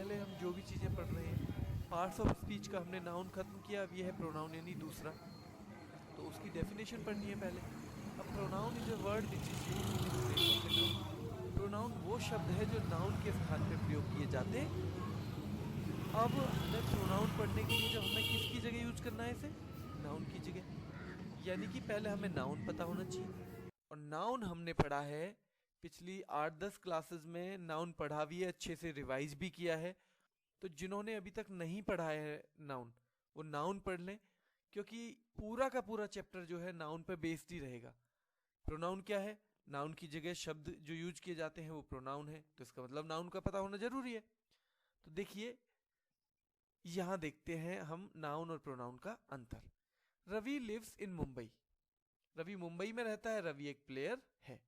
पहले हम जो भी चीज़ें पढ़ रहे हैं, पार्ट्स ऑफ स्पीच का हमने नाउन खत्म किया, अब ये है प्रोनाउन यानी दूसरा, तो उसकी डेफिनेशन पढ़नी है पहले। अब pronoun is a word which is used in place of a noun. Pronoun वो शब्द है जो नाउन के स्थान पे प्रयोग किए जाते। अब हमें प्रोनाउन पढ़ने के लिए जब हमें किसकी जगह यूज करना है इसे, नाउन की जगह, यानी कि पहले हमें नाउन पता होना चाहिए। और नाउन हमने पढ़ा है पिछली 8-10 क्लासेस में, नाउन पढ़ा भी है, अच्छे से रिवाइज भी किया है। तो जिन्होंने अभी तक नहीं पढ़ा है नाउन, वो नाउन पढ़ लें, क्योंकि पूरा का पूरा चैप्टर जो है नाउन पे बेस्ड ही रहेगा। प्रोनाउन क्या है, नाउन की जगह शब्द जो यूज किए जाते हैं वो प्रोनाउन है, तो इसका मतलब नाउन का पता होना जरूरी है। तो देखिए यहां देखते हैं हम नाउन और प्रोनाउन का अंतर। रवि लिव्स इन मुंबई, रवि मुंबई में रहता है, रवि एक प्लेयर है,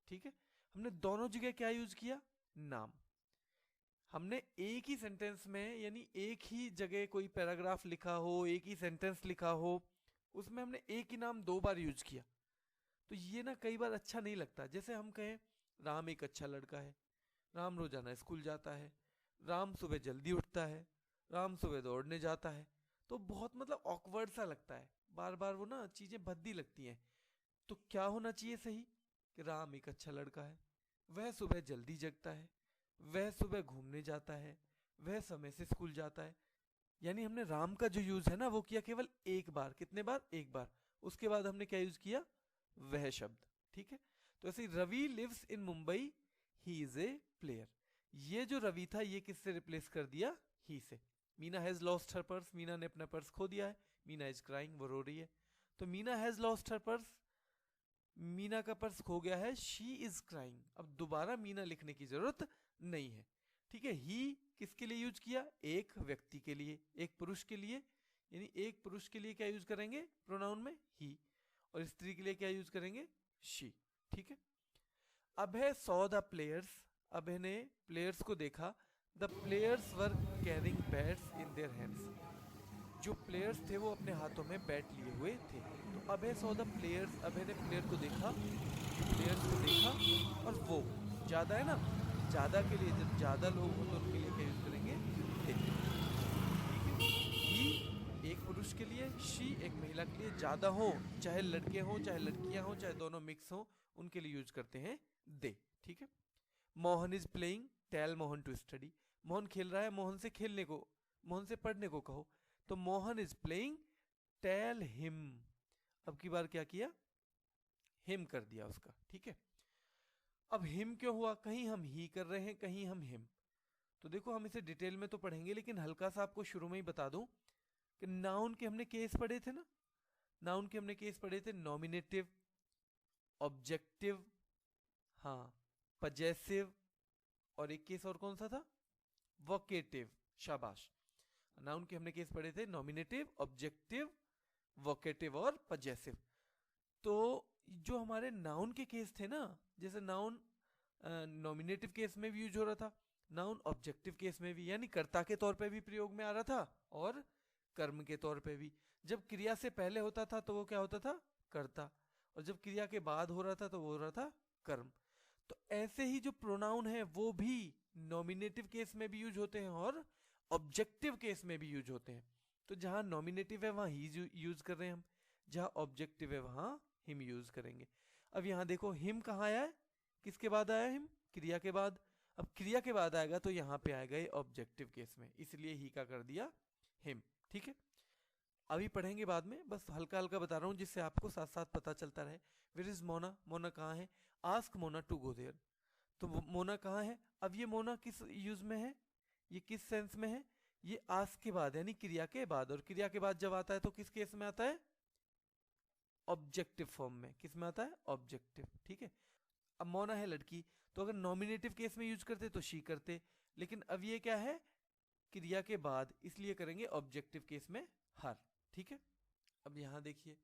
ठीक है। हमने दोनों जगह क्या यूज किया, नाम। हमने एक ही सेंटेंस में, यानी एक ही जगह कोई पैराग्राफ लिखा हो, एक ही सेंटेंस लिखा हो, उसमें हमने एक ही नाम 2 बार यूज किया, तो ये ना कई बार अच्छा नहीं लगता। जैसे हम कहें राम एक अच्छा लड़का है, राम रोजाना स्कूल जाता है, राम सुबह जल्दी उठता है, राम सुबह दौड़ने जाता है, तो बहुत मतलब ऑकवर्ड सा लगता है, बार बार वो ना चीजें भद्दी लगती हैं। तो क्या होना चाहिए सही, कि राम एक अच्छा लड़का है, वह सुबह जल्दी जगता है, वह सुबह घूमने जाता है, वह समय से स्कूल जाता है। यानी हमने राम का जो यूज है ना वो किया केवल एक बार। कितने बार, एक बार। उसके बाद हमने क्या यूज किया, वह शब्द, ठीक है। तो ऐसे Ravi lives in Mumbai, he is a player. ये जो रवि था ये किससे रिप्लेस कर दिया, ही से। Meena has lost her purse, Meena ने अपना पर्स खो दिया है, मीना इज क्राइंग, वो रो रही है। तो Meena has lost her purse, Meena का पर्स खो गया है, शी इज क्राइंग। अब दोबारा मीना लिखने की जरूरत नहीं है, ठीक है। ही किसके लिए यूज किया, एक व्यक्ति के लिए, एक पुरुष के लिए, यानी एक पुरुष के लिए क्या यूज करेंगे प्रोनाउन में, ही। और स्त्री के लिए क्या यूज करेंगे, शी, ठीक है। अभय सॉ द प्लेयर्स, अभय ने प्लेयर्स को देखा, the players were carrying bats in their hands. जो प्लेयर्स थे वो अपने हाथों में बैट लिए हुए थे। तो अभय सॉ द प्लेयर्स, अभय ने प्लेयर को देखा, प्लेयर्स को देखा, और वो ज्यादा है ना, ज्यादा के लिए, जब ज्यादा लोग हो तो उनके लिए क्या यूज करेंगे, दे, ठीक है। ही एक पुरुष के लिए, शी एक महिला के लिए, ज्यादा हो, चाहे लड़के हो चाहे लड़कियां हो चाहे दोनों मिक्स हो, उनके लिए यूज करते हैं दे, ठीक है। Mohan is playing, tell Mohan to study. Mohan खेल रहा है, मोहन से खेलने को, मोहन से पढ़ने को कहो। तो Mohan is playing, tell him. अब की बार क्या किया, हिम कर दिया उसका, ठीक है। अब हिम क्यों हुआ, कहीं हम ही कर रहे हैं, कहीं हम हिम। तो देखो हम इसे डिटेल में तो पढ़ेंगे, लेकिन हल्का सा आपको शुरू में ही बता दूं कि नाउन के हमने केस पढ़े थे ना, नाउन के हमने केस पढ़े थे नॉमिनेटिव, ऑब्जेक्टिव, हाँ, पजेसिव, और एक केस और कौन सा था, वोकेटिव। शाबाश। नाउन के हमने केस पढ़े थे नॉमिनेटिव, ऑब्जेक्टिव, वोकेटिव और पजेसिव। तो जो हमारे नाउन के केस थे ना, जैसे नाउन नॉमिनेटिव केस में भी यूज हो रहा था, नाउन ऑब्जेक्टिव केस में भी, यानी कर्ता के तौर पे भी प्रयोग में आ रहा था, और कर्म के तौर पे भी। जब क्रिया से पहले होता था तो वो क्या होता था, कर्ता, और जब क्रिया के बाद हो रहा था तो वो हो रहा था कर्म। तो ऐसे ही जो प्रोनाउन है वो भी नॉमिनेटिव केस में भी यूज होते हैं और ऑब्जेक्टिव केस में भी यूज होते हैं। तो जहां नॉमिनेटिव है वहां ही यूज कर रहे हैं हम, जहां ऑब्जेक्टिव है वहां हिम यूज करेंगे। अब यहां देखो हिम कहाँ आया है, किसके बाद आया हिम, क्रिया के बाद। अब क्रिया के बाद आएगा तो यहाँ पे आएगा ये ऑब्जेक्टिव केस में, इसलिए ही का कर दिया हिम, ठीक है। अभी पढ़ेंगे बाद में, बस हल्का हल्का बता रहा हूँ जिससे आपको साथ साथ पता चलता रहे। वेयर इज मोना, मोना कहाँ है, ask Mona to go there. तो मोना कहाँ है, अब ये मोना किस यूज में है, ये किस सेंस में है, ये आस्क के बाद यानी क्रिया के बाद, और क्रिया के बाद जब आता है तो किस केस में आता है, ऑब्जेक्टिव फॉर्म में। किस में आता है, ऑब्जेक्टिव, ठीक है। अब मोना है लड़की, तो अगर नॉमिनेटिव केस में यूज करते तो शी करते, लेकिन अब ये क्या है, क्रिया के बाद, इसलिए करेंगे ऑब्जेक्टिव केस में हर, ठीक है। अब यहां देखिए,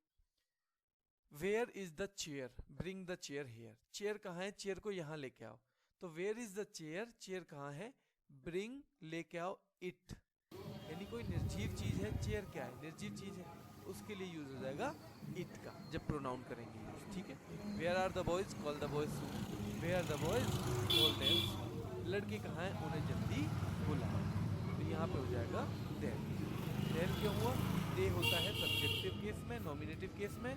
where is the chair, bring the chair here. Chair कहाँ है, चेयर को यहां लेके आओ। तो where is the chair, chair कहाँ है, ब्रिंग लेके आओ इट। यानी कोई निर्जीव चीज है, चेयर क्या है, निर्जीव चीज है, उसके लिए यूज हो जाएगा इट का, जब प्रोनाउन करेंगे यूज, ठीक है। Where are the boys, call the boys soon. Where are the boys, call them soon. लड़के कहाँ हैं, उन्हें जल्दी बुलाओ। जाएगा देयर। देयर क्यों हुआ? दे होता है सब्जेक्टिव केस में, नॉमिनेटिव केस में,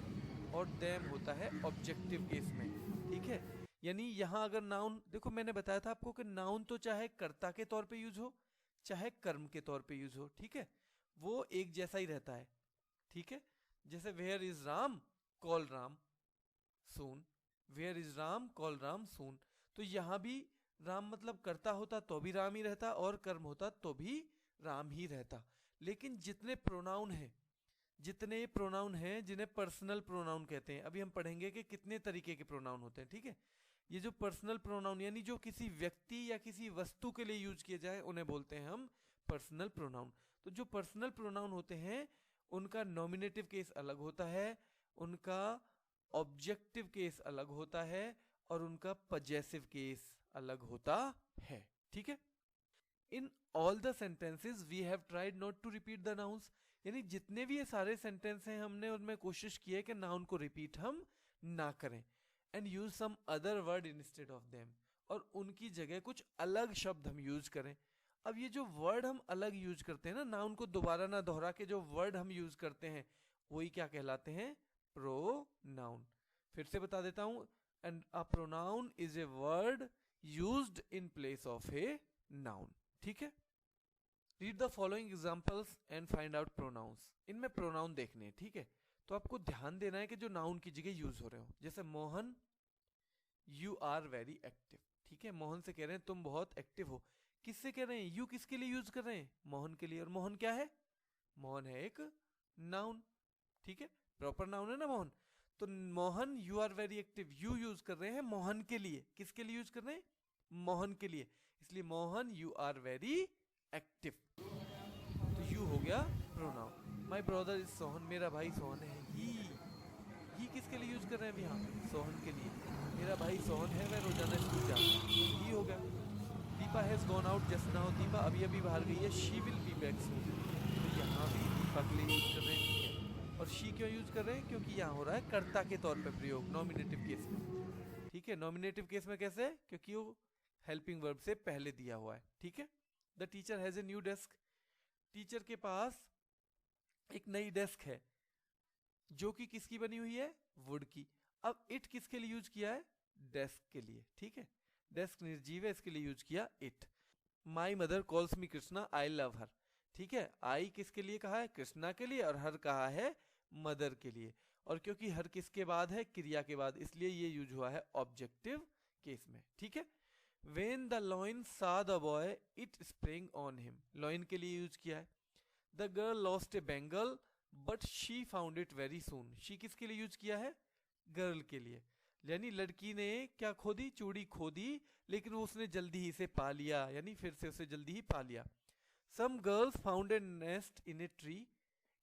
और देम होता है ऑब्जेक्टिव केस में। ठीक है, यानी यहाँ अगर नाउन, देखो मैंने बताया था आपको कि नाउन तो चाहे कर्ता के तौर पे यूज हो चाहे कर्म के तौर पे यूज हो, ठीक है, वो एक जैसा ही रहता है। ठीक है, जैसे where is Ram, call Ram soon, where is Ram, call Ram soon. तो यहां भी राम मतलब कर्ता होता तो भी राम ही रहता, और कर्म होता तो भी राम ही रहता। लेकिन जितने प्रोनाउन हैं जिन्हें पर्सनल प्रोनाउन कहते हैं, अभी हम पढ़ेंगे कि कितने तरीके के प्रोनाउन होते हैं। ठीक है, ये जो पर्सनल प्रोनाउन यानी जो किसी व्यक्ति या किसी वस्तु के लिए यूज किए जाए उन्हें बोलते हैं हम पर्सनल प्रोनाउन। तो जो पर्सनल प्रोनाउन होते हैं उनका नॉमिनेटिव केस अलग होता है, उनका ऑब्जेक्टिव केस अलग होता है, और उनका पजेसिव केस अलग होता है। ठीक है, in all the sentences we have tried not to repeat the nouns, यानी जितने भी ये सारे सेंटेंस हैं हमने उनमें कोशिश की है कि नाउन को रिपीट हम ना करें, and use some other word instead of them, और उनकी जगह कुछ अलग शब्द हम यूज करें। अब ये जो वर्ड हम अलग यूज करते हैं ना, नाउन को दोबारा ना दोहरा के जो वर्ड हम यूज करते हैं वही क्या कहलाते हैं? प्रोनाउन। फिर से बता देता हूं, and a pronoun is a word used in place of a noun. ठीक है, read the following examples and find out pronouns. इनमें प्रोनाउन देखने हैं। ठीक है, तो आपको ध्यान देना है कि जो नाउन की जगह यूज हो रहे हो, जैसे Mohan you are very active. ठीक है, मोहन से कह रहे हैं तुम बहुत एक्टिव हो। किससे कह रहे हैं? यू किसके लिए यूज कर रहे हैं? मोहन के लिए। और मोहन क्या है? मोहन है एक नाउन। ठीक है, प्रॉपर नाउन है ना मोहन। तो Mohan you are very active, you use कर रहे हैं मोहन के लिए। किसके लिए यूज कर रहे हैं? मोहन के लिए, इसलिए Mohan you are very active. तो यू हो गया pronoun. My brother is Sohan, मेरा भाई सोहन है। ही किसके लिए यूज कर रहे हैं अभी? यहाँ सोहन के लिए। मेरा भाई सोहन है, वह रोजाना स्कूल जाता है। ही हो गया। Deepa has gone out just now, Deepa अभी अभी बाहर गई है। She will be back soon, तो यहाँ भी दीपा के लिए यूज कर रहे हैं। और शी क्यों यूज कर रहे हैं? क्योंकि यहाँ हो रहा है कर्ता के तौर पर प्रयोग नॉमिनेटिव केस में। ठीक है, नॉमिनेटिव केस में कैसे? क्योंकि वो हेल्पिंग वर्ब से पहले दिया हुआ है। ठीक है, the teacher has a new desk, teacher के पास एक नई डेस्क है जो कि किसकी बनी हुई है? वुड की। अब इट किसके लिए यूज किया है? डेस्क के लिए। ठीक है, डेस्क निर्जीव है, इसके लिए यूज किया it. My mother calls me Krishna, I love हर। ठीक है, आई किसके लिए कहा है? कृष्णा के लिए, और हर कहा है मदर के लिए। और क्योंकि हर किसके बाद है? क्रिया के बाद, इसलिए ये यूज हुआ है ऑब्जेक्टिव केस में। ठीक है, when the lion saw the boy it spring on him, lion के लिए यूज किया है। The girl lost a bangle but she found it very soon, she किसके लिए यूज किया है? गर्ल के लिए, यानी लड़की ने क्या खो दी? चूड़ी खो दी, लेकिन वो उसने जल्दी ही से पा लिया, यानी फिर से उसे जल्दी ही पा लिया। Some girls found a nest in a tree,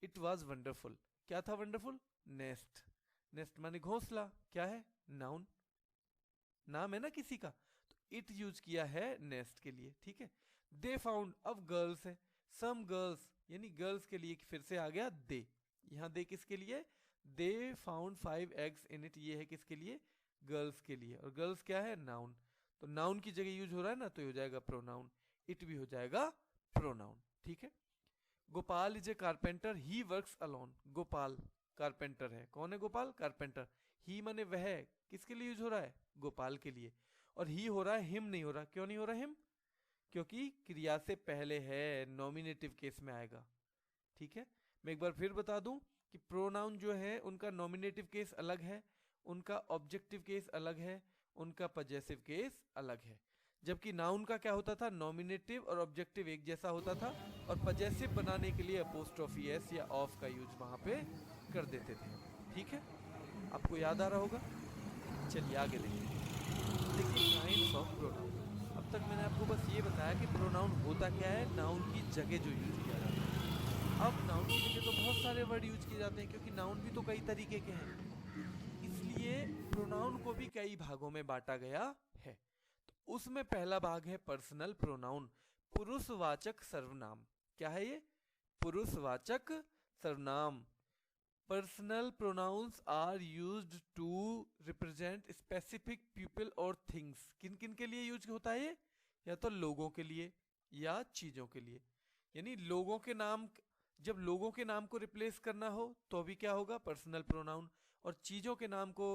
it was wonderful, क्या था वंडरफुल? नेस्ट। नेस्ट माने घोंसला, क्या है? नाउन, नाम है ना किसी का, तो इट यूज किया है नेस्ट के लिए। ठीक है, दे फाउंड, अब गर्ल्स है, सम गर्ल्स यानी गर्ल्स के लिए फिर से आ गया दे। यहां दे किसके लिए? They found 5 eggs in it, ये है किसके लिए? गर्ल्स के लिए। और गर्ल्स क्या है? नाउन। तो नाउन की जगह यूज हो रहा है ना, तो हो जाएगा प्रोनाउन, इट भी हो जाएगा प्रोनाउन। ठीक है, Gopal is a carpenter, he works alone, Gopal carpenter है। कौन है गोपाल? कारपेंटर। ही माने वह, किसके लिए यूज हो रहा है? गोपाल के लिए। और ही हो रहा है, हिम नहीं हो रहा। क्यों नहीं हो रहा हिम? क्योंकि क्रिया से पहले है, नॉमिनेटिव केस में आएगा। ठीक है, मैं एक बार फिर बता दूं कि प्रोनाउन जो है उनका नॉमिनेटिव केस अलग है, उनका ऑब्जेक्टिव केस अलग है, उनका पजेसिव केस अलग है। जबकि नाउन का क्या होता था? नॉमिनेटिव और ऑब्जेक्टिव एक जैसा होता था, और पजेसिव बनाने के लिए अपोस्ट्रोफी एस या ऑफ का यूज वहां पे कर देते थे। ठीक है, आपको याद आ रहा होगा। चलिए आगे देखिए। देखिए काइंड्स ऑफ प्रोनाउन। अब तक मैंने आपको बस ये बताया कि प्रोनाउन होता क्या है, नाउन की जगह जो यूज किया जाता है। अब नाउन की जगह तो बहुत सारे वर्ड यूज किए जाते हैं, क्योंकि नाउन भी तो कई तरीके के हैं, इसलिए प्रोनाउन को भी कई भागों में बांटा गया है। तो उसमें पहला भाग है पर्सनल प्रोनाउन, पुरुषवाचक सर्वनाम। क्या है ये? पुरुषवाचक सर्वनाम। Personal pronouns are used to represent specific people और थिंग्स। किन किन के लिए यूज होता है ये? या तो लोगों के लिए या चीजों के लिए। यानी लोगों के नाम, जब लोगों के नाम को रिप्लेस करना हो तो भी क्या होगा, पर्सनल प्रोनाउन, और चीजों के नाम को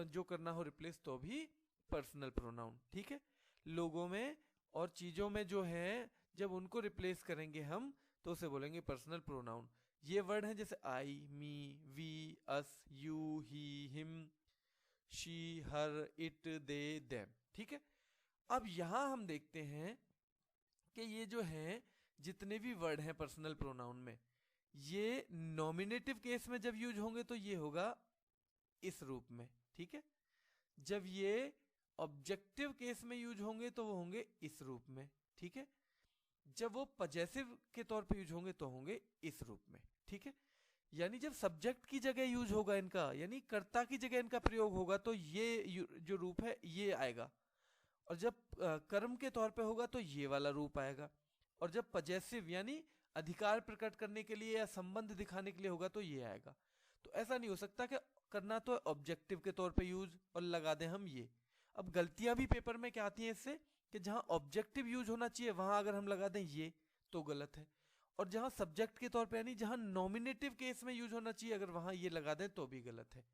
जो करना हो रिप्लेस तो भी पर्सनल प्रोनाउन। ठीक है, लोगों में और चीजों में जो है जब उनको रिप्लेस करेंगे हम तो उसे बोलेंगे पर्सनल प्रोनाउन। ये वर्ड हैं जैसे I, me, we, us, you, he, him, she, her, it, they, them. ठीक है, अब यहां हम देखते हैं कि ये जो हैं जितने भी वर्ड हैं पर्सनल प्रोनाउन में, ये नॉमिनेटिव केस में जब यूज होंगे तो ये होगा इस रूप में। ठीक है, जब ये ऑब्जेक्टिव केस में यूज होंगे तो वो होंगे इस रूप में। ठीक है, जब वो पजेसिव के तौर पे यूज होंगे तो होंगे इस रूप में। ठीक है, यानी जब सब्जेक्ट की जगह यूज होगा इनका, यानी कर्ता की जगह इनका प्रयोग होगा तो ये जो रूप है ये आएगा, और जब कर्म के तौर पे होगा तो ये वाला रूप आएगा, और जब पजेसिव यानी अधिकार प्रकट करने के लिए या संबंध दिखाने के लिए होगा तो ये आएगा। तो ऐसा नहीं हो सकता कि करना तो ऑब्जेक्टिव के तौर पे यूज और लगा दें हम ये। अब गलतियां भी पेपर में क्या आती हैं इससे, कि जहां ऑब्जेक्टिव यूज होना चाहिए वहां अगर हम लगा दें ये तो गलत है, और जहां सब्जेक्ट के तौर पे यानी जहां नॉमिनेटिव केस में यूज होना चाहिए अगर वहां ये लगा दें तो भी गलत है,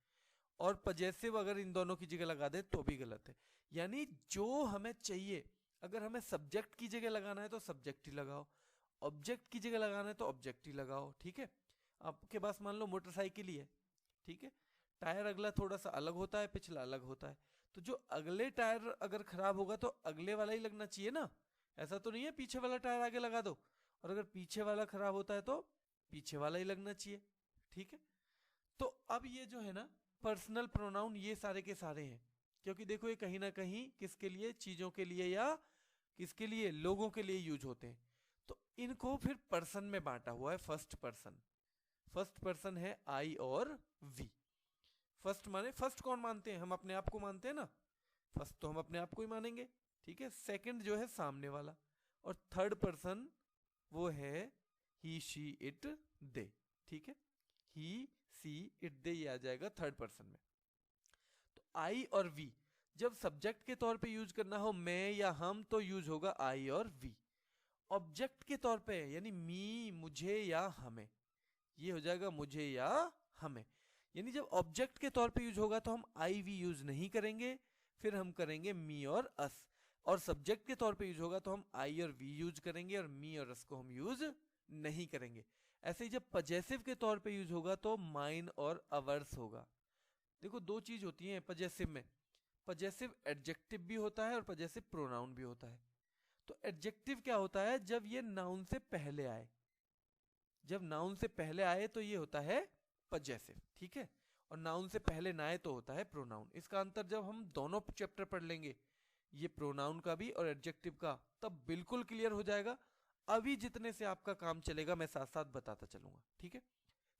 और पजेसिव अगर इन दोनों की जगह लगा दें तो भी गलत है। यानी जो हमें चाहिए, अगर हमें सब्जेक्ट की जगह लगाना है तो सब्जेक्ट ही लगाओ, ऑब्जेक्ट की जगह लगाना है तो ऑब्जेक्ट ही लगाओ। ठीक है, आपके पास मान लो मोटरसाइकिल ही है, ठीक है, टायर अगला थोड़ा सा अलग होता है, पिछला अलग होता है, तो जो अगले टायर अगर खराब होगा तो अगले वाला ही लगना चाहिए ना, ऐसा तो नहीं है पीछे वाला टायर आगे लगा दो, और अगर पीछे वाला खराब होता है तो पीछे वाला ही लगना चाहिए। ठीक है, तो अब ये जो है ना पर्सनल प्रोनाउन ये सारे के सारे हैं, क्योंकि देखो ये कहीं ना कहीं किसके लिए, चीजों के लिए या किसके लिए, लोगों के लिए यूज होते हैं। तो इनको फिर पर्सन में बांटा हुआ है, फर्स्ट पर्सन। फर्स्ट पर्सन है आई और वी। फर्स्ट माने फर्स्ट कौन मानते हैं, हम अपने आप को मानते हैं ना, फर्स्ट तो हम अपने आप को ही मानेंगे। ठीक है, सेकंड जो है सामने वाला, और थर्ड पर्सन वो है ही, शी, इट, दे। ठीक है, ही, सी, इट, दे ये आ जाएगा थर्ड पर्सन में। तो आई और वी जब सब्जेक्ट के तौर पे यूज करना हो, मैं या हम, तो यूज होगा आई और वी। ऑब्जेक्ट के तौर पे यानी मी, मुझे या हमें, ये हो जाएगा मुझे या हमें। यानी जब ऑब्जेक्ट के तौर पे यूज होगा तो हम आई वी यूज नहीं करेंगे, फिर हम करेंगे मी और अस, और सब्जेक्ट के तौर पे यूज होगा तो हम आई और वी यूज करेंगे और मी और अस को हम यूज नहीं करेंगे। ऐसे ही जब पजेसिव के तौर पे यूज होगा तो माइन और अवर्स होगा। देखो दो चीज होती है पजेसिव में, पजेसिव एडजेक्टिव भी होता है और पजेसिव प्रोनाउन भी होता है। तो एडजेक्टिव क्या होता है, जब ये नाउन से पहले आए, जब नाउन से पहले आए तो ये होता है पजेसिव। ठीक है, और नाउन से पहले ना आए तो होता है प्रोनाउन। इसका अंतर जब हम दोनों चैप्टर पढ़ लेंगे, ये प्रोनाउन का भी और एडजेक्टिव का, तब बिल्कुल क्लियर हो जाएगा। अभी जितने से आपका काम चलेगा मैं साथ साथ बताता चलूंगा। ठीक है,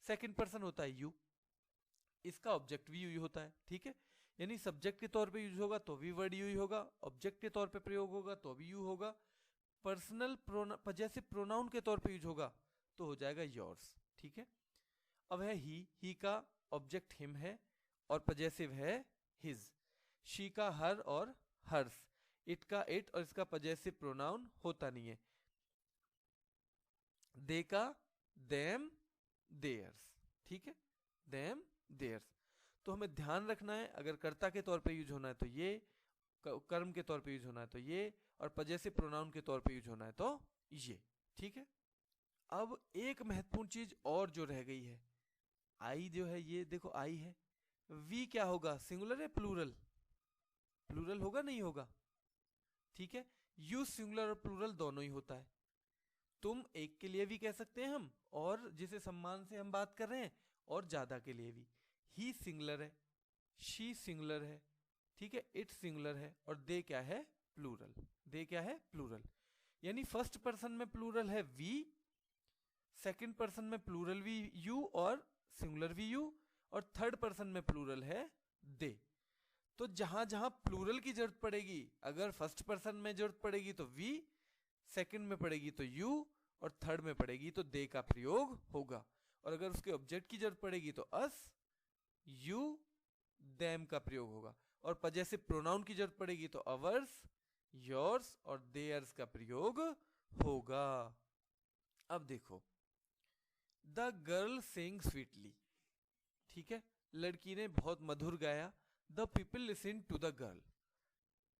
सेकंड पर्सन होता है यू, इसका ऑब्जेक्ट भी यू होता है। ठीक है, यानी सब्जेक्ट के तौर पे यूज होगा तो भी वर्ड यू ही होगा, ऑब्जेक्ट के तौर पे प्रयोग होगा तो भी यू होगा, पर्सनल पजेसिव प्रोनाउन के तौर पे यूज होगा तो हो जाएगा योर्स। ठीक है, अब है ही का ऑब्जेक्ट हिम है और पजेसिव है हिज, शी का हर और हर्स, इट का इट और इसका पजेसिव प्रोनाउन होता नहीं है, दे का देम, देयर्स। ठीक है, देम, देयर्स। तो हमें ध्यान रखना है, अगर कर्ता के तौर पे यूज होना है तो ये, कर्म के तौर पे यूज होना है तो ये, और पजेसिव प्रोनाउन के तौर पे यूज होना है तो ये। ठीक है, अब एक महत्वपूर्ण चीज और जो रह गई है, आई जो है ये देखो आई है, वी क्या होगा, सिंगुलर है प्लूरल, प्लूरल होगा नहीं होगा। ठीक है, यू सिंगुलर और प्लूरल दोनों ही होता है, तुम एक के लिए भी कह सकते हैं हम, और जिसे सम्मान से हम बात कर रहे हैं और ज्यादा के लिए भी। ही सिंगुलर है, शी सिंगुलर है, ठीक है, इट सिंगुलर है, और दे क्या है, प्लूरल। दे क्या है, प्लूरल। यानी फर्स्ट पर्सन में प्लूरल है वी, सेकंड पर्सन में प्लूरल भी यू और सिंगुलर भी यू, और थर्ड पर्सन में प्लूरल है दे। तो जहां जहां प्लूरल की जरूरत पड़ेगी, अगर फर्स्ट पर्सन में जरूरत पड़ेगी तो वी, सेकंड में पड़ेगी तो यू, और थर्ड में पड़ेगी तो दे का प्रयोग होगा, और अगर उसके ऑब्जेक्ट की जरूरत पड़ेगी तो अस, यू, देम का प्रयोग होगा, और पजेसिव प्रोनाउन की जरूरत पड़ेगी तो अवर्स, योर्स और देयर्स का प्रयोग होगा। अब देखो, द गर्ल सिंग स्वीटली, ठीक है, लड़की ने बहुत मधुर गाया। The people listen to the girl,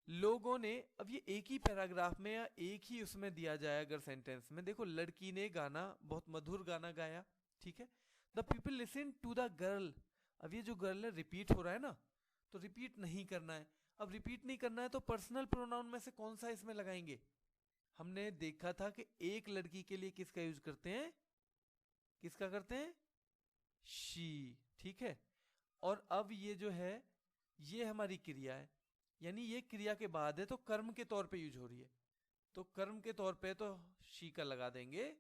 लोगों ने, अब ये एक ही पैराग्राफ में या एक ही उसमें दिया जाए अगर सेंटेंस में, देखो लड़की ने गाना, बहुत मधुर गाना गाया, ठीक है। The people listen to the girl, अब ये जो गर्ल है रिपीट हो रहा है ना, तो रिपीट नहीं करना है। अब रिपीट नहीं करना है तो पर्सनल प्रोनाउन में से कौन सा इसमें लगाएंगे? हमने देखा था कि एक लड़की के लिए किसका यूज करते हैं, किसका करते हैं, शी, ठीक है। और अब ये जो है ये हमारी क्रिया है, यानी ये क्रिया के बाद है तो कर्म के तौर पे यूज हो रही है, तो कर्म के तौर पे तो शी का लगा देंगे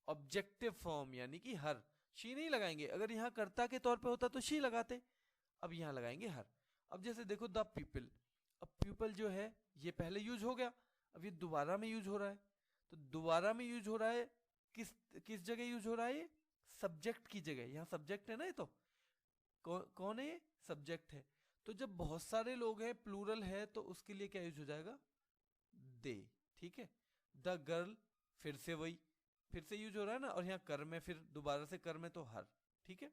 ऑब्जेक्टिव फॉर्म, यानी कि हर। शी नहीं लगाएंगे, अगर यहाँ कर्ता के तौर पे होता तो शी लगाते, अब यहाँ लगाएंगे हर। अब जैसे देखो द पीपल, अब पीपल जो है ये पहले यूज हो गया, अब ये दोबारा में यूज हो रहा है, तो दोबारा में यूज हो रहा है, किस किस जगह यूज हो रहा है, ये सब्जेक्ट की जगह, यहाँ सब्जेक्ट है ना, ये तो कौन है, ये सब्जेक्ट है। तो जब बहुत सारे लोग हैं, प्लूरल है, तो उसके लिए क्या यूज हो जाएगा, दे, ठीक है। द गर्ल फिर से वही, फिर से यूज हो रहा है ना, और यहाँ कर्म है, फिर दोबारा से कर्म है तो हर, ठीक है।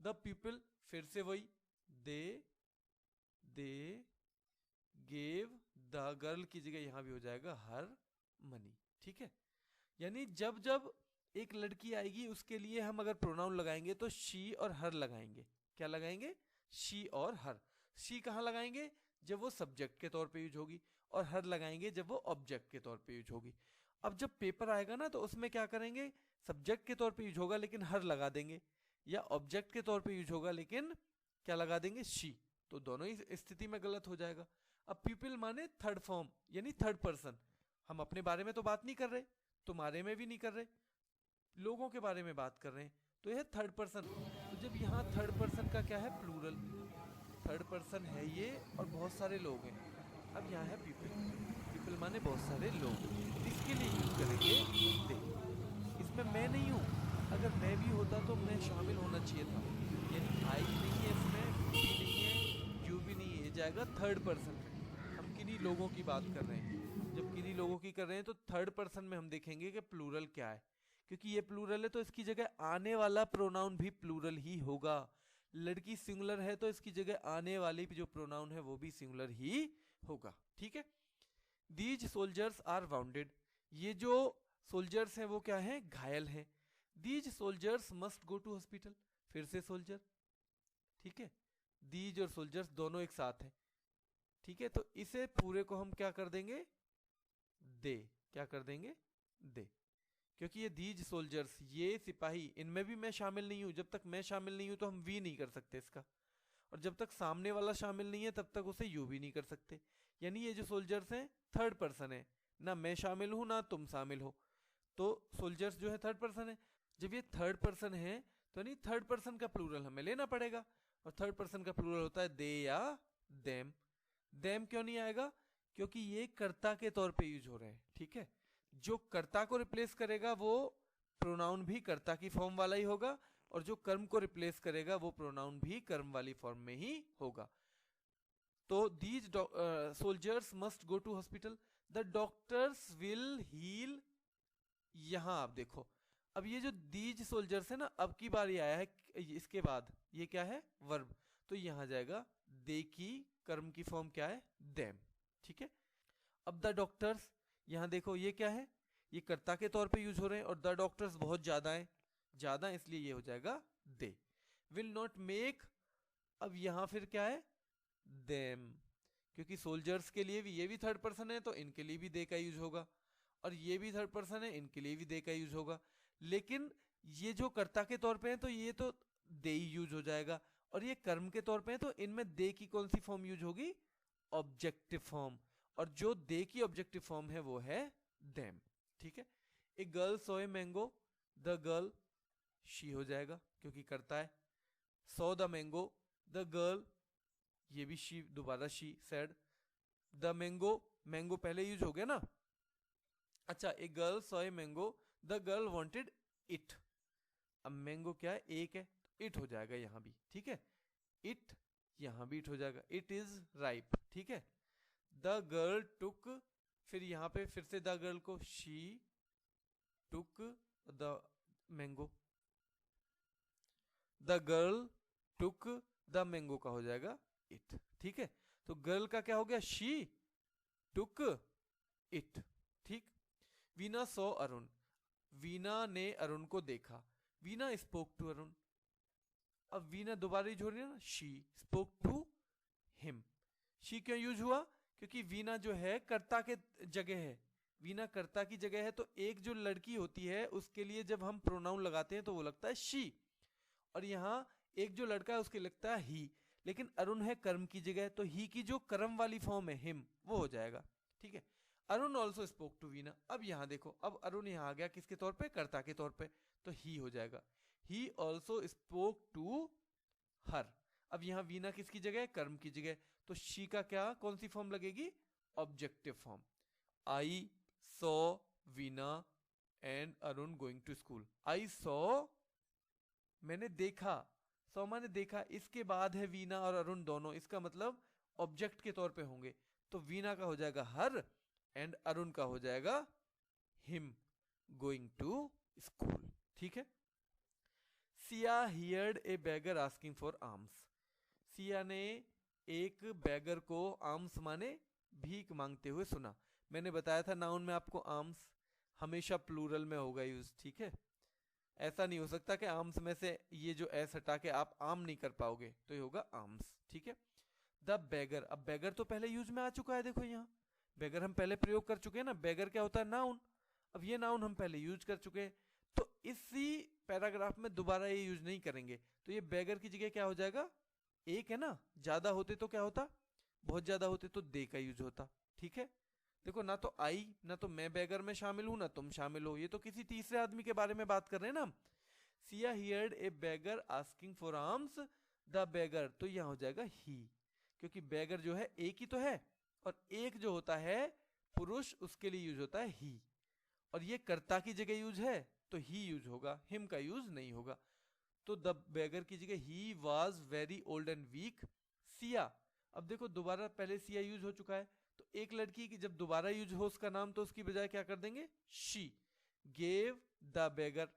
द पीपल फिर से वही, दे दे गेव, द गर्ल की जगह यहां भी हो जाएगा हर मनी, ठीक है। यानी जब जब एक लड़की आएगी उसके लिए हम अगर प्रोनाउन लगाएंगे तो शी और हर लगाएंगे। क्या लगाएंगे, शी और हर। शी कहाँ लगाएंगे, जब वो सब्जेक्ट के तौर पे यूज होगी, और हर लगाएंगे जब वो ऑब्जेक्ट के तौर पे यूज होगी। अब जब पेपर आएगा ना तो उसमें क्या करेंगे, सब्जेक्ट के तौर पे यूज होगा लेकिन हर लगा देंगे, या ऑब्जेक्ट के तौर पे यूज होगा लेकिन क्या लगा देंगे, शी। तो दोनों ही स्थिति में गलत हो जाएगा। अब पीपल माने थर्ड फॉर्म, यानी थर्ड पर्सन, हम अपने बारे में तो बात नहीं कर रहे, तुम्हारे में भी नहीं कर रहे, लोगों के बारे में बात कर रहे हैं, तो यह थर्ड पर्सन। तो जब यहाँ थर्ड पर्सन का क्या है, प्लूरल, थर्ड पर्सन है ये और बहुत सारे लोग हैं। अब यहाँ है पीपल, पीपल माने बहुत सारे लोग, इसके लिए यूज करेंगे दे। इसमें मैं नहीं हूँ, अगर मैं भी होता तो मैं शामिल होना चाहिए था, यानी आई नहीं है इसमें, भी नहीं है, यू भी नहीं है, ये जाएगा थर्ड पर्सन में। हम किन्हीं लोगों की बात कर रहे हैं, जब किन्हीं लोगों की कर रहे हैं तो थर्ड पर्सन में हम देखेंगे कि प्लूरल क्या है, क्योंकि ये प्लूरल है तो इसकी जगह आने वाला प्रोनाउन भी प्लूरल ही होगा। लड़की सिंगुलर है तो इसकी जगह आने वाली जो प्रोनाउन है वो भी सिंगुलर ही होगा, ठीक है। दीज सोल्जर्स आर वाउंडेड, ये जो सोल्जर्स हैं वो क्या हैं, घायल हैं। These soldiers must go to hospital, फिर से सोल्जर, ठीक है। दीज और सोल्जर्स दोनों एक साथ हैं, ठीक है। तो इसे पूरे को हम क्या कर देंगे, दे, क्या कर देंगे, दे, क्योंकि ये दीज सोल्जर्स, ये सिपाही, इनमें भी मैं शामिल नहीं हूं, जब तक मैं शामिल नहीं हूं तो हम वी नहीं कर सकते इसका, और जब तक सामने वाला शामिल नहीं है तब तक उसे यू भी नहीं कर सकते। यानी ये जो सोल्जर्स हैं थर्ड पर्सन है, ना मैं शामिल हूं ना तुम शामिल हो, तो सोल्जर्स जो है थर्ड पर्सन है। जब ये थर्ड पर्सन है तो नहीं, थर्ड पर्सन का प्लूरल हमें लेना पड़ेगा, और थर्ड पर्सन का प्लूरल होता है दे या देम। देम क्यों नहीं आएगा, क्योंकि ये कर्ता के तौर पे यूज हो रहे हैं, ठीक है। जो कर्ता को रिप्लेस करेगा वो प्रोनाउन भी कर्ता की फॉर्म वाला ही होगा, और जो कर्म को रिप्लेस करेगा वो प्रोनाउन भी कर्म वाली फॉर्म में ही होगा। तो these soldiers must go to hospital, the doctors will heal. यहां आप देखो, अब ये जो दीज सोल्जर्स है ना, अब की बार ये आया है, इसके बाद ये क्या है, वर्ब, तो यहां जाएगा दे की कर्म की फॉर्म क्या है, देम, ठीक है। अब द डॉक्टर्स, यहां देखो ये क्या है, ये कर्ता के तौर पे यूज हो रहे हैं, और द डॉक्टर्स बहुत ज्यादा है, ज्यादा, इसलिए ये हो जाएगा दे। विल नॉट मेक, अब यहां फिर क्या है, देम, क्योंकि सोल्जर्स के लिए भी, ये भी थर्ड पर्सन है तो इनके लिए भी दे का यूज होगा, और ये भी थर्ड पर्सन है इनके लिए भी दे का यूज होगा। लेकिन ये जो कर्ता के तौर पे है तो ये तो दे ही यूज हो जाएगा, और ये कर्म के तौर पे है तो इनमें दे की कौन सी फॉर्म यूज होगी, ऑब्जेक्टिव फॉर्म, और जो दे की ऑब्जेक्टिव फॉर्म है वो है देम, ठीक है। A girl so a mango, the girl she हो जाएगा क्योंकि करता है। So the mango, the girl, ये भी शी, दोबारा she said. The mango, mango पहले यूज हो गया ना। अच्छा, a girl so a mango, the girl wanted it. अब मैंगो क्या है, एक है, इट हो जाएगा यहां भी, ठीक है। इट, यहां भी इट हो जाएगा, इट इज राइप, ठीक है। द गर्ल टुक, फिर यहां पे फिर से द गर्ल को she took the mango, the girl took the mango का हो जाएगा इट। ठीक है, तो गर्ल का क्या हो गया, शी टुक इट। ठीक। वीना सॉ अरुण, वीना ने अरुण को देखा। वीना स्पोक टू अरुण, अब वीना दोबारा यूज हो रही है ना, she spoke to him. She क्यों यूज हुआ, क्योंकि वीना जो है कर्ता के जगह है, वीना कर्ता की जगह है, तो एक जो लड़की होती है उसके लिए जब हम प्रोनाउन लगाते हैं तो वो लगता है शी, और यहाँ एक जो लड़का है उसके लगता है ही, लेकिन अरुण है कर्म की जगह, तो ही की जो कर्म वाली फॉर्म है हिम वो हो जाएगा। ठीक है, Arun also spoke to Veena. अब यहाँ देखो, अब अरुण यहाँ आ गया किसके तौर पे, कर्ता के तौर पे, तो ही हो जाएगा, he also spoke to her. अब यहाँ वीना किसकी जगह है, कर्म की जगह, तो शी का क्या कौन सी फॉर्म लगेगी, objective form. I saw Veena and Arun going to school. I saw मैंने देखा, सौ माने देखा, इसके बाद है वीना और अरुण दोनों, इसका मतलब ऑब्जेक्ट के तौर पे होंगे, तो वीना का हो जाएगा हर एंड अरुण का हो जाएगा हिम गोइंग टू स्कूल। ठीक है। Siya heard a beggar asking for arms. Siya ने एक बेगर को आर्म्स माने भीख मांगते हुए सुना। मैंने बताया था नाउन में आपको आर्म्स हमेशा प्लूरल में होगा यूज। ठीक है, ऐसा नहीं हो सकता कि आर्म्स में से ये जो एस हटा के आप आर्म नहीं कर पाओगे, तो ये होगा आर्म्स। ठीक है। द बेगर, अब बेगर तो पहले यूज में आ चुका है, देखो यहाँ बेगर हम पहले प्रयोग कर चुके हैं ना, बेगर क्या होता है, नाउन। अब ये नाउन हम पहले यूज कर चुके हैं, तो इसी पैराग्राफ में दोबारा ये यूज नहीं करेंगे, तो ये बेगर की जगह क्या हो जाएगा, एक है ना, ज्यादा होते तो क्या होता, बहुत ज्यादा होते तो दे का यूज होता। ठीक है, देखो ना तो आई ना तो मैं बेगर में शामिल हूं ना तुम शामिल हो, ये तो किसी तीसरे आदमी के बारे में बात कर रहे हैं ना हम। Siya heard a beggar asking for arms the beggar, तो यहां हो जाएगा ही, क्योंकि बेगर जो है एक ही तो है, और एक जो होता है पुरुष उसके लिए यूज होता है ही, और ये कर्ता की जगह यूज है तो ही यूज होगा, हिम का यूज नहीं होगा। तो द बेगर की जगह he was very old and weak. Siya, अब देखो दोबारा पहले सिया यूज हो चुका है, तो एक लड़की की जब दोबारा यूज हो उसका नाम, तो उसकी बजाय क्या कर देंगे, शी गेव द बेगर।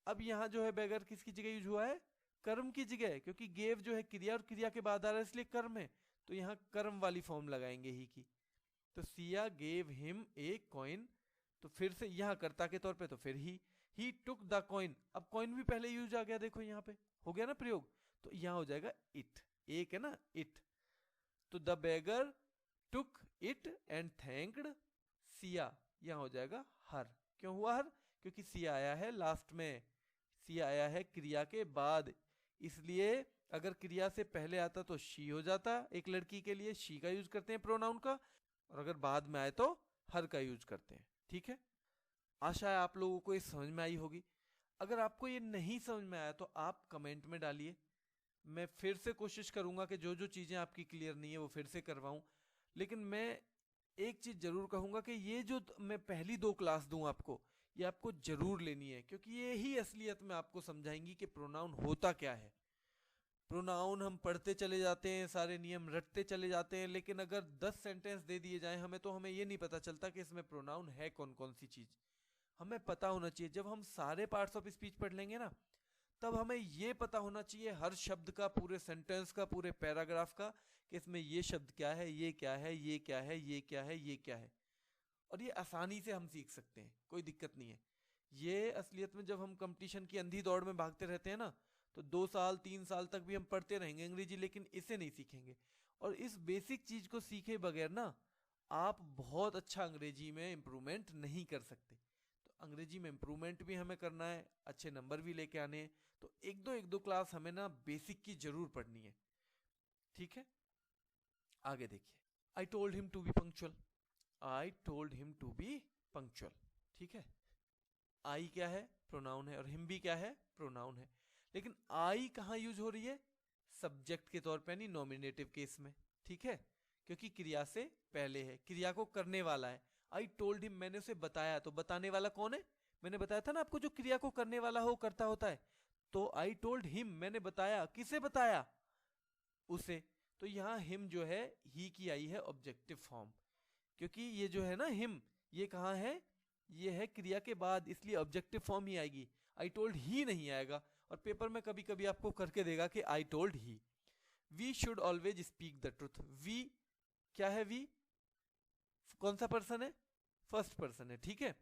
अब यहां जो है बेगर किसकी जगह यूज हुआ है, कर्म की जगह, क्योंकि गेव जो है क्रिया और क्रिया के बाद आ रहा है इसलिए कर्म है, तो यहाँ कर्म वाली फॉर्म लगाएंगे ही की। तो Siya gave him a coin, तो फिर से यहाँ कर्ता के तौर पे तो फिर ही टुक द कॉइन, अब कॉइन भी पहले यूज आ गया, देखो यहाँ पे हो गया ना प्रयोग, तो यहाँ हो जाएगा इट, एक है ना इट, तो the beggar took it and thanked Siya, यहाँ हो जाएगा हर। क्यों हुआ हर, क्योंकि सिया आया है लास्ट में, सिया आया है क्रिया के बाद, इसलिए अगर क्रिया से पहले आता तो शी हो जाता, एक लड़की के लिए शी का यूज करते हैं प्रोनाउन का, और अगर बाद में आए तो हर का यूज करते हैं। ठीक है, आशा है आप लोगों को ये समझ में आई होगी। अगर आपको ये नहीं समझ में आया तो आप कमेंट में डालिए, मैं फिर से कोशिश करूंगा कि जो जो चीजें आपकी क्लियर नहीं है वो फिर से करवाऊं। लेकिन मैं एक चीज जरूर कहूंगा कि ये जो मैं पहली 2 क्लास दूं आपको, ये आपको जरूर लेनी है, क्योंकि ये ही असलियत में आपको समझाएंगी कि प्रोनाउन होता क्या है। प्रोनाउन हम पढ़ते चले जाते हैं, सारे नियम रटते चले जाते हैं, लेकिन अगर 10 सेंटेंस दे दिए जाएं हमें, तो हमें ये नहीं पता चलता कि इसमें प्रोनाउन है कौन कौन सी चीज। हमें पता होना चाहिए, जब हम सारे पार्ट्स ऑफ स्पीच पढ़ लेंगे ना, तब हमें ये पता होना चाहिए हर शब्द का, पूरे सेंटेंस का, पूरे पैराग्राफ का, कि इसमें ये शब्द क्या है, ये क्या है, ये क्या है, ये क्या है, ये क्या है। और ये आसानी से हम सीख सकते हैं, कोई दिक्कत नहीं है। ये असलियत में जब हम कंपटीशन की अंधी दौड़ में भागते रहते हैं ना, तो 2 साल 3 साल तक भी हम पढ़ते रहेंगे अंग्रेजी, लेकिन इसे नहीं सीखेंगे। और इस बेसिक चीज को सीखे बगैर ना आप बहुत अच्छा अंग्रेजी में इंप्रूवमेंट नहीं कर सकते। तो अंग्रेजी में इंप्रूवमेंट भी हमें करना है, अच्छे नंबर भी लेके आने हैं, तो एक दो क्लास हमें ना बेसिक की जरूर पढ़नी है। ठीक है, आगे देखिए। I told him to be punctual, I told him to be punctual. ठीक है, आई क्या है, प्रोनाउन है, और हिम भी क्या है, प्रोनाउन है, लेकिन आई कहां यूज हो रही है, सब्जेक्ट के तौर पे, यानी नॉमिनेटिव केस में। ठीक है, क्योंकि क्रिया से पहले है, क्रिया को करने वाला है। आई टोल्ड हिम, मैंने उसे बताया, तो बताने वाला कौन है, मैंने बताया था ना आपको, जो क्रिया को करने वाला हो करता होता है। तो आई टोल्ड हिम, मैंने बताया, किसे बताया, उसे। तो यहाँ हिम जो है ही की आई है ऑब्जेक्टिव फॉर्म, क्योंकि ये जो है ना हिम, ये कहाँ है, ये है क्रिया के बाद, इसलिए ऑब्जेक्टिव फॉर्म ही आएगी, आई टोल्ड ही नहीं आएगा। और पेपर में कभी कभी आपको करके देगा कि I told he. We should always speak the truth. We क्या है? वी कौन सा पर्सन है? फर्स्ट पर्सन है, ठीक है।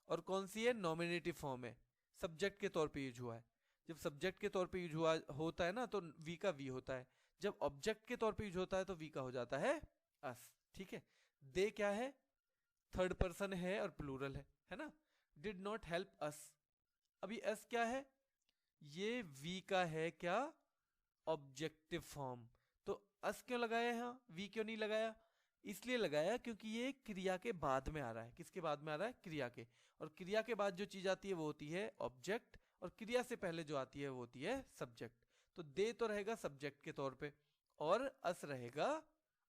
और कौन सी है? नॉमिनेटिव फॉर्म है, सब्जेक्ट के तौर पे यूज हुआ है। जब सब्जेक्ट के तौर पे यूज हुआ होता है ना तो वी का वी होता है, जब ऑब्जेक्ट के तौर पे यूज होता है तो वी का हो जाता है अस, ठीक है। दे क्या है? थर्ड पर्सन है और प्लूरल है ना। डिड नॉट हेल्प अस, अभी अस क्या है? ये वी का है क्या? Objective form. तो अस क्यों लगाया है, वी क्यों नहीं लगाया? इसलिए लगाया क्योंकि ये क्रिया के बाद में आ रहा है। किसके बाद में आ रहा है? क्रिया के। और क्रिया के बाद जो चीज आती है वो होती है ऑब्जेक्ट, और क्रिया से पहले जो आती है वो होती है सब्जेक्ट। तो दे तो रहेगा सब्जेक्ट के तौर पे और अस रहेगा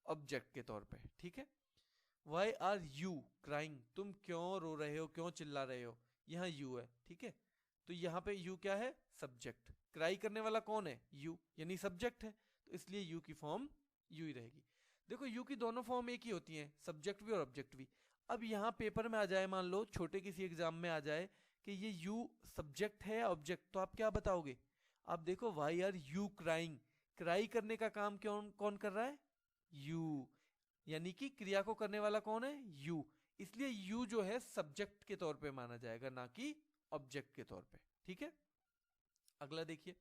ऑब्जेक्ट के तौर पे, ठीक है। वाई आर यू क्राइंग, तुम क्यों रो रहे हो, क्यों चिल्ला रहे हो, यहाँ यू है, ठीक है। तो यहाँ पे यू क्या है? सब्जेक्ट। क्राई करने वाला कौन है? यू, यानी सब्जेक्ट है, तो इसलिए यू की फॉर्म यू ही रहेगी। देखो यू की दोनों फॉर्म एक ही होती हैं, सब्जेक्ट भी और ऑब्जेक्ट भी। अब यहाँ पेपर में आ जाए, मान लो छोटे किसी एग्जाम में आ जाए कि ये यू सब्जेक्ट है या ऑब्जेक्ट, तो आप क्या बताओगे? आप देखो why are you crying, cry करने का काम कौन कर रहा है? यू, यानी कि क्रिया को करने वाला कौन है? यू। इसलिए यू जो है सब्जेक्ट के तौर पे माना जाएगा, ना कि ऑब्जेक्ट के तौर पे, ठीक है। अगला देखिए,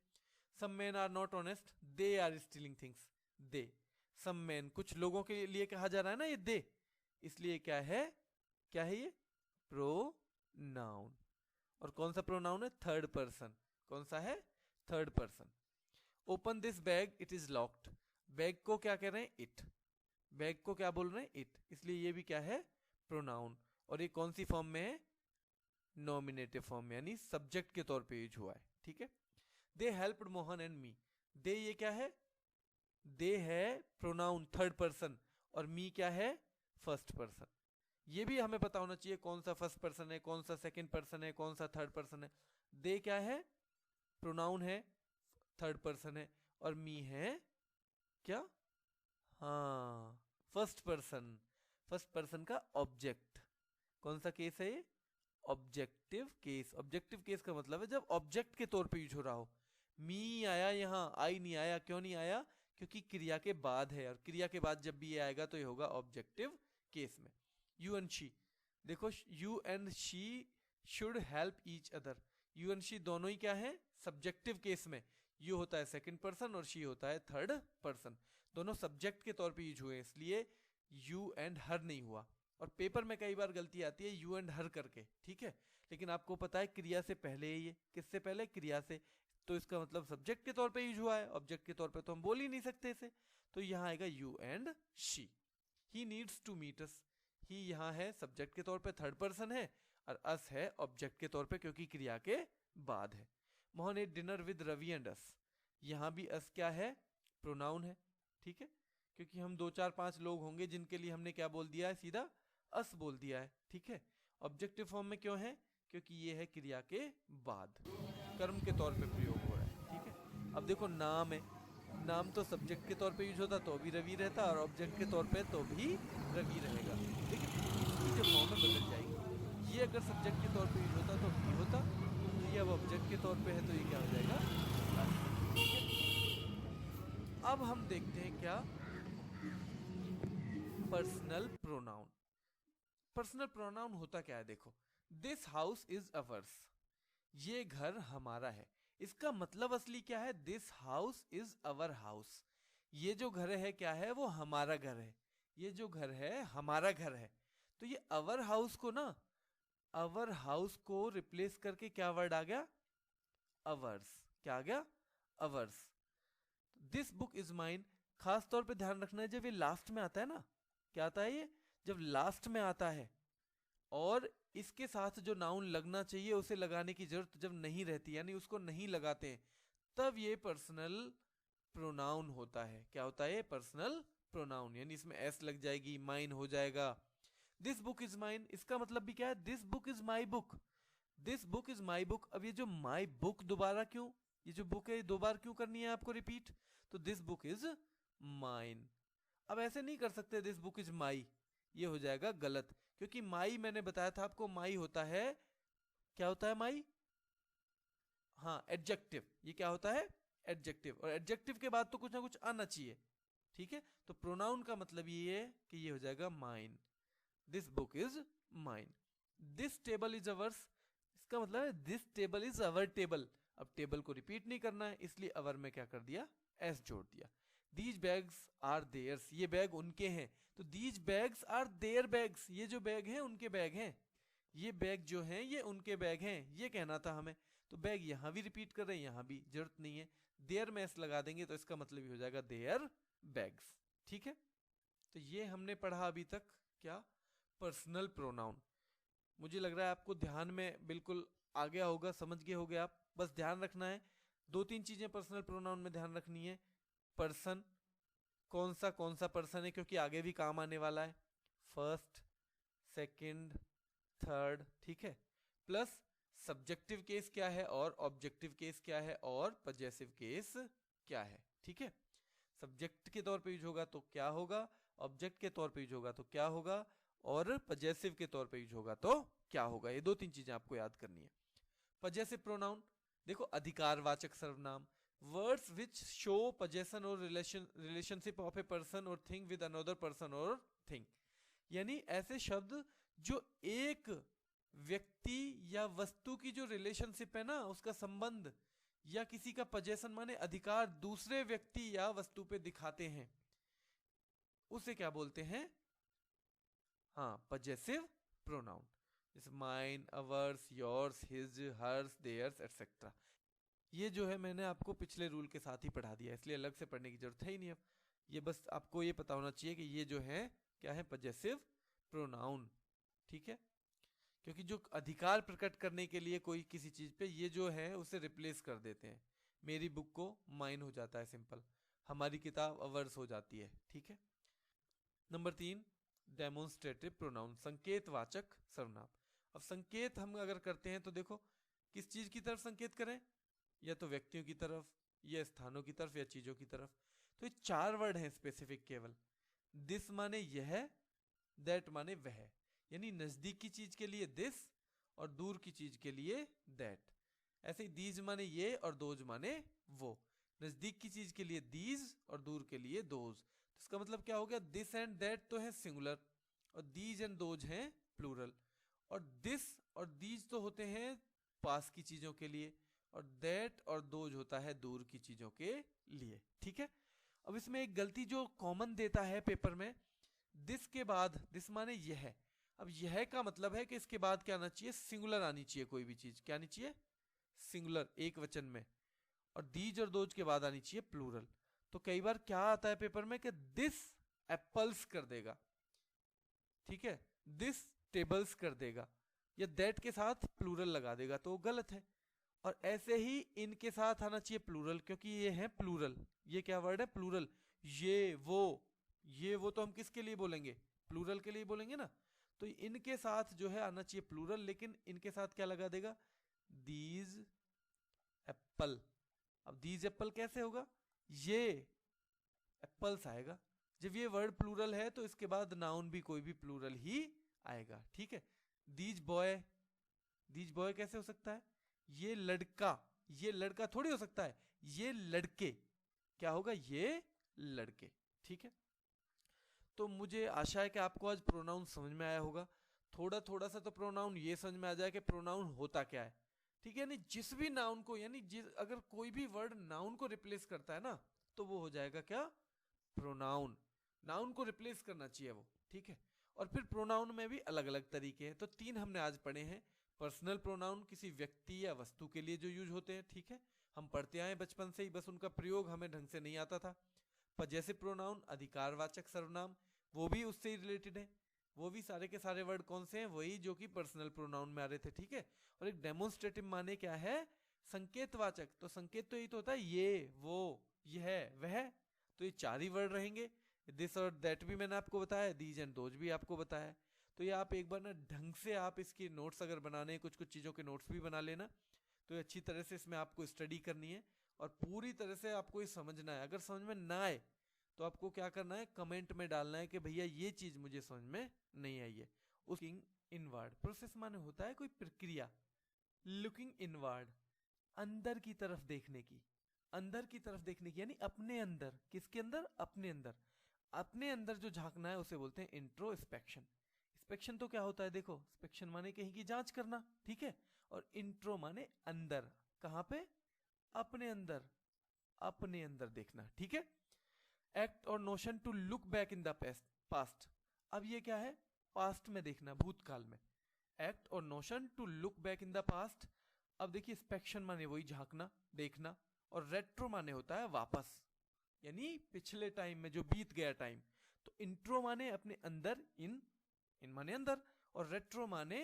some men are not honest, they are stealing things. They, some men, कुछ लोगों के लिए कहा जा रहा है ना ये दे, इसलिए क्या है? क्या है ये? प्रोनाउन। और कौन सा प्रोनाउन है? Third person. कौन सा है? Third person. Open this bag, it is locked. Bag को क्या कह रहे हैं? इट। बैग को क्या बोल रहे हैं? इट, इसलिए ये भी क्या है? प्रोनाउन। और ये कौन सी फॉर्म में है? नॉमिनेटिव फॉर्म में, यानी सब्जेक्ट के तौर पे यूज हुआ है, ठीक है। They helped Mohan and me, they ये क्या है? दे है प्रोनाउन थर्ड पर्सन, और मी क्या है? First person. ये भी हमें पता होना चाहिए कौन सा फर्स्ट पर्सन है, कौन सा सेकंड पर्सन है, कौन सा थर्ड पर्सन है। दे क्या है? प्रोनाउन है, थर्ड पर्सन है, और मी है क्या? हाँ, फर्स्ट पर्सन। फर्स्ट पर्सन का ऑब्जेक्ट। कौन सा केस है ये? Objective case. ऑब्जेक्टिव केस का मतलब है जब ऑब्जेक्ट के तौर पे यूज हो रहा हो। मी आया यहाँ, आई नहीं आया, क्यों नहीं आया? क्योंकि क्रिया के बाद है, और क्रिया के बाद जब भी ये आएगा तो ये होगा ऑब्जेक्टिव केस में। यू एंड शी, देखो you and she should help each other. You and she दोनों ही क्या है? सब्जेक्टिव केस में। यू होता है सेकंड पर्सन और शी होता है थर्ड पर्सन। दोनों सब्जेक्ट के तौर पे यूज हुए, इसलिए यू एंड हर नहीं हुआ। और पेपर में कई बार गलती आती है यू एंड हर करके, ठीक है। लेकिन आपको पता है क्रिया से पहले है ये, किससे पहले? क्रिया से। तो इसका मतलब सब्जेक्ट के तौर पे यूज हुआ है, ऑब्जेक्ट के तौर पे तो हम बोल ही नहीं सकते इसे। तो यहाँ आएगा you and she. He needs to meet us, he यहाँ है सब्जेक्ट के तौर पे, थर्ड पर्सन है, और अस है ऑब्जेक्ट के तौर पे क्योंकि क्रिया के बाद है। Mohan ate dinner with Ravi and us, यहाँ भी अस क्या है? प्रोनाउन है, ठीक है। क्योंकि हम 2 4 5 लोग होंगे जिनके लिए हमने क्या बोल दिया है? सीधा अस बोल दिया है, ठीक है। ऑब्जेक्टिव फॉर्म में क्यों है? क्योंकि ये है क्रिया के बाद, कर्म के तौर पे प्रयोग हो रहा है, ठीक है। अब देखो नाम है, नाम तो सब्जेक्ट के तौर पे यूज होता तो भी रवि रहता, और ऑब्जेक्ट के तौर पे तो भी रवि रहेगा, लेकिन इसकी जो फॉर्म है बदल जाएगी। ये अगर सब्जेक्ट के तौर पे यूज होता तो भी होता, तो ये अब ऑब्जेक्ट के तौर पे है तो ये क्या हो जाएगा? ठीक है। अब हम देखते हैं क्या? Personal pronoun. पर्सनल प्रोनाउन होता क्या है? देखो, दिस हाउस इज अवर्स, ये घर हमारा है। इसका मतलब असली क्या है? This house is our house, ये जो घर है क्या है? वो हमारा घर है। ये जो घर है हमारा घर है। तो ये अवर हाउस को ना, अवर हाउस को रिप्लेस करके क्या वर्ड आ गया? अवर्स। क्या आ गया? Ours. This book is mine, खास तौर पे ध्यान रखना है जब ये लास्ट में आता है ना, क्या आता है ये? जब लास्ट में आता है और इसके साथ जो नाउन लगना चाहिए उसे लगाने की जरूरत जब नहीं रहती, यानी उसको नहीं लगाते हैं, तब ये पर्सनल प्रोनाउन होता है। क्या होता है? पर्सनल प्रोनाउन, यानी इसमें एस लग जाएगी, माइन हो जाएगा। दिस बुक इज माइन, इसका मतलब भी क्या है? This book is my book, this book is my book. अब ये जो माई बुक दोबारा क्यों, ये जो बुक है दो बार क्यों करनी है आपको रिपीट? तो दिस बुक इज माइन। अब ऐसे नहीं कर सकते दिस बुक इज माई, ये हो जाएगा गलत, क्योंकि माई मैंने बताया था आपको, माई होता है, क्या होता है माई? हाँ, एडजेक्टिव। ये क्या होता है? एडजेक्टिव। और एडजेक्टिव के बाद तो कुछ ना कुछ आना चाहिए, ठीक है। तो प्रोनाउन का मतलब ये है कि ये हो जाएगा mine. This book is mine. This table is ours, इसका मतलब है this table is our table. अब टेबल को रिपीट नहीं करना है, इसलिए अवर में क्या कर दिया? एस जोड़ दिया। दीज बैग्स आर देयर्स, ये बैग उनके हैं, तो these bags are their bags, ये जो बैग हैं उनके बैग हैं, ये बैग जो हैं ये उनके बैग हैं, ये कहना था हमें। तो बैग यहां भी रिपीट कर रहे हैं, यहां भी जरूरत नहीं है, देयर में एस लगा देंगे तो इसका मतलब ही हो जाएगा देयर बैग्स, ठीक है। तो ये हमने पढ़ा अभी तक, क्या? Personal pronoun. मुझे लग रहा है आपको ध्यान में बिल्कुल आ गया होगा, समझ गए होगे आप। बस ध्यान रखना है, दो तीन चीजें पर्सनल प्रोनाउन में ध्यान रखनी है। पर्सन, कौन सा पर्सन है, क्योंकि आगे भी काम आने वाला है। फर्स्ट, सेकंड, थर्ड, ठीक है। प्लस सब्जेक्टिव केस क्या है, और ऑब्जेक्टिव केस क्या है, और पजेसिव केस क्या है, ठीक है। सब्जेक्ट के तौर पे यूज होगा तो क्या होगा, ऑब्जेक्ट के तौर पे यूज होगा तो क्या होगा, और पजेसिव के तौर पे यूज होगा तो क्या होगा। ये दो तीन चीजें आपको याद करनी है। पजेसिव प्रोनाउन, देखो अधिकारवाचक सर्वनाम, वर्ड्स विच शो पजेशन और रिलेशनशिप ऑफ ए पर्सन और थिंग विद अनदर पर्सन और थिंग, यानी ऐसे शब्द जो एक व्यक्ति या वस्तु की जो रिलेशनशिप है ना, उसका संबंध, या किसी का पजेशन माने अधिकार दूसरे व्यक्ति या वस्तु पे दिखाते हैं, उसे क्या बोलते हैं? हाँ, पजेसिव प्रोनाउन। जैसे mine, ours, yours, his, hers, theirs etcetera. ये जो है मैंने आपको पिछले रूल के साथ ही पढ़ा दिया, इसलिए अलग से पढ़ने की जरूरत है ही नहीं। अब ये बस आपको ये पता होना चाहिए कि ये जो है क्या है? पजेसिव प्रोनाउन, ठीक है। क्योंकि जो अधिकार प्रकट करने के लिए कोई किसी चीज पे, ये जो है उसे रिप्लेस कर देते हैं। मेरी बुक को माइन हो जाता है सिंपल, हमारी किताब अवर्स हो जाती है, ठीक है। नंबर 3, डेमोन्स्ट्रेटिव प्रोनाउन, संकेतवाचक सर्वनाम। अब संकेत हम अगर करते हैं तो देखो किस चीज की तरफ संकेत करें, या तो व्यक्तियों की तरफ, या स्थानों की तरफ, या चीजों की तरफ। तो ये 4 वर्ड हैं स्पेसिफिक केवल। दिस माने यह, दैट माने वह, यानी नजदीक की चीज के लिए दिस और दूर की चीज के लिए दैट। ऐसे ही दीज माने ये और दोज माने वो, नजदीक की चीज के लिए दीज और दूर के लिए दोज। तो इसका मतलब क्या हो गया? दिस एंड दैट तो है सिंगुलर, और दीज एंड दोज हैं प्लूरल, और दिस और दीज तो होते हैं पास की चीजों के लिए, और दैट और दोज होता है दूर की चीजों के लिए, ठीक है। अब इसमें एक गलती जो कॉमन देता है पेपर में, दिस के बाद, दिस माने यह, अब यह का मतलब है कि इसके बाद क्या आना चाहिए? सिंगुलर आनी चाहिए, कोई भी चीज क्या आनी चाहिए? सिंगुलर, एक वचन में। और दीज और दोज के बाद आनी चाहिए प्लूरल। तो कई बार क्या आता है पेपर में कि दिस एप्पल्स कर देगा, ठीक है, दिस टेबल्स कर देगा, या दैट के साथ प्लूरल लगा देगा, तो गलत है। और ऐसे ही इनके साथ आना चाहिए प्लूरल, क्योंकि ये है प्लूरल। ये क्या वर्ड है? प्लूरल। ये वो, ये वो तो हम किसके लिए बोलेंगे? प्लूरल के लिए बोलेंगे ना। तो इनके साथ जो है आना चाहिए प्लूरल, लेकिन इनके साथ क्या लगा देगा? These Apple. अब दीज एप्पल कैसे होगा? ये एप्पल्स आएगा। जब ये वर्ड प्लूरल है तो इसके बाद नाउन भी कोई भी प्लूरल ही आएगा, ठीक है। दीज बॉय, दीज बॉय कैसे हो सकता है? ये लड़का, ये लड़का थोड़ी हो सकता है, ये लड़के, क्या होगा? ये लड़के, ठीक है। तो मुझे आशा है कि आपको आज प्रोनाउन समझ में आया होगा। थोड़ा थोड़ा सा तो प्रोनाउन ये समझ में आ जाए कि प्रोनाउन होता क्या है, ठीक है। यानी जिस भी नाउन को, यानी अगर कोई भी वर्ड नाउन को रिप्लेस करता है ना, तो वो हो जाएगा क्या? प्रोनाउन। नाउन को रिप्लेस करना चाहिए वो, ठीक है। और फिर प्रोनाउन में भी अलग अलग तरीके हैं, तो 3 हमने आज पढ़े हैं। पर्सनल प्रोनाउन, किसी व्यक्ति या वस्तु के लिए जो यूज होते हैं, ठीक है, हम पढ़ते आए बचपन से ही, बस उनका प्रयोग हमें ढंग से नहीं आता था। पजेसिव प्रोनाउन, अधिकारवाचक सर्वनाम, वो भी उससे ही रिलेटेड है। वो भी सारे के सारे वर्ड कौन से हैं? वही जो कि पर्सनल प्रोनाउन में आ रहे थे, ठीक है। और एक डेमोन्स्ट्रेटिव माने क्या है? संकेतवाचक। तो संकेत तो यही तो होता है, ये, वो, यह, वह। तो ये 4 ही वर्ड रहेंगे। दिस और दैट भी मैंने आपको बताया, दीज एंड दोज भी आपको बताया। तो ये आप एक बार ना ढंग से आप इसके नोट्स अगर बनाने, कुछ कुछ चीजों के नोट्स भी बना लेना, तो अच्छी तरह से इसमें आपको स्टडी करनी है और पूरी तरह से आपको ये समझना है। अगर समझ में ना आए तो आपको क्या करना है? कमेंट में डालना है कि भैया ये चीज मुझे समझ में नहीं आई है। लुकिंग इनवर्ड, प्रोसेस माने होता है कोई प्रक्रिया, लुकिंग इनवर्ड अंदर की तरफ देखने की, अंदर की तरफ देखने की यानी अपने अंदर, किसके अंदर, अपने अंदर, अपने अंदर जो झांकना है उसे बोलते हैं इंट्रोस्पेक्शन। इंस्पेक्शन तो क्या होता है, देखो इंस्पेक्शन माने कहीं की जांच करना, ठीक है, और इंट्रो माने अंदर, कहां पे, अपने अंदर, अपने अंदर देखना, ठीक है। Act or notion to look back in the past, अब ये क्या है, पास्ट में देखना, भूतकाल में। Act or notion to look back in the past. अब देखिए इंस्पेक्शन माने वही झांकना, देखना, और रेट्रो माने होता है वापस, यानी पिछले टाइम में जो बीत गया टाइम। तो इंट्रो माने अपने अंदर, इन माने अंदर, और रेट्रो माने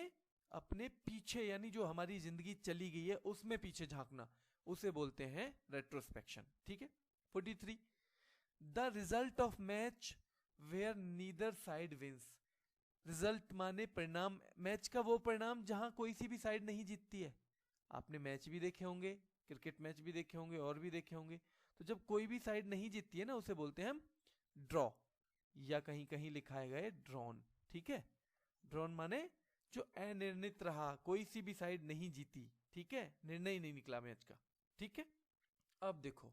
अपने पीछे, यानी जो हमारी जिंदगी चली गई है उसमें पीछे झांकना, उसे बोलते हैं रेट्रोस्पेक्शन, ठीक है। 43 the result of match where neither side wins. Result माने परिणाम, मैच का वो परिणाम जहां कोई सी भी साइड नहीं जीतती है। आपने मैच भी देखे होंगे, क्रिकेट मैच भी देखे होंगे और भी देखे होंगे, तो जब कोई भी साइड नहीं जीतती है ना उसे बोलते हैं हम ड्रॉ, या कहीं कहीं लिखा है ड्रॉन, ठीक है। ड्रॉन माने जो अनिर्णित रहा, कोई सी भी साइड नहीं जीती, ठीक है, निर्णय ही नहीं निकला मैच का, ठीक है। अब देखो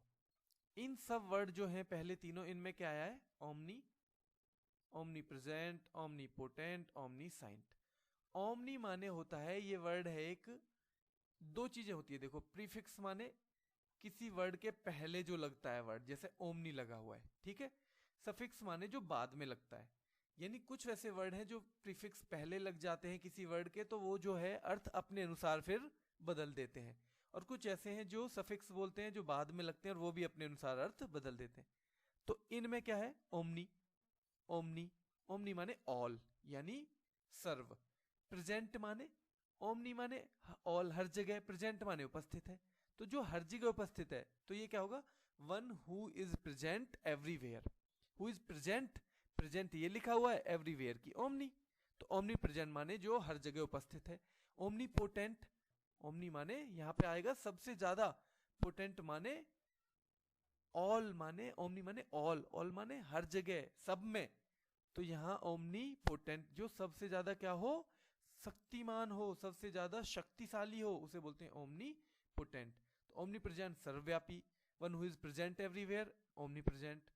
इन सब वर्ड जो हैं पहले तीनों, इनमें क्या आया है, omni, omnipresent, omnipotent, omniscient. Omni माने होता है, ये वर्ड है एक, दो चीजें होती है देखो, प्रीफिक्स माने किसी वर्ड के पहले जो लगता है वर्ड, जैसे ओमनी लगा हुआ है, ठीक है। सफिक्स माने जो बाद में लगता है, यानी कुछ वैसे वर्ड हैं जो प्रीफिक्स पहले लग जाते हैं किसी वर्ड के, तो वो जो है अर्थ अपने अनुसार फिर बदल देते हैं, और कुछ ऐसे हैं जो सफिक्स बोलते हैं जो बाद में लगते हैं और वो भी अपने अनुसार अर्थ बदल देते हैं। तो इनमें क्या है, ओमनी, ओमनी, ओमनी माने ऑल, यानी सर्व। प्रेजेंट माने, ओमनी माने ऑल, हर जगह, प्रेजेंट माने उपस्थित है, तो जो हर जगह उपस्थित है तो ये क्या होगा, one who is present everywhere. Who is present, present ये लिखा हुआ है, एवरीवेयर की ओमनी, तो ओमनी प्रेजेंट माने जो हर जगह उपस्थित है। ओमनी पोटेंट, ओमनी माने यहां पे आएगा सबसे ज्यादा, पोटेंट माने ऑल, माने ओमनी माने ऑल, ऑल माने हर जगह, सब में, तो यहां ओमनी पोटेंट जो सबसे ज्यादा क्या हो, शक्तिमान हो, सबसे ज्यादा शक्तिशाली हो, उसे बोलते हैं ओमनी पोटेंट। तो ओमनी प्रेजेंट सर्वव्यापी, one who is present everywhere, omnipresent.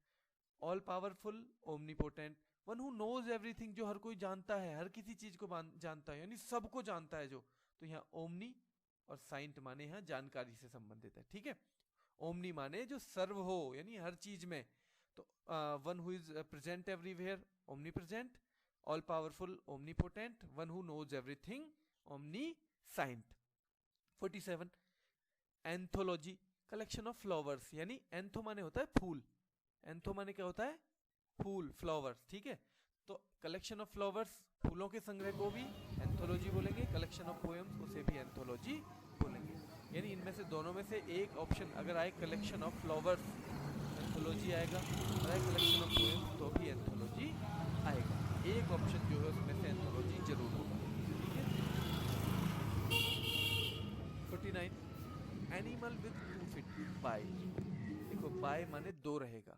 All powerful, omnipotent. One who knows everything, जो हर कोई जानता है, हर किसी चीज को जानता है, यानी सबको जानता है जो, तो यहाँ ओमनी, और साइंट माने यहाँ जानकारी से संबंधित है, ठीक है। ओमनी माने जो सर्व हो, यानी हर चीज में, तो one who is present everywhere, omnipresent. All powerful, omnipotent. One who knows everything, omniscient. 47 anthology, collection of flowers, यानी एंथो माने होता है फूल, एंथो माने क्या होता है, फूल, फ्लावर्स, ठीक है। तो कलेक्शन ऑफ फ्लावर्स, फूलों के संग्रह को भी एंथोलॉजी बोलेंगे, कलेक्शन ऑफ पोएम्स उसे भी एंथोलॉजी बोलेंगे। यानी इनमें से दोनों में से एक ऑप्शन अगर आए कलेक्शन ऑफ फ्लावर्स, एंथोलॉजी आएगा, और आए कलेक्शन ऑफ पोएम्स तो भी एंथोलॉजी आएगा। एक ऑप्शन जो है उसमें से एंथोलॉजी जरूर होगा, ठीक है। 49 एनिमल विद 2 फीट, बाय। देखो बाय माने दो रहेगा,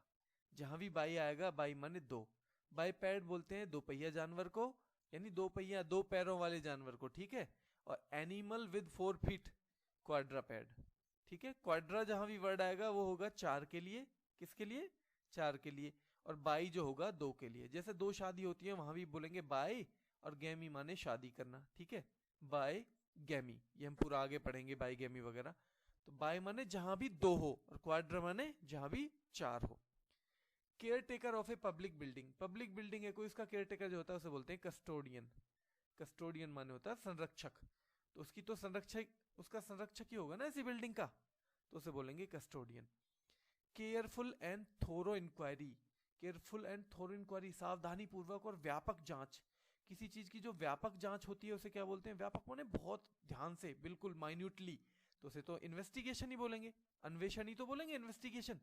जहां भी बाई आएगा, बाई माने दो। बाईपैड बोलते हैं दो पहिया जानवर को, यानी दो पहिया, दो पैरों वाले जानवर को, ठीक है। और एनिमल विद 4 फीट, क्वाड्रापैड, ठीक है। क्वाड्रा जहां भी वर्ड आएगा वो होगा चार के लिए, किसके लिए, चार के लिए, और बाई जो होगा दो के लिए। जैसे दो शादी होती है वहां भी बोलेंगे बाय, और गैमी माने शादी करना, ठीक है। बाय गैमी, ये हम पूरा आगे पढ़ेंगे, बाय गैमी वगैरह। तो बाय माने जहां भी दो हो, और क्वाड्रा माने जहां भी चार हो। Care taker of a public building, public building है कोई, इसका केयर टेकर जो होता है उसे बोलते हैं कस्टोडियन। कस्टोडियन माने होता है संरक्षक, तो उसकी तो संरक्षक, उसका संरक्षक ही होगा ना ऐसी बिल्डिंग का, तो उसे बोलेंगे custodian. Careful and thorough inquiry, careful and thorough inquiry, सावधानी पूर्वक और व्यापक जांच, किसी चीज की जो व्यापक जांच होती है उसे क्या बोलते हैं, व्यापक माने बहुत ध्यान से, बिल्कुल माइन्यूटली, तो उसे तो इन्वेस्टिगेशन ही बोलेंगे, अन्वेषण ही तो बोलेंगे, इन्वेस्टिगेशन।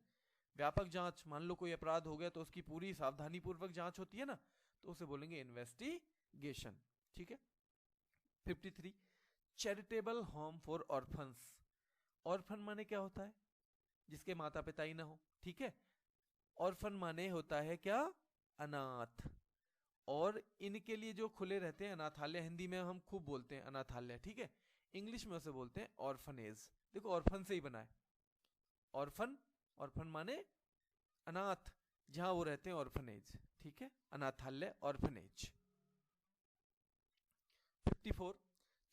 व्यापक जांच, मान लो कोई अपराध हो गया तो उसकी पूरी सावधानी पूर्वक जांच होती है ना, तो उसे बोलेंगे इन्वेस्टिगेशन, ठीक है। 53 charitable home for orphans, orphan माने क्या होता है, जिसके माता पिता ही ना हो, ठीक है। ऑर्फन माने होता है क्या, अनाथ। और इनके लिए जो खुले रहते हैं अनाथालय, हिंदी में हम खूब बोलते हैं अनाथालय, ठीक है, इंग्लिश में उसे बोलते हैं ऑर्फनेज। देखो ऑर्फन से ही बना है, ऑर्फन, ऑर्फन माने अनाथ, जहां वो रहते हैं ऑर्फनेज, ठीक है, अनाथालय orphanage. 54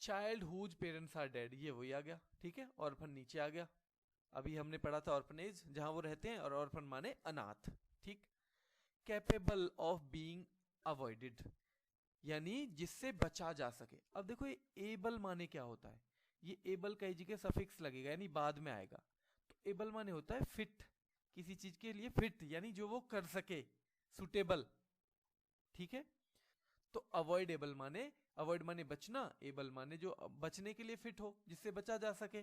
child whose parents are dead, ये वही आ गया, ठीक है, ऑर्फन नीचे आ गया। अभी हमने पढ़ा था ऑर्फनेज जहां वो रहते हैं, और ऑर्फन माने अनाथ, ठीक। कैपेबल ऑफ बीइंग अवॉइडेड, यानी जिससे बचा जा सके। अब देखो ये एबल माने क्या होता है, ये एबल कई जगह सफिक्स लगेगा यानी बाद में आएगा। तो एबल माने होता है फिट, किसी चीज के लिए फिट यानी जो वो कर सके, सुटेबल, ठीक है। तो अवॉइडेबल माने, अवॉइड माने बचना, एबल माने जो बचने के लिए फिट हो, जिससे बचा जा सके।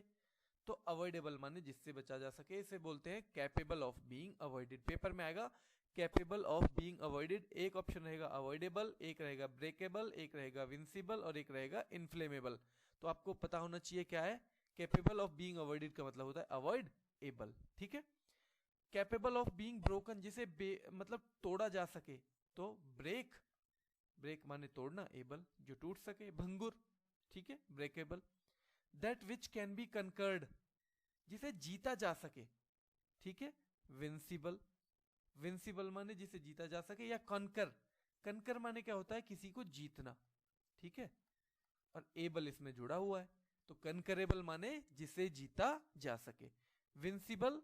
तो अवॉइडेबल माने जिससे बचा जा सके, इसे बोलते हैं capable of being avoided. Paper में आएगा कैपेबल ऑफ बीइंग अवॉइडेड, एक ऑप्शन रहेगा अवॉइडेबल, एक रहेगा ब्रेकेबल, एक रहेगा विंसिबल और एक रहेगा इनफ्लेमेबल। तो आपको पता होना चाहिए क्या है, कैपेबल ऑफ बीइंग अवॉइडेड का मतलब होता है अवॉइड एबल, ठीक है। कैपेबल ऑफ बीइंग ब्रोकन, जिसे मतलब तोड़ा जा सके, तो ब्रेक, ब्रेक माने तोड़ना, एबल जो टूट सके, भंगुर, ठीक है, breakable. That which can be conquered, जिसे जीता जा सके, ठीक है, विंसिबल, विंसिबल माने जिसे जीता जा सके, या कॉन्कर, कनकर माने क्या होता है, किसी को जीतना, ठीक है, और एबल इसमें जुड़ा हुआ है, तो कनकरेबल माने जिसे जीता जा सके, विंसिबल,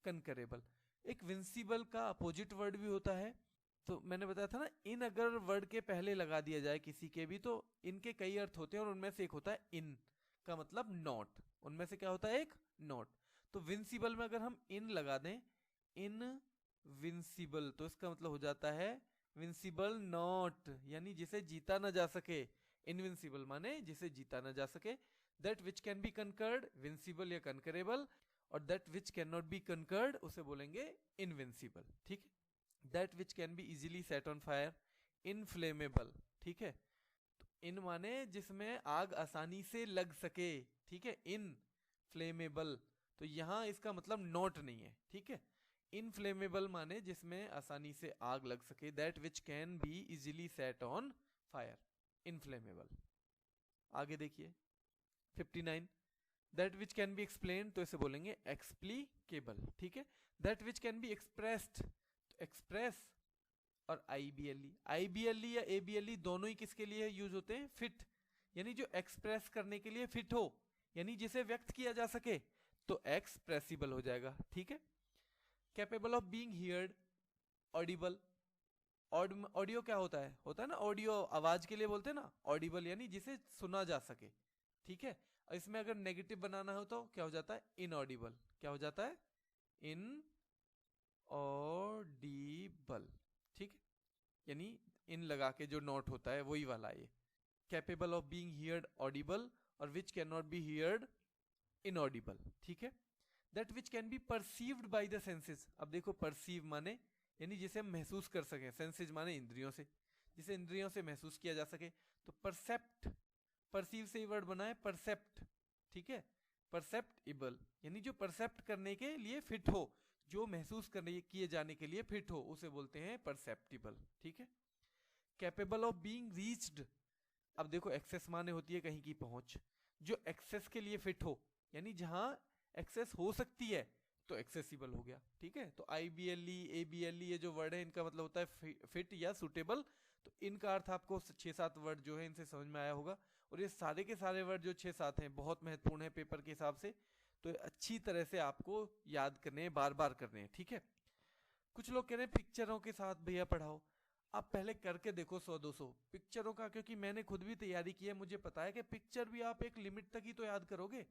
कनकरेबल। एक विंसिबल का अपोजिट वर्ड भी होता है, तो मैंने बताया था ना, इन अगर वर्ड के पहले लगा दिया जाए किसी के भी, तो इनके कई अर्थ होते हैं, और उनमें से एक होता है इन का मतलब नॉट, उनमें से क्या होता है, एक नॉट। तो विंसिबल में अगर हम इन लगा दें, इन विंसिबल, तो इसका मतलब हो जाता है विंसिबल नॉट, यानी जिसे जीता ना जा सके। इनविंसिबल माने जिसे जीता ना जा सके। That which can be conquered, vincible या कंकरेबल, और that which can not be conquered उसे बोलेंगे इनविंसिबल, ठीक है। That which can be easily set on fire, inflammable, ठीक है। तो इन माने जिसमें आग आसानी से लग सके, ठीक है, इन फ्लेमेबल, तो यहां इसका मतलब नॉट नहीं है, ठीक है। इनफ्लेमेबल माने जिसमें आसानी से आग लग सके, that which can be easily set on fire, inflammable. आगे देखिए 59 that which can B explain, तो इसे बोलेंगे एक्सप्लीकेबल, ठीक है। That which can be expressed, तो एक्सप्रेस और आईबीएलई, आईबीएलई या एबीएलई दोनों ही किसके लिए यूज होते हैं, फिट, यानी जो एक्सप्रेस करने के लिए फिट हो, यानी जिसे व्यक्त किया जा सके, तो एक्सप्रेसिबल हो जाएगा, ठीक है। Capable of being heard, Audible, audio क्या होता है ना ऑडियो, आवाज के लिए बोलते हैं ना, ऑडिबल यानी जिसे सुना जा सके, ठीक है। और इसमें अगर नेगेटिव बनाना हो तो क्या हो जाता है, इनऑडिबल, क्या हो जाता है, इन ऑडिबल, ठीक है, यानी इन लगा के जो नोट होता है वही वाला ये। Capable of being heard audible, और which can not be heard inaudible, ठीक है। That which can be perceived by the senses, अब देखो परसीव माने यानी जिसे हम महसूस कर सके, सेंसेस माने इंद्रियों से, जिसे इंद्रियों से महसूस किया जा सके, तो परसेप्ट, परसीव से ही वर्ड बना है परसेप्ट, ठीक है, परसेप्टिबल, यानी जो परसेप्ट करने के लिए फिट हो, जो महसूस करने किए जाने के लिए फिट हो, उसे बोलते हैं परसेप्टिबल, ठीक है। कैपेबल ऑफ बीइंग रीच्ड, अब देखो एक्सेस माने होती है कहीं की पहुंच, जो एक्सेस के लिए फिट हो, यानी जहां एक्सेस हो सकती है, तो एक्सेसिबल हो गया, ठीक है। तो आईबीएलई, एबीएलई ये जो वर्ड है इनका मतलब होता है फिट या सुटेबल। तो इनका अर्थ आपको 6-7 वर्ड जो है इनसे समझ में आया होगा, और ये सारे के सारे वर्ड जो 6-7 हैं बहुत महत्वपूर्ण है पेपर के हिसाब से, तो अच्छी तरह से आपको याद करने हैं, बार बार करने हैं, ठीक है। कुछ लोग कह रहे हैं पिक्चरों के साथ भैया पढ़ाओ, आप पहले करके देखो 100-200 पिक्चरों का, क्योंकि मैंने खुद भी तैयारी की है, मुझे पता है कि पिक्चर भी आप एक लिमिट तक ही तो याद करोगे।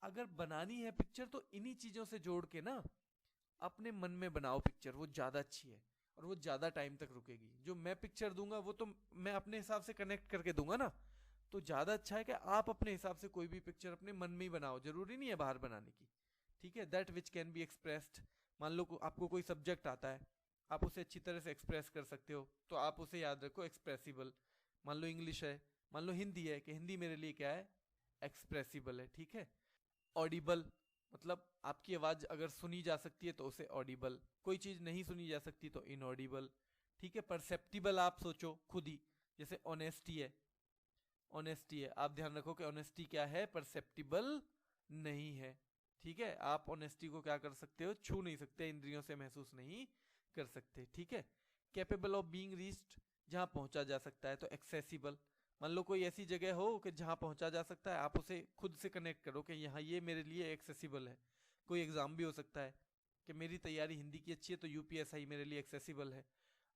अगर बनानी है पिक्चर तो इन्हीं चीजों से जोड़ के ना अपने मन में बनाओ पिक्चर, वो ज्यादा अच्छी है और वो ज्यादा टाइम तक रुकेगी। जो मैं पिक्चर दूंगा वो तो मैं अपने हिसाब से कनेक्ट करके दूंगा ना, तो ज्यादा अच्छा है कि आप अपने हिसाब से कोई भी पिक्चर अपने मन में ही बनाओ, जरूरी नहीं है बाहर बनाने की, ठीक है। That which can be expressed, मान लो आपको कोई सब्जेक्ट आता है, आप उसे अच्छी तरह से एक्सप्रेस कर सकते हो, तो आप उसे याद रखो एक्सप्रेसिबल। मान लो इंग्लिश है, मान लो हिंदी है, कि हिंदी मेरे लिए क्या है, एक्सप्रेसिबल है, ठीक है। ऑडिबल मतलब आपकी आवाज अगर सुनी जा सकती है तो उसे ऑडिबल, कोई चीज नहीं सुनी जा सकती तो इनऑडिबल, ठीक है। परसेप्टिबल आप सोचो खुद ही, जैसे ऑनेस्टी है, ऑनेस्टी है, आप ध्यान रखो कि ऑनेस्टी क्या है, परसेप्टिबल नहीं है। ठीक है, आप ऑनेस्टी को क्या कर सकते हो, छू नहीं सकते, इंद्रियों से महसूस नहीं कर सकते। ठीक है। कैपेबल ऑफ बीइंग रीच्ड, जहां पहुंचा जा सकता है। तो एक्सेसिबल, मान लो कोई ऐसी जगह हो कि जहां पहुंचा जा सकता है, आप उसे खुद से कनेक्ट करो कि यहाँ ये मेरे लिए एक्सेसिबल है। कोई एग्जाम भी हो सकता है कि मेरी तैयारी हिंदी की अच्छी है तो यूपीएसआई मेरे लिए एक्सेसिबल है।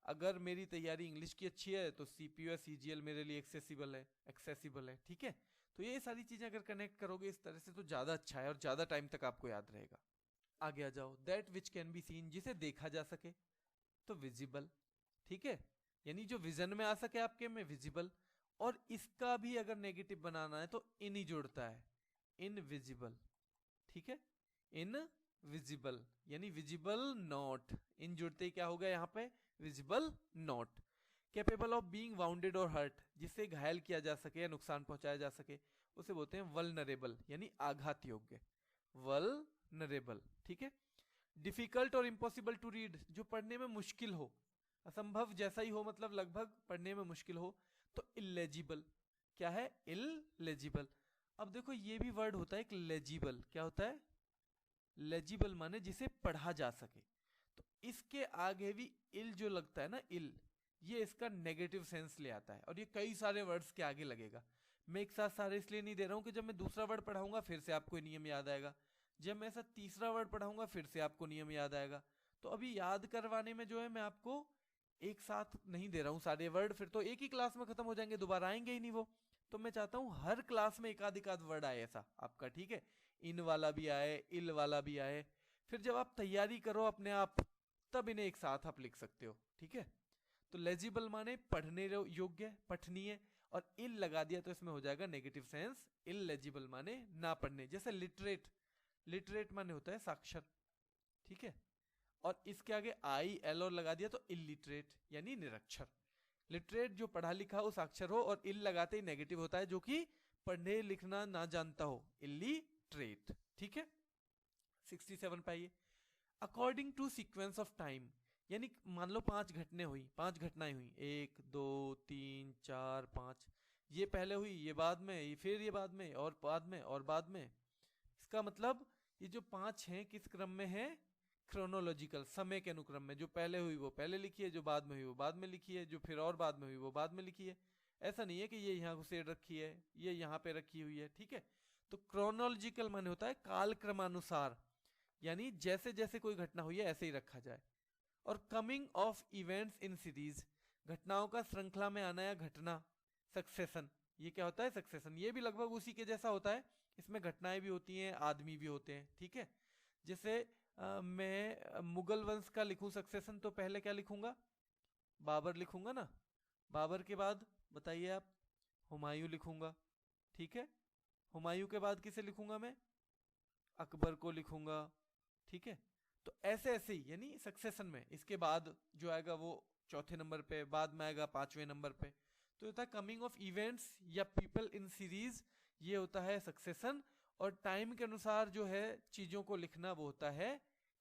अगर मेरी तैयारी इंग्लिश की अच्छी है तो सीपीयू या सीजीएल मेरे लिए एक्सेसिबल है, एक्सेसिबल है। ठीक है। तो ये सारी चीजें अगर कनेक्ट करोगे इस तरह से तो ज्यादा अच्छा है और ज्यादा टाइम तक आपको याद रहेगा। आगे आ जाओ, that which can be seen, जिसे देखा जा सके, तो विजिबल। ठीक है, यानी जो विजन में आ सके आपके में, विजिबल। और इसका भी अगर नेगेटिव बनाना है तो इन ही जुड़ता है, इनविजिबल। ठीक है, इनविजिबल यानी विजिबल नॉट, इन जुड़ते ही क्या होगा यहाँ पे, visible not. Capable of being bounded और हर्ट, जिससे घायल किया जा सके या नुकसान पहुंचाया जा सके, उसे बोलते हैं वल्नरेबल यानी आघात योग्य, वल्नरेबल। ठीक है। डिफिकल्ट और इम्पॉसिबल टू रीड, जो पढ़ने में मुश्किल हो, असंभव जैसा ही हो, मतलब लगभग पढ़ने में मुश्किल हो। तो इलेजिबल, क्या है, इलेजिबल। अब देखो ये भी वर्ड होता है एक लेजिबल, क्या होता है, लेजिबल माने जिसे पढ़ा जा सके। तो इसके आगे भी इल जो लगता है ना, इल, ये इसका नेगेटिव सेंस ले आता है और ये कई सारे वर्ड्स के आगे लगेगा। मैं एक साथ सारे इसलिए नहीं दे रहा हूं कि जब मैं दूसरा वर्ड पढ़ाऊंगा फिर से आपको नियम याद आएगा, जब मैं ऐसा तीसरा वर्ड पढ़ाऊंगा फिर से आपको नियम याद आएगा। तो अभी याद करवाने में जो है मैं आपको एक साथ नहीं दे रहा हूँ सारे वर्ड, फिर तो एक ही क्लास में खत्म हो जाएंगे, दोबारा आएंगे ही नहीं वो। तो मैं चाहता हूँ हर क्लास में एक आध वर्ड आए ऐसा आपका। ठीक है, इन वाला भी आए, इल वाला भी आए, फिर जब आप तैयारी करो अपने आप तब इन्हें एक साथ आप लिख सकते हो। ठीक है। तो लेजिबल माने पढ़ने योग्य, पठनीय, और इल लगा दिया तो इसमें हो जाएगा नेगेटिव सेंस, इलेजिबल माने ना पढ़ने। जैसे लिटरेट, लिटरेट माने होता है साक्षर। ठीक है। और इसके आगे आई एल और लगा दिया तो इलिटरेट यानी निरक्षर। लिटरेट जो पढ़ा लिखा हो, साक्षर हो, और इल लगाते ही नेगेटिव होता है जो कि पढ़ने लिखना ना जानता हो, इलिटरेट। ठीक है। 67 पे आइए, according to sequence of time, यानी मान लो 5 घटनाएं हुई, 5 घटनाएं हुई, 1 2 3 4 5, ये पहले हुई, ये बाद में, ये फिर ये बाद में, और बाद में, और बाद में। इसका मतलब ये जो 5 हैं किस क्रम में है, क्रोनोलॉजिकल, समय के अनुक्रम में। जो पहले हुई वो पहले लिखी है, जो बाद में हुई वो बाद में लिखी है, जो फिर और बाद में हुई वो बाद में लिखी है। ऐसा नहीं है कि ये यहाँ घुसेड़ रखी है, ये यहाँ पे रखी हुई है। ठीक है। तो क्रोनोलॉजिकल माने होता है काल क्रमानुसार, यानी जैसे जैसे कोई घटना हुई है ऐसे ही रखा जाए। और coming of events in series, घटनाओं का श्रृंखला में आना या घटना, सक्सेशन, ये क्या होता है, सक्सेशन। ये भी लगभग उसी के जैसा होता है, इसमें घटनाएं भी होती हैं, आदमी भी होते हैं। ठीक है। जैसे मैं मुगल वंश का लिखूं सक्सेशन, तो पहले क्या लिखूंगा, बाबर लिखूंगा ना, बाबर के बाद बताइए आप, हुमायूं लिखूंगा। ठीक है। हुमायूं के बाद किसे लिखूंगा मैं, अकबर को लिखूंगा। ठीक है। तो ऐसे ऐसे ही यानी सक्सेशन में, इसके बाद जो आएगा वो चौथे नंबर पे, बाद में आएगा 5वें नंबर पे। तो होता है कमिंग ऑफ इवेंट्स या पीपल इन सीरीज, ये होता है सक्सेशन। और टाइम के अनुसार जो है चीजों को लिखना वो होता है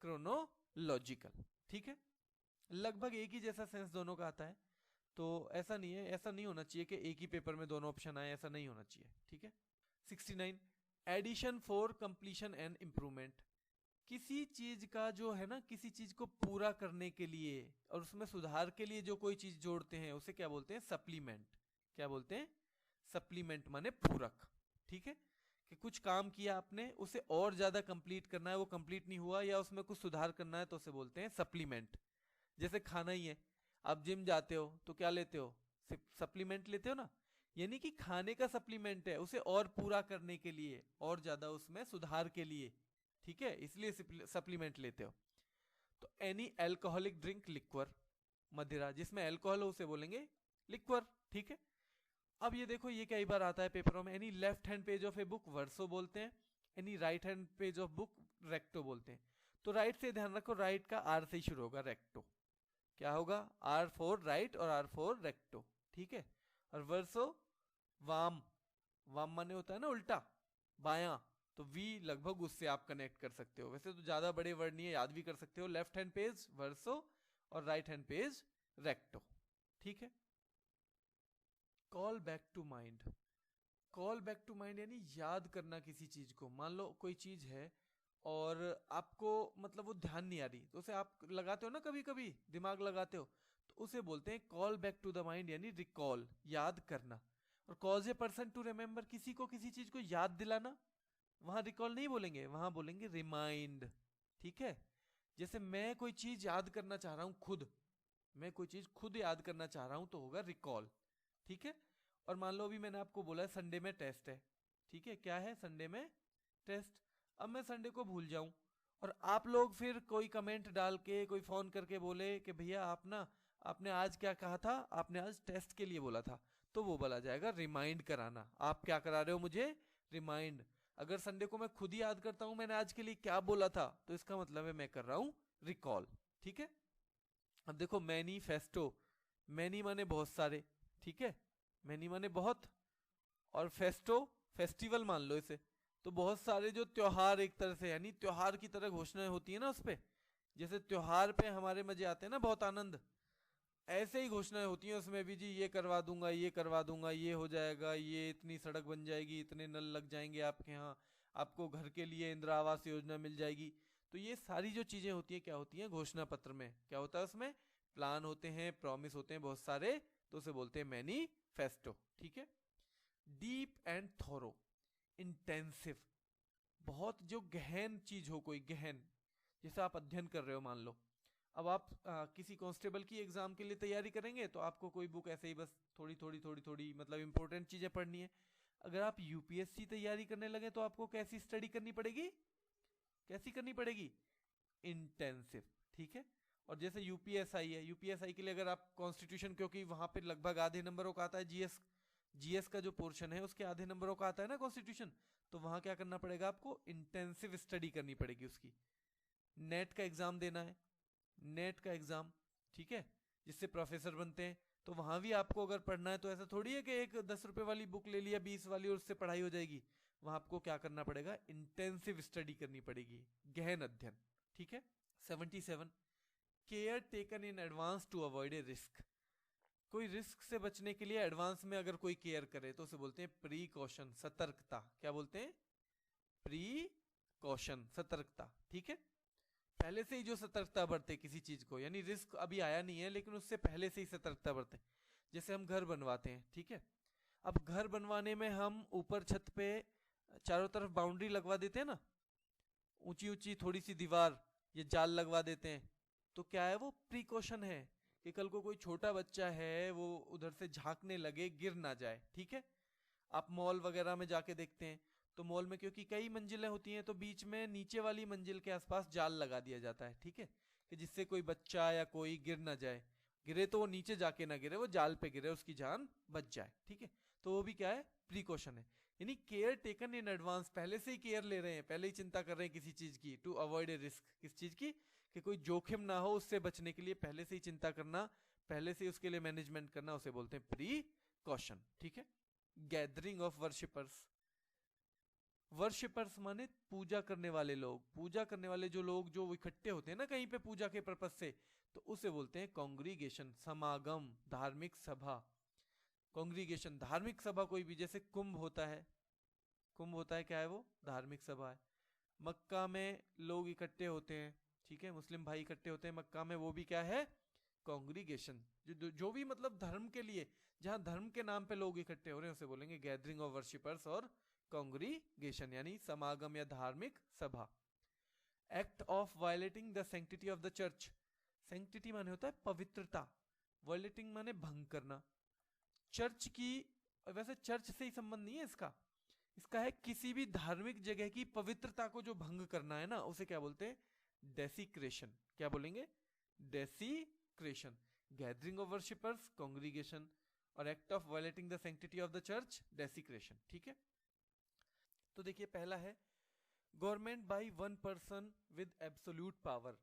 क्रोनोलॉजिकल। ठीक है। लगभग एक ही जैसा सेंस दोनों का आता है, तो ऐसा नहीं है, ऐसा नहीं होना चाहिए कि एक ही पेपर में दोनों ऑप्शन आए, ऐसा नहीं होना चाहिए। ठीक है। 69, addition for completion and improvement, किसी चीज का जो है ना, किसी चीज को पूरा करने के लिए और उसमें सुधार के लिए जो कोई चीज जोड़ते हैं उसे क्या बोलते हैं, सप्लीमेंट। क्या बोलते हैं, सप्लीमेंट माने पूरक। ठीक है, कि कुछ काम किया आपने, उसे और ज्यादा कंप्लीट करना है, वो कंप्लीट नहीं हुआ, या उसमें कुछ सुधार करना है, तो उसे बोलते हैं सप्लीमेंट। जैसे खाना ही है, आप जिम जाते हो तो क्या लेते हो, सप्लीमेंट लेते हो ना, यानी कि खाने का सप्लीमेंट है, उसे और पूरा करने के लिए, और ज्यादा उसमें सुधार के लिए। ठीक है, इसलिए सप्लीमेंट लेते हो। तो एनी एल्कोहलिक ड्रिंक, लिक्वर, मदिरा, जिसमें अल्कोहल हो उसे बोलेंगे लिक्वर। ठीक है। अब ये देखो, ये कई बार आता है पेपरों में, any left hand page of a book, verso बोलते हैं, any right hand page of book, recto बोलते हैं। तो राइट से ध्यान रखो, राइट का आर से ही शुरू होगा, रेक्टो। क्या होगा, आर फोर राइट और आर फोर रेक्टो। ठीक है। और वर्सो, वाम, वाम माने होता है ना उल्टा, बायां, तो वी लगभग उससे आप कनेक्ट कर सकते हो। वैसे तो ज्यादा बड़े वर्ड नहीं है, याद भी कर सकते हो। लेफ्ट हैंड पेज वर्सो और राइट हैंड पेज रेक्टो, ठीक है। Call back to mind, call back to mind यानी याद करना किसी चीज को। मान लो कोई चीज है और आपको मतलब वो ध्यान नहीं आ रही, तो उसे आप लगाते हो ना, कभी कभी दिमाग लगाते हो, तो उसे बोलते हैं call back to the mind, यानी रिकॉल, याद करना। और cause a person to remember, किसी को किसी चीज को याद दिलाना, वहां रिकॉल नहीं बोलेंगे, वहां बोलेंगे रिमाइंड, ठीक है। जैसे मैं कोई चीज याद करना चाह रहा हूं खुद, मैं कोई चीज खुद याद करना चाह रहा हूं तो होगा रिकॉल, ठीक है। और मान लो अभी मैंने आपको बोला है संडे में टेस्ट है, ठीक है, क्या है, संडे में टेस्ट। अब मैं संडे को भूल जाऊं और आप लोग फिर कोई कमेंट डाल के, कोई फोन करके बोले कि भैया आप ना, आपने आज क्या कहा था, आपने आज टेस्ट के लिए बोला था, तो वो बोला जाएगा रिमाइंड कराना। आप क्या करा रहे हो, मुझे रिमाइंड। अगर संडे को मैं खुद ही याद करता हूं मैंने आज के लिए क्या बोला था, तो इसका मतलब है मैं कर रहा हूं रिकॉल, ठीक है। अब देखो मैनीफेस्टो, मैनी माने बहुत सारे, ठीक है, मैनी माने बहुत, और फेस्टो फेस्टिवल मान लो इसे, तो बहुत सारे जो त्योहार, एक तरह से यानी त्योहार की तरह घोषणाएं होती है ना उस पे, जैसे त्योहार पे हमारे मजे आते हैं ना, बहुत आनंद, ऐसे ही घोषणाएं होती हैं उसमें भी जी, ये करवा दूंगा, ये करवा दूंगा, ये हो जाएगा, ये इतनी सड़क बन जाएगी, इतने नल लग जाएंगे आपके यहाँ, आपको घर के लिए इंदिरा आवास योजना मिल जाएगी। तो ये सारी जो चीजें होती हैं क्या होती हैं, घोषणा पत्र में क्या होता है, उसमें प्लान होते हैं, प्रॉमिस होते हैं बहुत सारे, तो उसे बोलते हैं मैनीफेस्टो, ठीक है। डीप एंड थोरो, इंटेंसिव, बहुत जो गहन चीज हो, कोई गहन, जैसे आप अध्ययन कर रहे हो मान लो, अब आप किसी कांस्टेबल की एग्जाम के लिए तैयारी करेंगे तो आपको कोई बुक ऐसे ही बस थोड़ी थोड़ी थोड़ी थोड़ी मतलब इंपॉर्टेंट चीजें पढ़नी है। अगर आप यूपीएससी तैयारी करने लगे तो आपको कैसी स्टडी करनी पड़ेगी, कैसी करनी पड़ेगी, इंटेंसिव, ठीक है। और जैसे यूपीएसआई है, यूपीएसआई के लिए अगर आप कॉन्स्टिट्यूशन, क्योंकि वहां पे लगभग आधे नंबरों का आता है, जीएस, जीएस का जो पोर्शन है उसके आधे नंबरों का आता है ना कॉन्स्टिट्यूशन, तो वहां क्या करना पड़ेगा, आपको इंटेंसिव स्टडी करनी पड़ेगी उसकी। नेट का एग्जाम देना है, नेट का एग्जाम, ठीक है, जिससे प्रोफेसर बनते हैं, तो वहां भी आपको अगर पढ़ना है तो ऐसा थोड़ी है कि एक 10 रुपए वाली बुक ले लिया 20 वाली और उससे पढ़ाई हो जाएगी। वहां आपको क्या करना पड़ेगा, इंटेंसिव स्टडी करनी पड़ेगी, गहन अध्ययन, ठीक है। 77, care taken in advance to avoid a risk, कोई रिस्क से बचने के लिए एडवांस में अगर कोई केयर करे तो उसे बोलते हैं प्रीकॉशन, सतर्कता, क्या बोलते हैं, प्रीकॉशन, सतर्कता, ठीक है। पहले से ही जो सतर्कता बरते किसी चीज को, यानी रिस्क अभी आया नहीं है लेकिन उससे पहले से ही सतर्कता बरते। जैसे हम घर बनवाते हैं, ठीक है, अब घर बनवाने में हम ऊपर छत पे चारों तरफ बाउंड्री लगवा देते हैं ना, ऊंची ऊंची थोड़ी सी दीवार, ये जाल लगवा देते हैं, तो क्या है, वो प्रिकॉशन है कि कल को कोई छोटा बच्चा है वो उधर से झांकने लगे, गिर ना जाए, ठीक है। आप मॉल वगैरह में जाके देखते हैं तो मॉल में क्योंकि कई मंजिलें होती हैं तो बीच में नीचे वाली मंजिल के आसपास जाल लगा दिया जाता है, ठीक है, कि जिससे कोई बच्चा या कोई गिर ना जाए, गिरे तो वो नीचे जाके ना गिरे, वो जाल पे गिरे, उसकी जान बच जाए, ठीक है। तो वो भी क्या है, प्रिकॉशन है, यानी केयर टेकन इन एडवांस, पहले से ही केयर ले रहे हैं, पहले ही चिंता कर रहे हैं किसी चीज की, टू अवॉइड ए रिस्क, किस चीज की, कि कोई जोखिम ना हो उससे बचने के लिए पहले से ही चिंता करना, पहले से ही उसके लिए मैनेजमेंट करना, उसे बोलते हैं प्रिकॉशन, ठीक है। गैदरिंग ऑफ वर्शिपर्स, वर्शिपर्स माने पूजा करने वाले लोग, पूजा करने वाले जो लोग जो इकट्ठे होते हैं ना कहीं पे पूजा के पर्पज से, तो उसे बोलते हैं कॉन्ग्रीगेशन, समागम, धार्मिक सभा। कॉन्ग्रीगेशन, धार्मिक सभा कोई भी, जैसे कुंभ होता है, कुंभ होता है, क्या है वो, धार्मिक सभा है। मक्का में लोग इकट्ठे होते हैं, ठीक है, मुस्लिम भाई इकट्ठे होते हैं मक्का में, वो भी क्या है, कॉन्ग्रीगेशन। जो भी मतलब धर्म के लिए, जहां धर्म के नाम पे लोग इकट्ठे हो रहे हैं उसे बोलेंगे गैदरिंग ऑफ वर्शिपर्स और कॉन्ग्रीगेशन, यानी समागम या धार्मिक सभा। Act of violating the sanctity of the church, sanctity माने होता है पवित्रता, वायलेटिंग माने भंग करना, चर्च की, वैसे चर्च से ही संबंध नहीं है इसका, इसका है किसी भी धार्मिक जगह की पवित्रता को जो भंग करना है ना, उसे क्या बोलते हैं, डेसिक्रेशन, क्या बोलेंगे, desecration. Gathering of worshippers, congregation, और act of violating the sanctity of the church, desecration, ठीक है। तो देखिए पहला है government by one person with absolute power,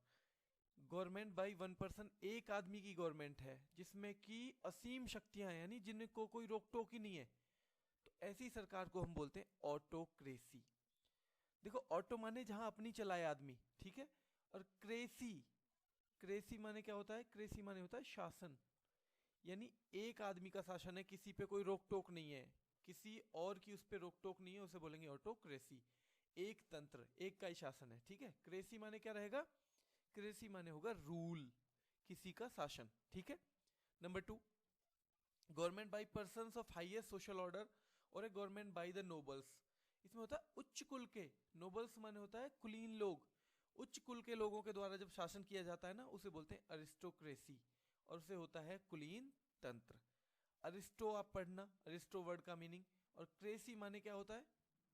government by one person, एक आदमी की गवर्नमेंट है जिसमें की असीम शक्तियां हैं, यानी जिनको कोई रोक टोक ही नहीं है, तो ऐसी सरकार को हम बोलते हैं ऑटोक्रेसी। देखो ऑटो माने जहां अपनी चलाए आदमी, ठीक है, और क्रेसी, क्रेसी माने क्या होता है? क्रेसी माने होता है शासन, यानी एक आदमी का शासन है, किसी पे कोई रोक टोक नहीं है, किसी और की उस पे रोक टोक नहीं है, उसे बोलेंगे ऑटोक्रेसी। एक तंत्र, एक का ही शासन है, ठीक है। क्रेसी माने क्या रहेगा? क्रेसी माने होगा रूल, किसी का शासन, ठीक है। Number 2, government by persons of highest social order और ए गवर्नमेंट बाय द नोबल्स। इसमें होता है उच्च कुल के, नोबल्स माने होता है कुलीन लोग, उच्च कुल के लोगों के द्वारा जब शासन किया जाता है ना, उसे बोलते हैं अरिस्टोक्रेसी, और उसे होता है कुलीन तंत्र। अरिस्टो आप पढ़ना, अरिस्टो वर्ड का मीनिंग, और क्रेसी माने क्या होता है?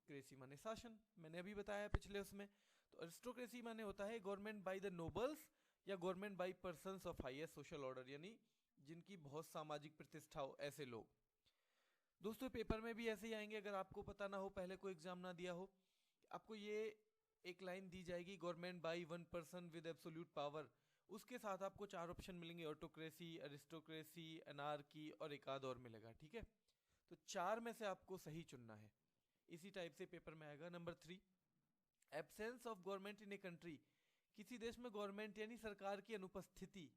क्रेसी माने शासन, मैंने अभी बताया पिछले उसमें। तो अरिस्टोक्रेसी माने होता है गवर्नमेंट बाय द नोबल्स या government by persons of highest social order, यानी जिनकी बहुत सामाजिक प्रतिष्ठा हो, ऐसे लोग। दोस्तों पेपर में भी ऐसे ही आएंगे, अगर आपको पता ना हो, पहले कोई एग्जाम ना दिया हो, आपको ये एक लाइन दी जाएगी, government by one person with absolute power, उसके साथ आपको 4 ऑप्शन मिलेंगे, ऑटोक्रेसी, अरिस्टोक्रेसी, अनार्की और एक आध और मिलेगा, ठीक है। तो 4 में से आपको सही चुनना है, इसी टाइप से पेपर में आएगा। Number 3, absence of government in a country, किसी देश में गवर्नमेंट यानी सरकार की अनुपस्थिति,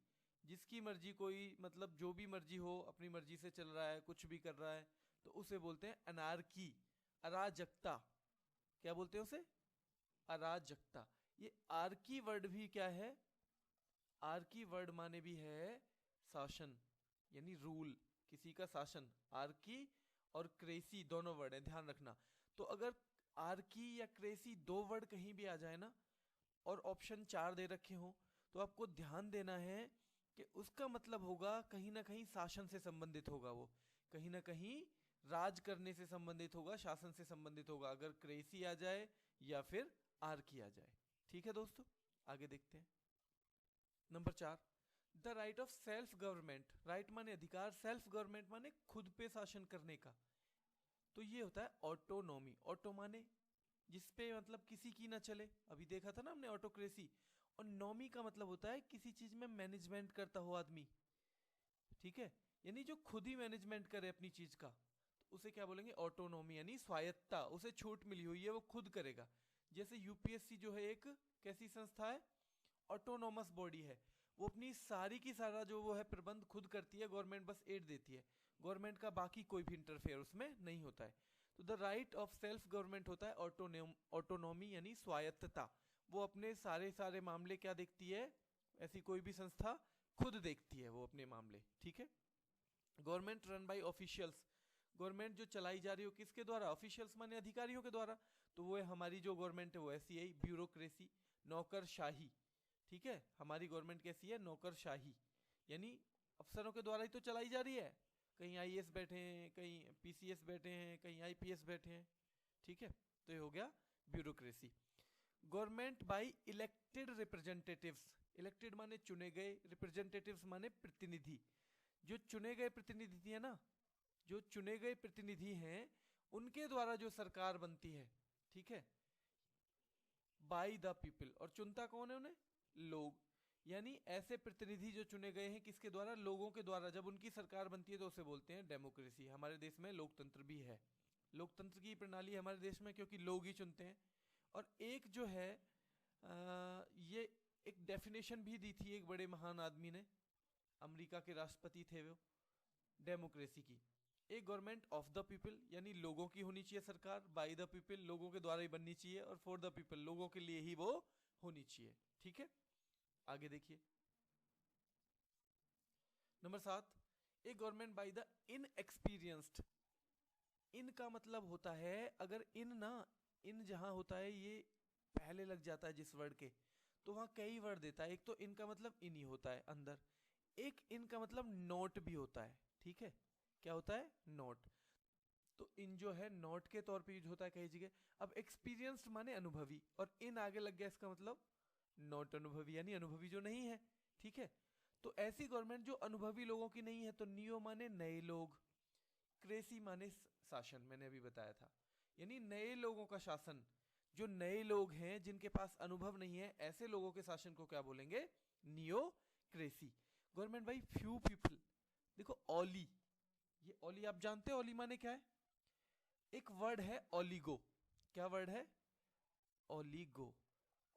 जिसकी मर्जी कोई, मतलब जो भी मर्जी हो, अपनी मर्जी से चल रहा है, कुछ भी कर रहा है, तो उसे बोलते हैं अनार्की, अराजकता। क्या बोलते हैं उसे? अराजकता। ये आर्की वर्ड भी क्या है? आर्की वर्ड माने भी है शासन, यानी रूल, किसी का शासन। आर्की और क्रेसी दोनों वर्ड है, ध्यान रखना। तो अगर आर्की या क्रेसी 2 वर्ड कहीं भी आ जाए ना, और ऑप्शन 4 दे रखे हो, तो आपको ध्यान देना है कि उसका मतलब होगा कहीं ना कहीं शासन से संबंधित होगा, वो कहीं ना कहीं राज करने से संबंधित होगा, शासन से संबंधित होगा, अगर क्रेसी आ जाए या फिर आर्की आ जाए, ठीक है दोस्तों। आगे देखते हैं। Number 4, the right of self government. Right माने अधिकार, सेल्फ गवर्नमेंट माने खुद पे शासन करने का। तो ये होता है ऑटोनॉमी। ऑटो माने जिसपे मतलब किसी की ना चले, अभी देखा था ना हमने ऑटोक्रेसी। और नॉमी का मतलब होता है किसी चीज में मैनेजमेंट करता हो आदमी, ठीक है, यानी जो खुद ही मैनेजमेंट करे अपनी चीज का, तो उसे क्या बोलेंगे? ऑटोनॉमी, यानी स्वायत्ता, उसे छूट मिली हुई है, वो खुद करेगा। जैसे यूपीएससी जो है एक कैसी संस्था है? ऑटोनॉमस बॉडी है, वो अपनी सारी की सारा जो वो है प्रबंध खुद करती है, गवर्नमेंट बस एड देती है, गवर्नमेंट का बाकी कोई भी इंटरफेयर उसमें नहीं होता है। तो the right of self government होता है ऑटोनॉमी, यानी स्वायत्तता। वो अपने सारे सारे मामले क्या देखती है? ऐसी कोई भी संस्था खुद देखती है वो अपने मामले, ठीक है। Government run by officials, government जो चलाई जा रही हो किसके द्वारा? ऑफिशियल्स माने अधिकारियों के द्वारा। तो वो है हमारी जो गवर्नमेंट है वो ऐसी है, ब्यूरोक्रेसी, नौकरशाही, ठीक है। हमारी गवर्नमेंट कैसी है? नौकरशाही, यानी अफसरों के द्वारा ही तो चलाई जा रही है। कहीं आईएएस बैठे हैं, कहीं पीसीएस बैठे हैं, कहीं आईपीएस बैठे हैं, ठीक है। तो ये हो गया bureaucracy. Government by elected representatives, elected माने चुने गए, रिप्रेजेंटेटिव्स माने प्रतिनिधि। जो चुने गए प्रतिनिधि है ना, जो चुने गए प्रतिनिधि हैं उनके द्वारा जो सरकार बनती है, ठीक है, बाय द पीपल। और चुनता कौन है उन्हें? लोग, यानी ऐसे प्रतिनिधि जो चुने गए हैं किसके द्वारा? लोगों के द्वारा। जब उनकी सरकार बनती है तो उसे बोलते हैं डेमोक्रेसी। हमारे देश में लोकतंत्र भी है, लोकतंत्र की प्रणाली है हमारे देश में, क्योंकि लोग ही चुनते हैं। और एक जो है ये एक डेफिनेशन भी दी थी एक बड़े महान आदमी ने, अमेरिका के राष्ट्रपति थे वो, डेमोक्रेसी की। एक गवर्नमेंट ऑफ द पीपल, यानी लोगों की होनी चाहिए सरकार, बाय द पीपल, लोगों के द्वारा ही बननी चाहिए, और फॉर द पीपल, लोगों के लिए ही वो होनी चाहिए, ठीक है। आगे देखिए नंबर 7, एक गवर्नमेंट बाय द इनएक्सपीरियंस्ड। इन का मतलब होता है, अगर इन ना, इन जहां होता है ये पहले लग जाता है जिस वर्ड के, तो वहां कई वर्ड देता है। एक तो इनका मतलब इन ही होता है अंदर, एक इनका मतलब नोट भी होता है, ठीक है। क्या होता है? नोट। तो इन जो है नोट के तौर पे यूज होता है कई जगह। अब एक्सपीरियंस्ड माने अनुभवी, और इन आगे लग गया, इसका मतलब नॉट अनुभवी, यानी अनुभवी जो नहीं है, ठीक है। तो ऐसी गवर्नमेंट जो अनुभवी लोगों की नहीं है, तो नियो माने नए लोग, क्रेसी माने शासन, मैंने अभी बताया था, यानी नए लोगों का शासन। जो नए लोग हैं जिनके पास अनुभव नहीं है, ऐसे लोगों के शासन को क्या बोलेंगे? नियोक्रेसी। गवर्नमेंट बाई फ्यू पीपल, देखो ओली, ये ओली आप जानते हो ओली माने क्या है? एक वर्ड है ओलिगो। क्या वर्ड है? ओलिगो।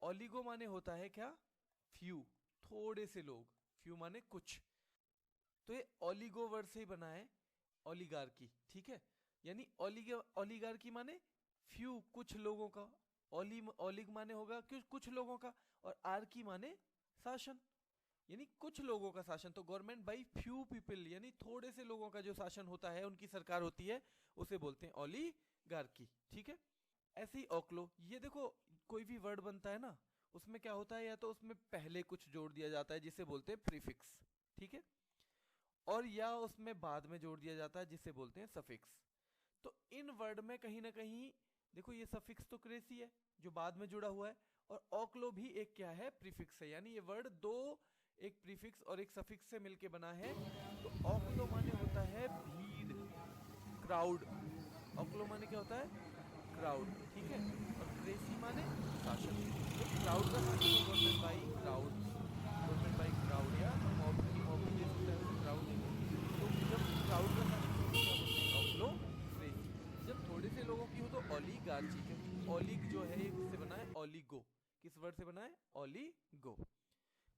ओलिगो माने होता है क्या? फ्यू, थोड़े से लोग, फ्यू माने कुछ। तो ये ओलिगो वर्ड से ही बना है, ओलिगार्की, ठीक है। यानी ओलिगार्की माने फ्यू, कुछ लोगों का। ओलिग माने होगा कुछ लोगों का, और आर्की माने शासन, यानी कुछ लोगों का शासन। तो गवर्नमेंट बाई फ्यू पीपल, यानी थोड़े से लोगों का जो शासन होता है, उनकी सरकार होती है, उसे बोलते हैं ओलिगार्की, ठीक है। ऐसे ही ओक्लो, ये देखो कोई भी वर्ड बनता है ना, उसमें क्या होता है, या तो उसमें पहले कुछ जोड़ दिया जाता है जिसे बोलते हैं प्रीफिक्स, ठीक है, और या उसमें बाद में जोड़ दिया जाता है जिसे बोलते हैं सफिक्स। तो इन वर्ड में कहीं ना कहीं देखो, ये सफिक्स तो क्रेसी है जो बाद में जुड़ा हुआ है, और ओक्लो भी एक क्या है, प्रीफिक्स है। यानी ये वर्ड दो, एक प्रीफिक्स और एक सफिक्स से मिलके बना है। तो ओक्लो माने होता है भीड़, क्राउड। ओक्लो माने क्या होता है, क्राउड, ठीक है। और क्रेसी माने शासन। तो क्राउड का शासन है government by crowd, government by crowd, या मॉब की मॉब भी दे सकते हैं क्राउड। तो जब क्राउड का शासन हो तो क्या बोलते हैं, ओक्लो क्रेसी। जब थोड़े से लोगों की हो तो ओलिगार्ची, क्योंकि ओलिग जो है ये किससे बना है, ओलिगो, किस वर्ड से बना है, ओलिगो।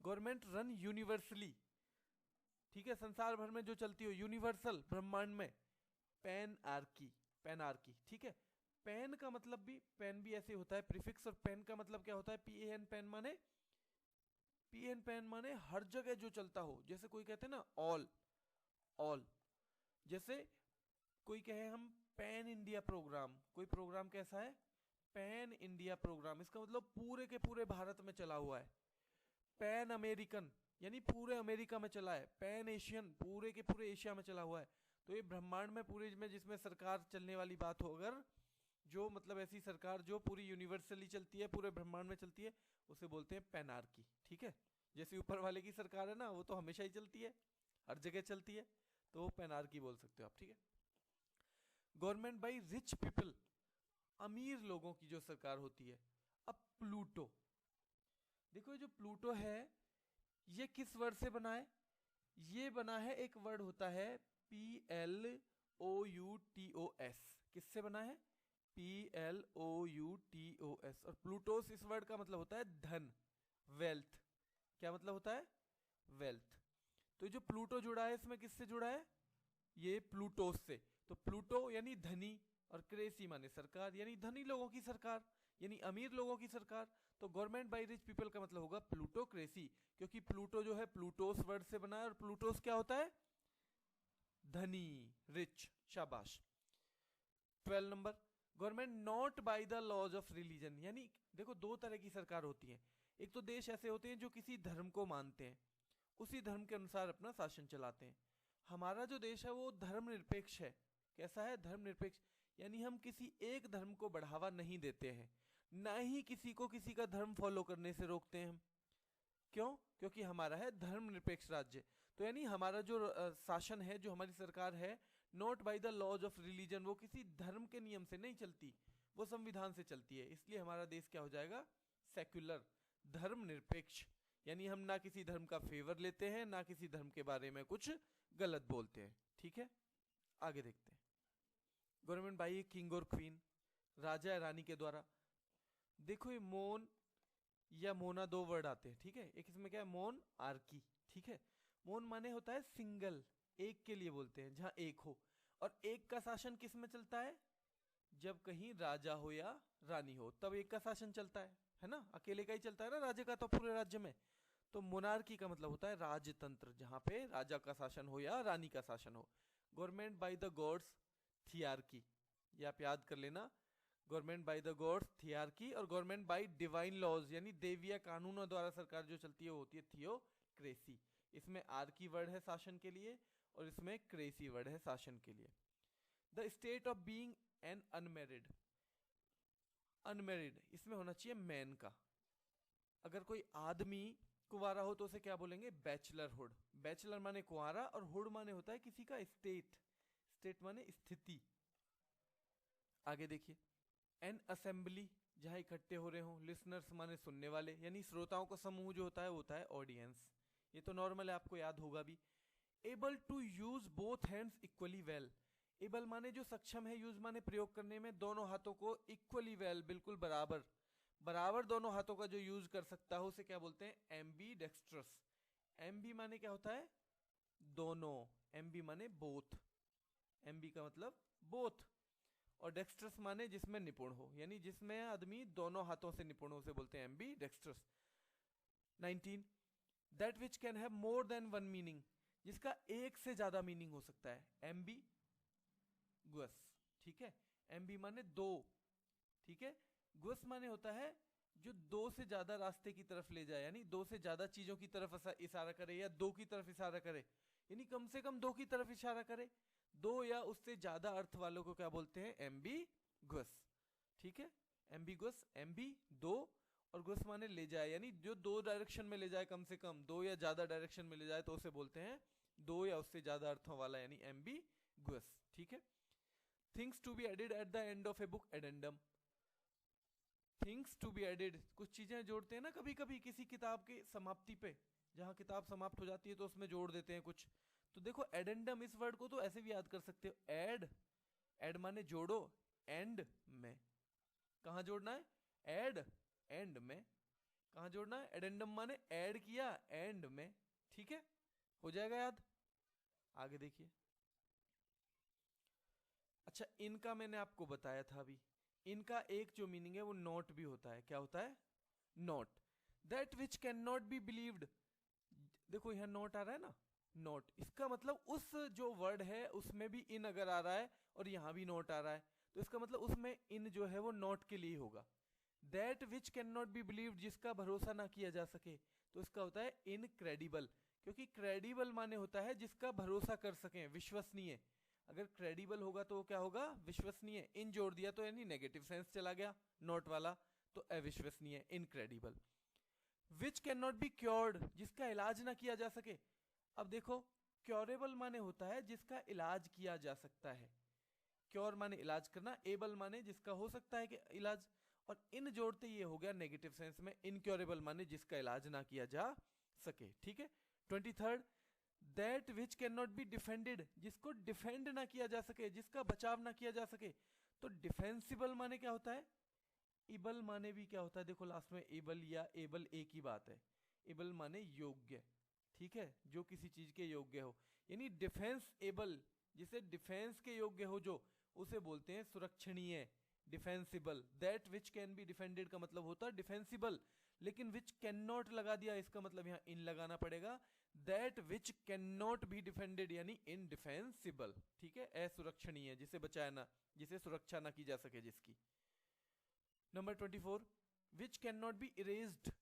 गवर्नमेंट रन यूनिवर्सली, ठीक है, संसार भर में जो चलती हो, यूनिवर्सल, ब्रह्मांड में। पैन आर्की, पैन आर्की, ठीक है। पैन का मतलब भी, पैन भी ऐसे होता है प्रीफिक्स, और पैन का मतलब क्या होता है, पी एन, पैन माने, पी एन पैन माने हर जगह जो चलता हो। जैसे कोई कहते हैं ना ऑल, ऑल, जैसे कोई कहे हम पैन इंडिया प्रोग्राम, कोई प्रोग्राम कैसा है, पैन इंडिया प्रोग्राम, इसका मतलब पूरे के पूरे भारत में चला हुआ है। पैन अमेरिकन, यानी पूरे अमेरिका में चला है। पैन एशियन, पूरे के पूरे एशिया में चला हुआ है। तो ये ब्रह्मांड में पूरे में जिसमें सरकार चलने वाली बात हो, अगर जो मतलब ऐसी सरकार जो पूरी यूनिवर्सली चलती है, पूरे ब्रह्मांड में चलती है, उसे बोलते हैं पैनार्की, ठीक है। जैसे ऊपर वाले की सरकार है ना, वो तो हमेशा ही चलती है, हर जगह चलती है, तो पैनार्की बोल सकते हो आप, ठीक है। गवर्नमेंट बाई रिच पीपल, अमीर लोगों की जो सरकार होती है। अब प्लूटो, देखो ये जो प्लूटो है, ये किस वर्ड से बना है, ये बना है, एक वर्ड होता है PLOUTOS, किससे बना है, PLOUTOS। और प्लूटोस इस वर्ड का मतलब होता है धन, वेल्थ। क्या मतलब होता है, वेल्थ। तो जो प्लूटो जुड़ा है, इसमें किससे जुड़ा है, ये प्लूटोस से। तो प्लूटो यानी धनी, और क्रेसी माने सरकार, यानी धनी लोगों की सरकार, यानी अमीर लोगों की सरकार। तो गवर्नमेंट बाई रिच पीपल का मतलब होगा प्लूटोक्रेसी, क्योंकि प्लूटो जो है प्लूटोस वर्ड से बना है, और प्लूटोस क्या होता है, धनी, रिच, शाबाश। 12 number, government not by the laws of religion, यानी देखो दो तरह की सरकार होती है। एक तो देश ऐसे होते हैं जो किसी धर्म को मानते हैं, उसी धर्म के अनुसार अपना शासन चलाते हैं। हमारा जो देश है वो धर्मनिरपेक्ष है। कैसा है, धर्मनिरपेक्ष, यानी हम किसी एक धर्म को बढ़ावा नहीं देते हैं, ना ही किसी को किसी का धर्म फॉलो करने से रोकते हैं हम। क्यों, क्योंकि हमारा है धर्मनिरपेक्ष राज्य। तो यानी हमारा जो शासन है, जो हमारी सरकार है, not by the laws of religion, वो किसी धर्म के नियम से नहीं चलती, वो संविधान से चलती है। इसलिए हमारा देश क्या हो जाएगा, सेक्युलर, धर्मनिरपेक्ष। यानी हम ना किसी धर्म का फेवर लेते हैं, ना किसी धर्म के बारे में कुछ गलत बोलते हैं, ठीक है। आगे देखते हैं। गवर्नमेंट बाई किंग और क्वीन, राजा या रानी के द्वारा। देखो ये मोन या मोना दो वर्ड आते हैं, ठीक है। एक इसमें क्या है, मोन आर्की, ठीक है। मोन माने होता है सिंगल, एक के लिए बोलते हैं, जहां एक हो। और एक का शासन किस में चलता है, जब कहीं राजा हो या रानी हो, तब एक का शासन चलता है ना। अकेले का ही चलता है ना राज्य का, तो पूरे राज्य में। तो मोनार्की का मतलब होता है राजतंत्र, जहां पे राजा का शासन हो या रानी का शासन हो। Government by the gods, thearchy, ये आप याद कर लेना। Government by the gods, thearchy. और गवर्नमेंट बाय डिवाइन लॉज, यानी देवीय कानूनों द्वारा सरकार जो चलती है वो होती है थियोक्रेसी। इसमें आर्की वर्ड है शासन के लिए, और इसमें क्रेसी वर्ड है शासन के लिए। The state of being an unmarried, unmarried इसमें होना चाहिए मैन का। अगर कोई आदमी कुंवारा हो तो उसे क्या बोलेंगे, बैचलरहुड। बैचलर माने कुंवारा, और हुड माने होता है किसी का स्टेट, स्टेट माने स्थिति। आगे देखिए, एन असेंबली, जहां इकट्ठे हो रहे हो। लिसनर्स माने सुनने वाले, यानी श्रोताओं का समूह जो होता है वो होता है ऑडियंस। ये तो नॉर्मल है, आपको याद होगा भी। Able to use both hands equally well, able माने जो सक्षम है, यूज माने प्रयोग करने में, दोनों हाथों को इक्वली वेल, बिल्कुल बराबर, बराबर दोनों हाथों का जो यूज कर सकता है उसे क्या बोलते हैं, एम्बी डेक्स्ट्रस। एम्बी माने क्या होता है, दोनों, एम्बी माने बोथ, एम्बी का मतलब बोथ, और डेक्स्ट्रस माने जिसमें निपुण हो, यानी जिसमें आदमी दोनों हाथों से निपुण हो उसे बोलते हैं ambidextrous. 19, that which can have more than one meaning, जिसका एक से ज्यादा मीनिंग हो सकता है, एम्बी गुअस, ठीक है, एम्बी माने दो, ठीक है, गुअस माने होता है जो दो से ज्यादा रास्ते की तरफ ले जाए, यानी दो से ज्यादा चीजों की तरफ इशारा करे या दो की तरफ इशारा करे, यानी कम से कम दो की तरफ इशारा करे, दो या उससे ज्यादा अर्थ वालों को क्या बोलते हैं, एम्बीगुअस, ठीक है, एम्बीगुअस, एम्बी दो, और गुअस माने ले जाए, यानी जो दो डायरेक्शन में ले जाए, कम से कम दो या ज्यादा डायरेक्शन में ले जाए तो उसे बोलते हैं दो या उससे ज्यादा अर्थों वाला, यानी एम्बीगुअस, ठीक है। Things to be added at the end of a book, addendum, things to be added, कुछ चीजें जोड़ते हैं ना कभी कभी किसी किताब की समाप्ति पे, जहां किताब समाप्त हो जाती है तो उसमें जोड़ देते हैं कुछ, तो देखो एडेंडम, इस वर्ड को तो ऐसे भी याद कर सकते हो, एड, एड माने जोड़ो, एंड में, कहां जोड़ना है, एड, एंड में, कहां जोड़ना है, एडेंडम माने ऐड किया एंड में, ठीक है, हो जाएगा याद। आगे देखिए, अच्छा इनका मैंने आपको बताया था अभी, इनका एक जो मीनिंग है वो नॉट भी होता है, क्या होता है, not, that which can not B believed, देखो यहां नॉट आ रहा है ना, नॉट, इसका मतलब उस जो वर्ड है उसमें भी इन अगर आ रहा है और यहां भी नॉट आ रहा है तो इसका मतलब उसमें इन जो है वो नॉट के लिए होगा। That which can not B believed, जिसका भरोसा ना किया जा सके, तो इसका होता है इनक्रेडिबल, क्योंकि क्रेडिबल माने होता है जिसका भरोसा कर सकें, विश्वसनीय, अगर क्रेडिबल होगा तो क्या होगा, विश्वसनीय, इन जोड़ दिया तो यानी नेगेटिव सेंस चला गया नॉट वाला, तो अविश्वसनीय, incredible. Which can not be cured, जिसका इलाज ना किया जा सके, अब देखो क्योरेबल माने होता है जिसका इलाज किया जा सकता है, क्योर माने इलाज करना, एबल माने जिसका हो सकता है कि इलाज, और इन जोड़ते ये हो गया नेगेटिव सेंस में, इनक्योरेबल माने जिसका इलाज ना किया जा सके, ठीक है। 23, that which can not be defended, जिसको डिफेंड ना किया जा सके, जिसका बचाव ना किया जा सके, तो डिफेंसिबल माने क्या होता है, इबल माने भी क्या होता है, देखो लास्ट में एबल या एबल एक ही बात है, एबल माने योग्य, ठीक है, जो किसी चीज के योग्य हो, यानी डिफेंस एबल, जिसे डिफेंस के योग्य हो जो, उसे बोलते हैं सुरक्षणीय, defensible. That which can be defended का मतलब होता है डिफेंसिबल, लेकिन विच कैन नॉट लगा दिया, इसका मतलब यहां इन लगाना पड़ेगा, that which can not be defended यानी इनडिफेंसिबल, ठीक है, असुरक्षणीय, जिसे बचाया ना, जिसे सुरक्षा ना की जा सके जिसकी। Number 24, which can not be erased,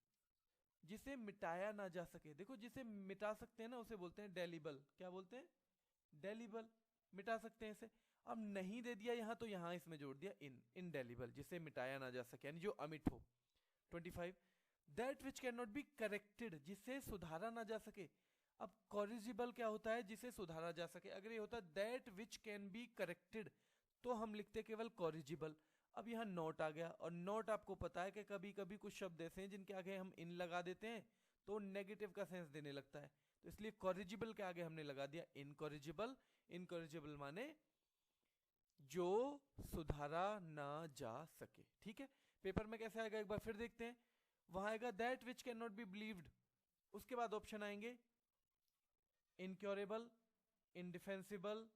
जिसे मिटाया ना जा सके, देखो जिसे मिटा सकते हैं ना उसे बोलते हैं डेलिबल, क्या बोलते हैं, डेलिबल, मिटा सकते हैं इसे, अब नहीं दे दिया यहां तो यहां इसमें जोड़ दिया इनडेलिबल, जिसे मिटाया ना जा सके यानी जो अमिट हो। 25, that which can not be corrected, जिसे सुधारा ना जा सके, अब कॉरिजिबल क्या होता है, जिसे सुधारा जा सके, अगर ये होता that which can be corrected तो हम लिखते केवल कॉरिजिबल, अब यहां नोट आ गया, और नोट आपको पता है कि कभी कभी कुछ शब्द ऐसे हैं जिनके आगे हम इन लगा देते हैं तो नेगेटिव का सेंस देने लगता है, तो इसलिए कॉरिजिबल के आगे हमने लगा दिया इनकॉरिजिबल, इनकॉरिजिबल माने जो सुधारा ना जा सके, ठीक है। पेपर में कैसे आएगा एक बार फिर देखते हैं, वहां आएगा that which can not B believed, उसके बाद ऑप्शन आएंगे इनक्योरेबल, इनडिफेंसिबल,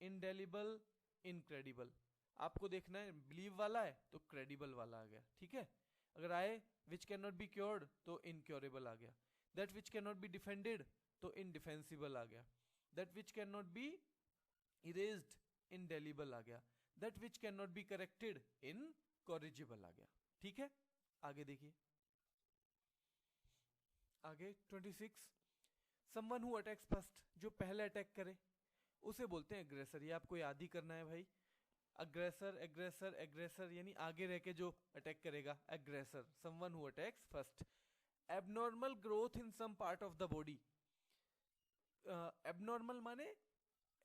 इनडेलिबल, इनक्रेडिबल, आपको देखना है बिलीव वाला है तो क्रेडिबल वाला आ गया, ठीक है। अगर आए which can not be cured तो इनक्योरेबल आ गया, that which can not be defended तो इनडिफेंसिबल आ गया, that which can not be erased indelible आ गया, that which can not be corrected incorrigible आ गया, ठीक है। आगे देखिए, आगे 26, समवन हु अटैक्स फर्स्ट, जो पहले अटैक करे उसे बोलते हैं एग्रेसर, ये आपको याद ही करना है भाई, अग्रेसर एग्रेसर एग्रेसर यानी आगे रह के जो अटैक करेगा, aggressor, someone who attacks first. Abnormal growth in some part of the body, abnormal माने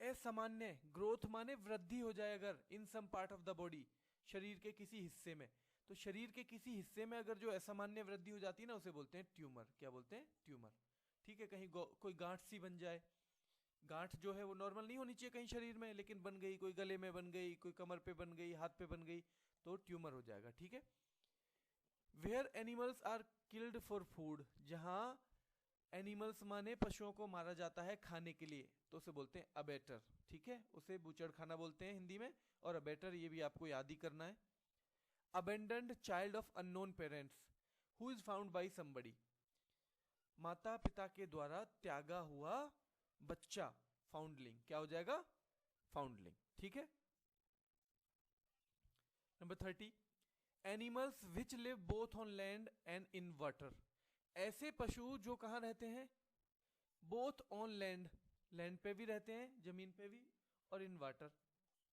असामान्य, ग्रोथ माने वृद्धि हो जाए अगर, in some part of the body, शरीर के किसी हिस्से में, तो शरीर के किसी हिस्से में अगर जो असामान्य वृद्धि हो जाती है ना उसे बोलते हैं ट्यूमर, क्या बोलते हैं, ट्यूमर, ठीक है। कहीं कोई गांठ सी बन जाए, गांठ जो है वो नॉर्मल नहीं होनी चाहिए कहीं शरीर में, लेकिन बन गई, कोई गले में बन गई, कोई कमर पे बन गई, हाथ पे बन गई, तो ट्यूमर हो जाएगा, ठीक है। Where animals are killed for food, जहां एनिमल्स माने पशुओं को मारा जाता है खाने के लिए, तो उसे बोलते हैं अबेटर, ठीक है, उसे बूचड़ खाना बोलते हैं हिंदी में, और अबेटर ये भी आपको याद ही करना है। Abandoned child of unknown parents who is found by somebody, माता पिता के द्वारा त्यागा हुआ बच्चा, फाउंडलिंग, क्या हो जाएगा, फाउंडलिंग, ठीक है। Number 30, animals which live both on land and in water, ऐसे पशु जो कहां रहते हैं, बोथ ऑन लैंड, लैंड पे भी रहते हैं, जमीन पे भी, और इन वाटर,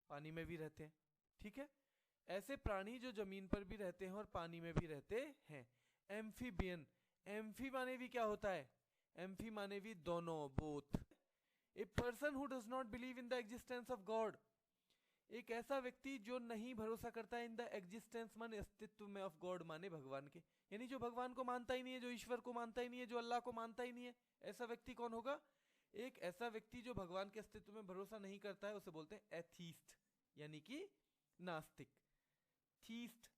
पानी में भी रहते हैं, ठीक है। ऐसे प्राणी जो जमीन पर भी रहते हैं और पानी में भी रहते हैं। एम्फीबियन, एम्फी माने भी क्या होता है, एम्फी माने भी दोनों, both. A person who does not believe in the existence of God, एक ऐसा व्यक्ति जो नहीं भरोसा करता है इन द एग्जिस्टेंस माने अस्तित्व में, ऑफ गॉड माने भगवान के, यानी जो भगवान को मानता ही नहीं है, जो ईश्वर को मानता ही नहीं है, जो अल्लाह को मानता ही नहीं है, ऐसा व्यक्ति कौन होगा, एक ऐसा व्यक्ति जो भगवान के अस्तित्व में भरोसा नहीं करता है उसे बोलते हैं एथीस्ट, यानी कि नास्तिक। थीस्ट,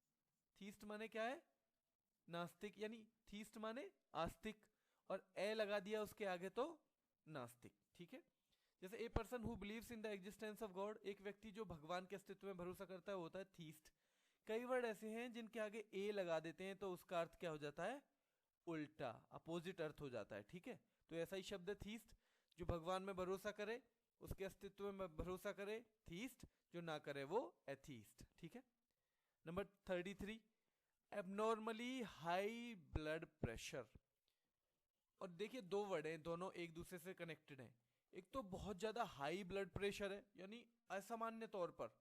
थीस्ट माने क्या है, नास्तिक, यानी थीस्ट माने आस्तिक, और ए लगा दिया उसके आगे तो नास्तिक, ठीक है। जैसे a person who believes in the existence of God, एक व्यक्ति जो भगवान के अस्तित्व में भरोसा करता है वो होता है थीस्ट। कई वर्ड ऐसे हैं जिनके आगे ए लगा देते हैं तो उसका अर्थ क्या हो जाता है, उल्टा, अपोजिट अर्थ हो जाता है, ठीक है। तो ऐसा ही शब्द है थीस्ट, जो भगवान में भरोसा करे, उसके अस्तित्व में भरोसा करे, थीस्ट, जो ना करे वो एथीस्ट, ठीक है। Number 33, abnormally high blood pressure, और देखिए दो वर्ड हैं, दोनों एक दूसरे से कनेक्टेड हैं। एक तो बहुत ज्यादा हाई ब्लड प्रेशर है, यानी असामान्य तौर पर,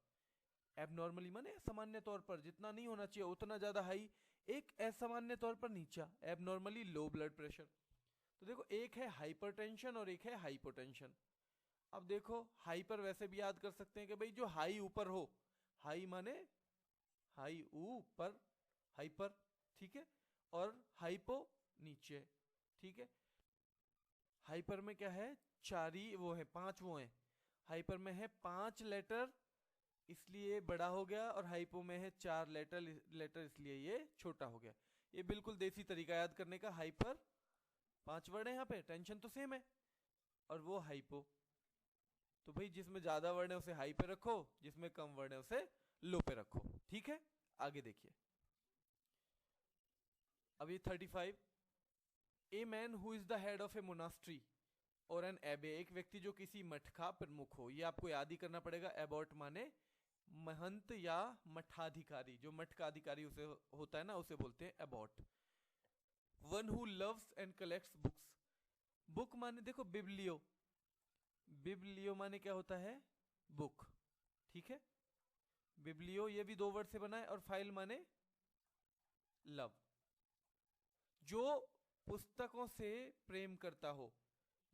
एबनॉर्मली माने सामान्य तौर पर, जितना नहीं होना चाहिए उतना ज्यादा हाई, एक असामान्य तौर पर नीचा, एबनॉर्मली लो ब्लड प्रेशर। तो देखो एक है हाइपरटेंशन और एक है हाइपोटेंशन। अब देखो हाइपर वैसे भी याद कर सकते हैं कि भाई जो हाई ऊपर हो, हाई माने हाई ऊपर, हाइपर, ठीक है, और हाइपो नीचे, ठीक है। हाइपर में क्या है, चार ही वो है, पांच वो है, हाइपर में है 5 लेटर इसलिए बड़ा हो गया, और हाइपो में है 4 लेटर इसलिए ये छोटा हो गया। ये बिल्कुल देसी तरीका याद करने का, हाइपर 5 वर्ड है यहाँ पे, टेंशन तो सेम है, और वो हाइपो। तो भाई जिसमें ज्यादा वर्ड है उसे हाई पे रखो, जिसमें कम वर्ड है उसे लो पे रखो, ठीक है। आगे देखिए, अब ये 35, a man who is the head of A monastery और एन एबे, एक व्यक्ति जो किसी मठ का प्रमुख हो, ये आपको याद ही करना पड़ेगा। एबॉट माने महंत या मठाधिकारी, जो मठ का अधिकारी उसे होता है ना, उसे बोलते हैं Abbott. One who loves and collects books, book माने देखो बिब्लियो, बिब्लियो माने क्या होता है, बुक, ठीक है। बिब्लियो ये भी 2 वर्ड से बना है, और फाइल माने लव, जो पुस्तकों से प्रेम करता हो,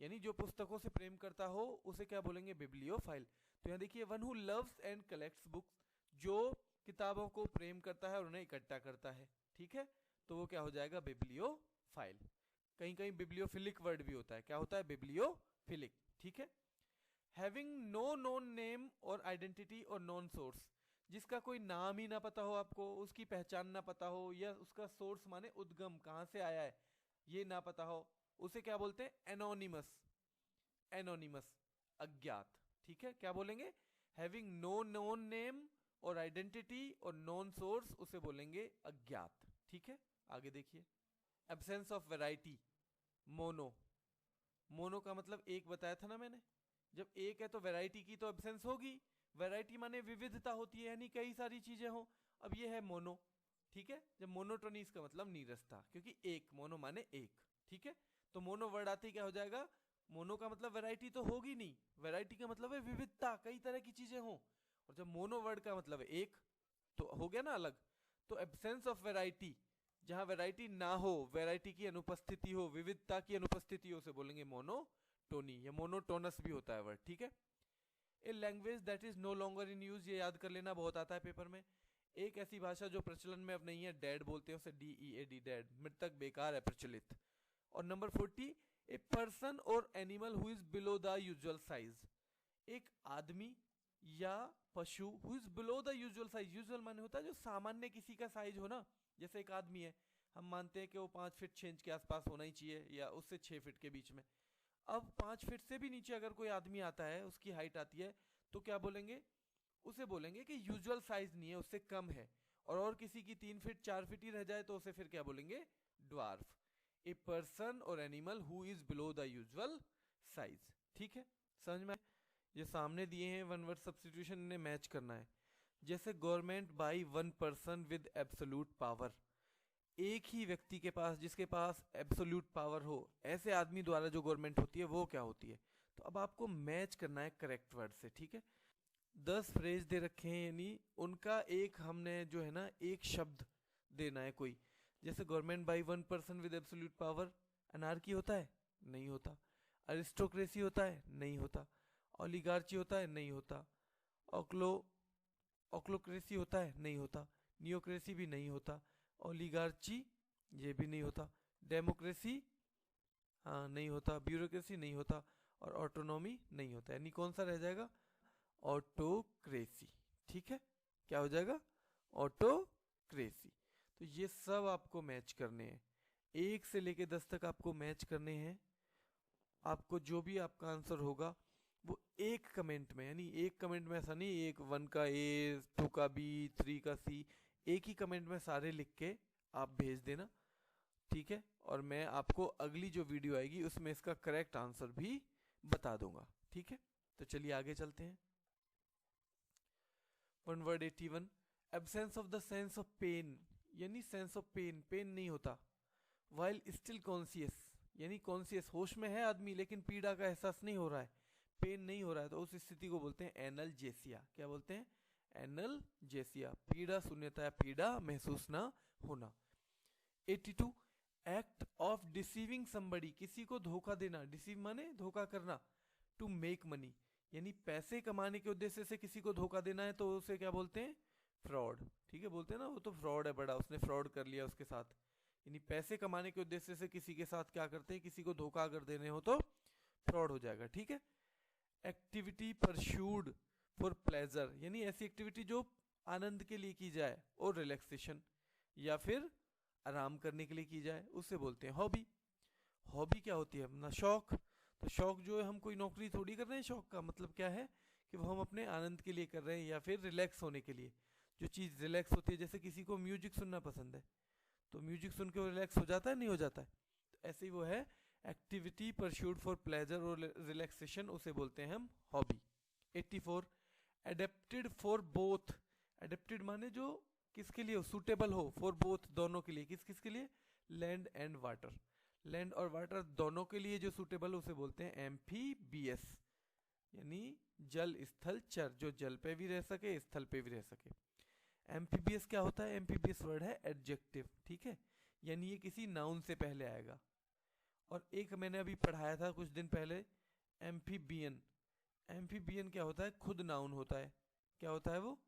यानी जो पुस्तकों से प्रेम करता हो उसे क्या बोलेंगे, बिब्लियोफाइल। तो यहां देखिए, one who loves and collects books, जो किताबों को प्रेम करता है और उन्हें इकट्ठा करता है, ठीक है, तो वो क्या हो जाएगा, बिब्लियोफाइल। कहीं कहीं बिब्लियोफिलिक वर्ड भी होता है, क्या होता है, बिब्लियोफिलिक, ठीक है। हैविंग नो नोन नेम और आइडेंटिटी और नॉन सोर्स, जिसका कोई नाम ही ना पता हो आपको, उसकी पहचान ना पता हो, या उसका सोर्स माने उद्गम कहां से आया है ये ना पता हो, उसे क्या बोलते हैं, एनोनिमस, एनोनिमस, अज्ञात, ठीक है। क्या बोलेंगे, हैविंग नो नोन नेम और आइडेंटिटी और नॉन सोर्स, उसे बोलेंगे अज्ञात, ठीक है। आगे देखिए, absence of variety, mono, mono का मतलब एक बताया था ना मैंने, जब एक है तो वैरायटी की तो एब्सेंस होगी, वैरायटी माने विविधता होती है, यानी कई सारी चीजें हो। अब ये है मोनो, ठीक है, जब मोनोटोनी इसका मतलब नीरसता, क्योंकि एक, मोनो माने एक, ठीक है। तो मोनो वर्ड आते ही क्या हो जाएगा, मोनो का मतलब वैरायटी तो होगी नहीं, वैरायटी का मतलब है विविधता, कई तरह की चीजें हो, और जब मोनो वर्ड का मतलब है एक, तो हो गया ना अलग। तो एब्सेंस ऑफ वैरायटी, जहां वैरायटी ना हो, वैरायटी की अनुपस्थिति हो, विविधता की अनुपस्थिति हो, उसे बोलेंगे मोनोटोनी, या मोनोटोनस भी होता है वर्ड, ठीक है। A language that is no longer in use, ये याद कर लेना, बहुत आता है पेपर में। एक ऐसी भाषा जो प्रचलन में अब नहीं है, डेड बोलते हैं उसे, DEAD, डेड, मृतक, बेकार है, प्रचलित। और नंबर 40, ए पर्सन और animal who is below the usual size, एक आदमी या पशु who is below the usual size, usual माने होता है जो सामान्य किसी का साइज हो ना, जैसे एक आदमी है, हम मानते हैं कि वो 5 फीट 6 इंच के आसपास होना ही चाहिए या उससे 6 फीट के बीच में। अब 5 फीट से भी नीचे अगर कोई आदमी आता है, उसकी हाइट आती है, तो क्या बोलेंगे, उसे बोलेंगे कि यूजुअल साइज नहीं है, उससे कम है। और किसी की 3 फीट 4 फीट ही रह जाए तो उसे फिर क्या बोलेंगे, ड्वार्फ। ए पर्सन और animal who is below the usual size. ठीक है, समझ में? ये सामने दिए हैं वन वर्ड सब्स्टिट्यूशन, इन्हें मैच करना है। जैसे government by one person with absolute power, एक ही व्यक्ति के पास, जिसके पास एब्सोल्यूट पावर हो, ऐसे आदमी द्वारा जो गवर्नमेंट होती है वो क्या होती है। तो अब आपको मैच करना है करेक्ट वर्ड से। ठीक है, 10 फ्रेज दे रखे हैं, यानी उनका एक हमने जो है ना एक शब्द देना है कोई। जैसे government by one person with absolute power, anarchy होता है, नहीं होता। अरिस्टोक्रेसी होता है, नहीं होता। ओलिगार्ची होता है, नहीं होता। ऑक्लो ऑक्लोक्रेसी होता है, नहीं होता। नियोक्रेसी भी नहीं होता। ओलिगार्ची ये भी नहीं होता। डेमोक्रेसी हाँ नहीं होता। ब्यूरोक्रेसी नहीं होता। और ऑटोनॉमी नहीं होता। यानी कौन सा रह जाएगा, ऑटोक्रेसी। ठीक है, क्या हो जाएगा, ऑटोक्रेसी। तो ये सब आपको मैच करने हैं, 1 से लेके 10 तक आपको मैच करने हैं। आपको जो भी आपका आंसर होगा वो एक कमेंट में, यानी एक कमेंट में ऐसा नहीं, एक 1 का ए, 2 का बी, 3 का सी, एक ही कमेंट में सारे लिख के आप भेज देना। ठीक है, और मैं आपको अगली जो वीडियो आएगी उसमें इसका करेक्ट आंसर भी बता दूंगा। ठीक है, तो चलिए आगे चलते हैं। One word 81, absence of the sense of pain, यानी सेंस ऑफ पेन, पेन नहीं होता। वाइल स्टिल कॉन्सियस, यानी कॉन्सियस, होश में है आदमी लेकिन पीड़ा का एहसास नहीं हो रहा है, पेन नहीं हो रहा है, तो उस स्थिति को बोलते हैं एनल्जेसिया। क्या बोलते हैं, एनल्जेसिया। पीड़ा शून्यता या पीड़ा महसूस ना होना। 82, एक्ट ऑफ डिसीविंग समबडी, किसी को धोखा देना। डिसीव माने धोखा करना। टू मेक मनी, यानी पैसे कमाने के उद्देश्य से किसी को धोखा देना है तो उसे क्या बोलते हैं, फ्रॉड। ठीक है, बोलते हैं ना वो तो फ्रॉड है बड़ा, उसने फ्रॉड कर लिया उसके साथ। यानी पैसे कमाने के उद्देश्य से किसी के साथ क्या करते हैं, किसी को धोखा अगर देने हो तो फ्रॉड हो जाएगा। ठीक है, एक्टिविटी परस्यूड फॉर प्लेजर, यानी ऐसी एक्टिविटी जो आनंद के लिए की जाए, और रिलैक्सेशन या फिर आराम करने के लिए की जाए, उससे बोलते हैं हॉबी। हॉबी क्या होती है, अपना शौक। तो शौक जो है, हम कोई नौकरी थोड़ी कर रहे हैं, शौक का मतलब क्या है कि वो हम अपने आनंद के लिए कर रहे हैं या फिर रिलैक्स होने के लिए। जो चीज़ रिलैक्स होती है, जैसे किसी को म्यूजिक सुनना पसंद है तो म्यूजिक सुन के वो रिलैक्स हो जाता है, नहीं हो जाता है। तो ऐसे ही वो है एक्टिविटी परस्यूड फॉर प्लेजर और रिलैक्सेशन, उसे बोलते हैं हम hobby. 84, adapted for both, adapted माने जो किसके लिए हो, सूटेबल हो, फॉर बोथ दोनों के लिए। किस किस के लिए, लैंड एंड वाटर, लैंड और वाटर दोनों के लिए जो सूटेबल, उसे बोलते हैं एम्फीबियस, यानी जल स्थल चर, जो जल पे भी रह सके स्थल पे भी रह सके। एम्फीबियस क्या होता है, एम्फीबियस वर्ड है एडजेक्टिव। ठीक है, यानी ये किसी नाउन से पहले आएगा। और एक मैंने अभी पढ़ाया था कुछ दिन पहले, एम्फीबियन। एम्फीबियन क्या होता है, खुद नाउन होता है। क्या होता है वो,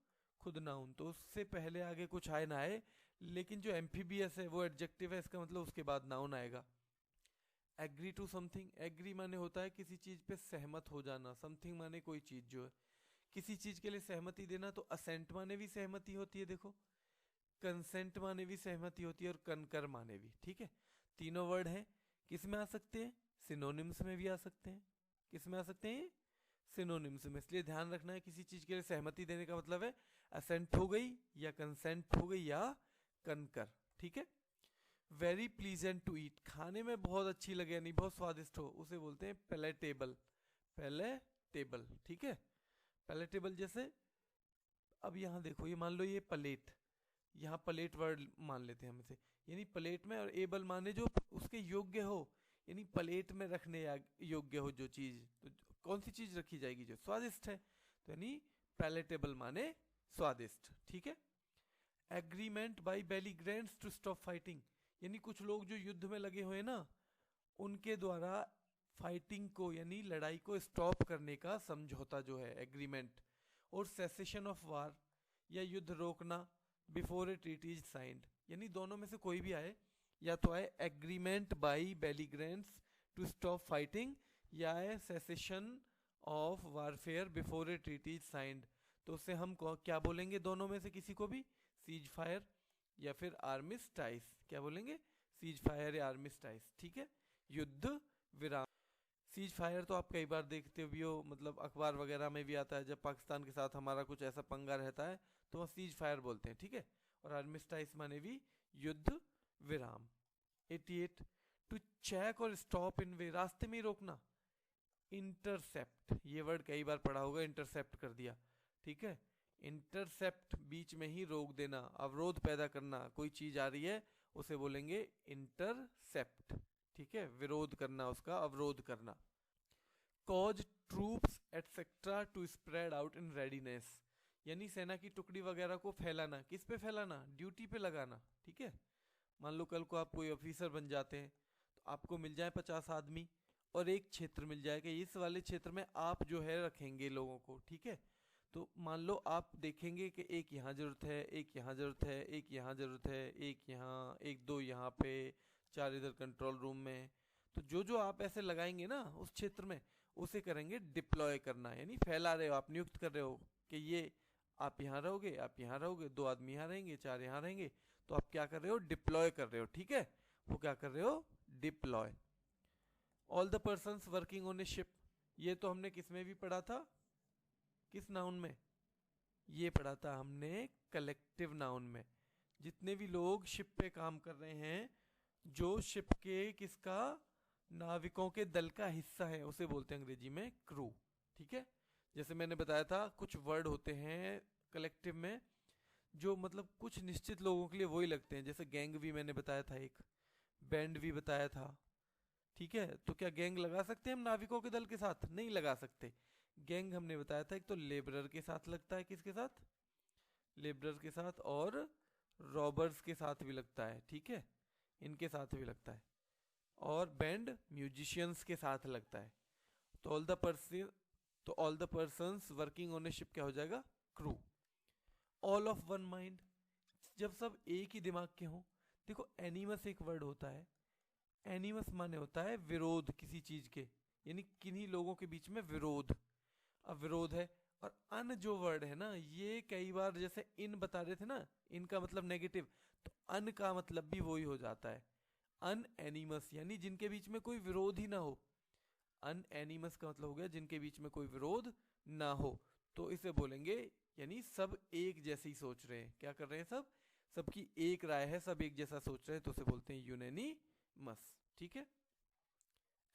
खुद नाउन। तो उससे पहले आगे कुछ आए ना आए, लेकिन जो एम्फीबियस है वो एडजेक्टिव है, इसका मतलब उसके बाद नाउन आएगा। एग्री टू समथिंग, एग्री माने होता है किसी चीज पे सहमत हो जाना। समथिंग माने कोई चीज जो है, किसी चीज के लिए सहमति देना। तो असेंट माने भी सहमति होती है, देखो। कंसेंट माने भी सहमति होती है, और कनकर माने भी। ठीक है, तीनों वर्ड हैं, किस में आ सकते हैं, सिनोनिम्स में भी आ सकते हैं। किस में आ सकते हैं, सिनोनिम्स में। इसलिए ध्यान रखना है, किसी चीज के लिए सहमति देने का मतलब है असेंट हो गई या कंसेंट हो गई या कनकर। ठीक है, वेरी प्लीजेंट टू ईट, खाने में बहुत अच्छी लगे यानी बहुत स्वादिष्ट हो, उसे बोलते हैं पैलेटेबल। पैलेटेबल, ठीक है, पैलेटेबल। जैसे अब यहाँ देखो, ये मान लो ये प्लेट, यहाँ प्लेट वर्ड मान लेते हैं हम इसे, यानी प्लेट में, और एबल माने जो उसके योग्य हो, यानी प्लेट में रखने योग्य हो जो चीज। तो कौन सी चीज रखी जाएगी जो स्वादिष्ट है, तो यानी पैलेटेबल माने स्वादिष्ट। ठीक है, agreement by belligerents to stop fighting, यानी कुछ लोग जो युद्ध में लगे हुए हैं ना, उनके द्वारा फाइटिंग को यानी लड़ाई को स्टॉप करने का समझौता जो है, एग्रीमेंट। और सेसेशन ऑफ वार, या युद्ध रोकना, before a treaty is signed, यानी दोनों में से कोई भी आए, या तो आए agreement by belligerents to stop fighting, या आए cessation of warfare before a treaty is signed. तो उससे हम क्या बोलेंगे, दोनों में से किसी को भी, सीज फायर या फिर आर्मिस्टाइस। क्या बोलेंगे? सीज फायर या आर्मिस्टाइस। ठीक है, युद्ध विराम। सीज फायर तो आप कई बार देखते भी हो, मतलब अखबार वगैरह में भी आता है, जब पाकिस्तान के साथ हमारा कुछ ऐसा पंगा रहता है तो वह सीज फायर बोलते हैं। ठीक है, और आर्मिस्टाइस माने भी युद्ध विराम। 88, टू चेक और स्टॉप इन वे, रास्ते में ही रोकना। इंटरसेप्ट, ये वर्ड कई बार पढ़ा होगा, इंटरसेप्ट कर दिया। ठीक है, इंटरसेप्ट बीच में ही रोक देना, अवरोध पैदा करना, कोई चीज आ रही है उसे बोलेंगे इंटरसेप्ट। ठीक है, विरोध करना, उसका अवरोध करना। Cause troops etcetera to spread out in readiness, यानी सेना की टुकड़ी वगैरह को फैलाना। किस पे फैलाना? ड्यूटी पे लगाना। ठीक है, मान लो कल को आप कोई ऑफिसर बन जाते हैं तो आपको मिल जाए 50 आदमी और एक क्षेत्र मिल जाए कि इस वाले क्षेत्र में आप जो है रखेंगे लोगों को। ठीक है, तो मान लो आप देखेंगे कि एक यहाँ जरूरत है, एक यहाँ जरूरत है, एक यहाँ जरूरत है, एक यहाँ, एक दो यहाँ पे, 4 इधर कंट्रोल रूम में। तो जो जो आप ऐसे लगाएंगे ना उस क्षेत्र में, उसे करेंगे डिप्लॉय करना, यानी फैला रहे हो, आप नियुक्त कर रहे हो कि ये आप यहाँ रहोगे, आप यहाँ रहोगे, 2 आदमी यहाँ रहेंगे, 4 यहाँ रहेंगे, तो आप क्या कर रहे हो? डिप्लॉय कर रहे हो। ठीक है, वो क्या कर रहे हो? Deploy. All the persons working on A ship, ये तो हमने किस में भी पढ़ा था? किस नाउन में? ये पढ़ा था हमने कलेक्टिव नाउन में। जितने भी लोग शिप पे काम कर रहे हैं, जो शिप के किसका? नाविकों के दल का हिस्सा है, उसे बोलते हैं अंग्रेजी में क्रू। ठीक है, जैसे मैंने बताया था कुछ वर्ड होते हैं कलेक्टिव में जो मतलब कुछ निश्चित लोगों के लिए वही लगते हैं, जैसे गैंग भी मैंने बताया था, एक बैंड भी बताया था। ठीक है, तो क्या गैंग लगा सकते हैं हम नाविकों के दल के साथ? नहीं लगा सकते। गैंग हमने बताया था एक तो लेबरर के साथ लगता है, किसके साथ? लेबरर के साथ, और रॉबर्स के साथ भी लगता है। ठीक है, इनके साथ भी लगता है, और बैंड म्यूजिशियंस के साथ लगता है। तो all the persons working on A ship क्या हो जाएगा? Crew. All of one mind, जब सब एक ही दिमाग के हों। देखो एनिमस एक वर्ड होता है, एनिमस माने होता है विरोध किसी चीज के, यानी किन्हीं लोगों के बीच में विरोध। अब विरोध है, और अन जो वर्ड है ना, ये कई बार जैसे इन बता रहे थे ना, इनका मतलब नेगेटिव, तो अन का मतलब भी वही हो जाता है। अन एनिमस यानी जिनके बीच में कोई विरोध ही ना हो। अन एनिमस का मतलब हो गया जिनके बीच में कोई विरोध ना हो, तो इसे बोलेंगे यानी सब एक जैसे ही सोच रहे हैं। क्या कर रहे हैं? सब, सबकी एक राय है, सब एक जैसा सोच रहे हैं, तो उसे बोलते हैं यूनानिमस। ठीक है,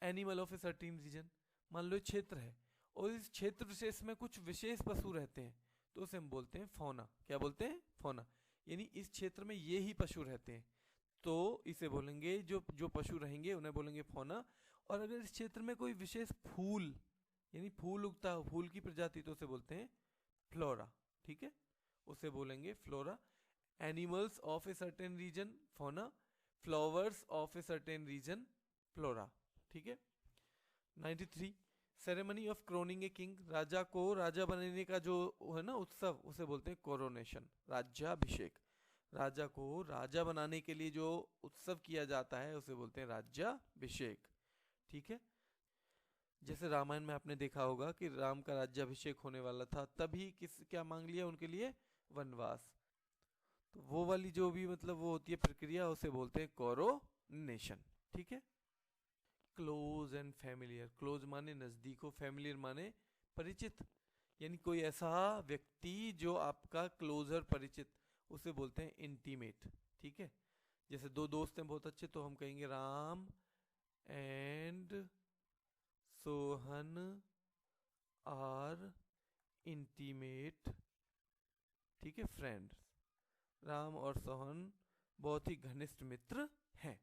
animal of a certain region, मान लो क्षेत्र है और इस क्षेत्र विशेष में कुछ विशेष पशु रहते हैं, तो उसे हम बोलते हैं फौना। क्या बोलते हैं? फौना, यानी इस क्षेत्र में ये ही पशु रहते हैं, तो इसे बोलेंगे जो जो पशु रहेंगे उन्हें बोलेंगे फौना। और अगर इस क्षेत्र में कोई विशेष फूल, यानी फूल उगता हो, फूल की प्रजाति, तो उसे बोलते हैं फ्लोरा। ठीक है, उसे बोलेंगे flora. Animals of a certain region fauna, flowers of a certain region flora. ठीक है, 93, ceremony of crowning a king, राजा को राजा बनने का जो है ना उत्सव, उसे बोलते हैं कोरोनेशन, राज्याभिषेक। राजा को राजा बनाने के लिए जो उत्सव किया जाता है उसे बोलते हैं राज्याभिषेक। ठीक है, जैसे रामायण में आपने देखा होगा कि राम का राज्याभिषेक होने वाला था, तभी किस क्या मांग लिया उनके लिए? वनवास। तो वो वाली जो भी मतलब वो होती है प्रक्रिया, उसे बोलते हैं कोरोनेशन। ठीक है, क्लोज एंड फैमिलियर, क्लोज माने नजदीक हो, फैमिलियर माने परिचित, यानी कोई ऐसा व्यक्ति जो आपका क्लोजर परिचित, उसे बोलते हैं इंटीमेट। ठीक है, जैसे दो दोस्त हैं बहुत अच्छे, तो हम कहेंगे Ram and Sohan are intimate. ठीक है, फ्रेंड्स, राम और सोहन बहुत ही घनिष्ठ मित्र हैं।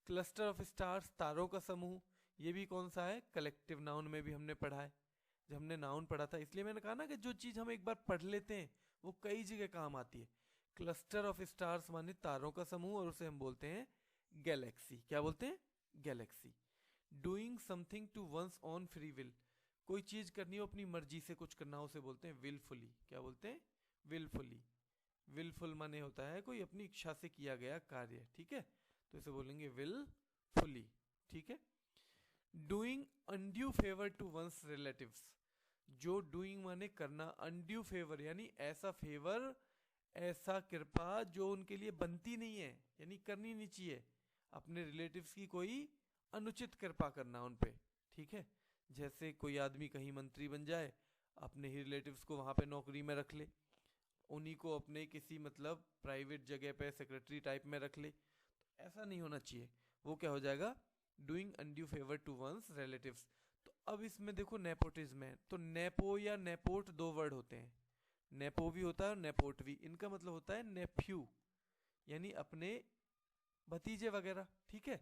क्लस्टर ऑफ स्टार्स, तारों का समूह, ये भी कौन सा है? कलेक्टिव नाउन में भी हमने पढ़ा है, जब हमने नाउन पढ़ा था, इसलिए मैंने कहा ना कि जो चीज हम एक बार पढ़ लेते हैं वो कई जगह काम आती है। क्लस्टर ऑफ स्टार्स माने तारों का समूह, और उसे हम बोलते हैं गैलेक्सी। क्या बोलते हैं? Galaxy. Doing something to one's on free will, कोई चीज करनी हो अपनी मर्जी से कुछ करना हो, उसे बोलते हैं विलफुली। क्या बोलते हैं? विलफुली। विलफुल माने होता है कोई अपनी इच्छा से किया गया कार्य। ठीक है, तो इसे बोलेंगे विलफुली। ठीक है, doing undue favour to one's relatives, जो डूइंग माने करना, अनड्यू फेवर यानी ऐसा फेवर ऐसा कृपा जो उनके लिए बनती नहीं है, यानी करनी नहीं चाहिए। अपने रिलेटिव्स की कोई अनुचित कृपा करना उन पे, ठीक है। जैसे कोई आदमी कहीं मंत्री बन जाए, अपने ही रिलेटिव्स को वहां पे नौकरी में रख ले, उन्हीं को अपने किसी मतलब प्राइवेट जगह पे सेक्रेटरी टाइप में रख ले, तो ऐसा नहीं होना चाहिए। वो क्या हो जाएगा, doing undue favour to one's relatives. तो अब इसमें देखो नेपोटिज्म है, तो नेपो या नेपोट दो वर्ड होते हैं, नेपो भी होता है और नेपोट भी। इनका मतलब होता है नेफ्यू, यानी अपने भतीजे वगैरह, ठीक है।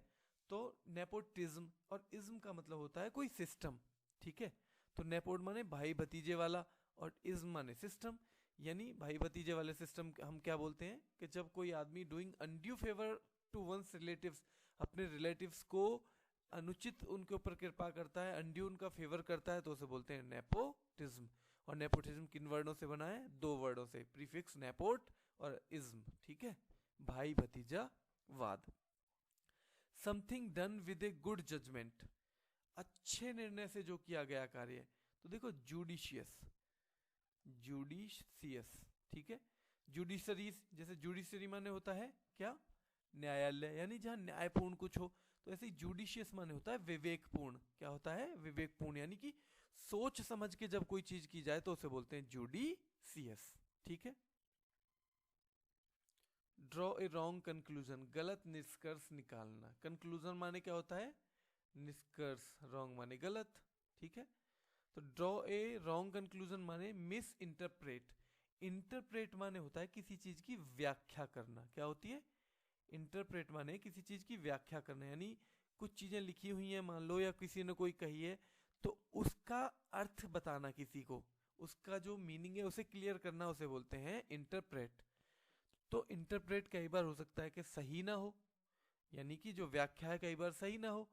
तो नेपोटिज्म, और इज्म का मतलब होता है कोई सिस्टम, ठीक है। तो नेपोट माने भाई भतीजे वाला, और इज्म माने सिस्टम, यानी भाई भतीजे वाले सिस्टम हम क्या बोलते हैं कि जब कोई आदमी doing undue favour to one's relatives, अपने रिलेटिव्स को अनुचित उनके ऊपर कृपा करता है, अनड्यू उनका फेवर करता है, तो उसे बोलते हैं नेपोटिज्म। और नेपोटिज्म किन वर्डों से बना है, दो वर्डों से, प्रीफिक्स नेपोट और इज्म, ठीक है, भाई भतीजा वाद। Something done with a good judgement, अच्छे निर्णय से जो किया गया कार्य। तो देखो जुडिशियस, जुडिशियस, ठीक है। जुडिशरी, जैसे जुडिशरी माने होता है क्या, न्यायालय, यानी जहां न्यायपूर्ण कुछ हो। तो ऐसे ही जुडिशियस माने होता है विवेकपूर्ण। क्या होता है, विवेकपूर्ण, यानी कि सोच समझ के जब कोई चीज की जाए तो उसे बोलते हैं जुडिशियस, ठीक है। ड्रॉ ए रॉन्ग कंक्लूजन, गलत निष्कर्ष निकालना। कंक्लूजन माने क्या होता है, निष्कर्ष, रॉन्ग माने गलत, ठीक है। तो ड्रॉ ए रॉन्ग कंक्लूजन माने मिस इंटरप्रेट। इंटरप्रेट माने होता है किसी चीज की व्याख्या करना। क्या होती है, इंटरप्रेट माने किसी चीज की व्याख्या करना, यानी कुछ चीजें लिखी हुई हैं मान लो, या किसी ने कोई कही है, तो उसका अर्थ बताना किसी को, उसका जो मीनिंग है उसे क्लियर करना, उसे बोलते हैं इंटरप्रेट। तो इंटरप्रेट कई बार हो सकता है कि सही ना हो, यानी कि जो व्याख्या है कई बार सही ना हो।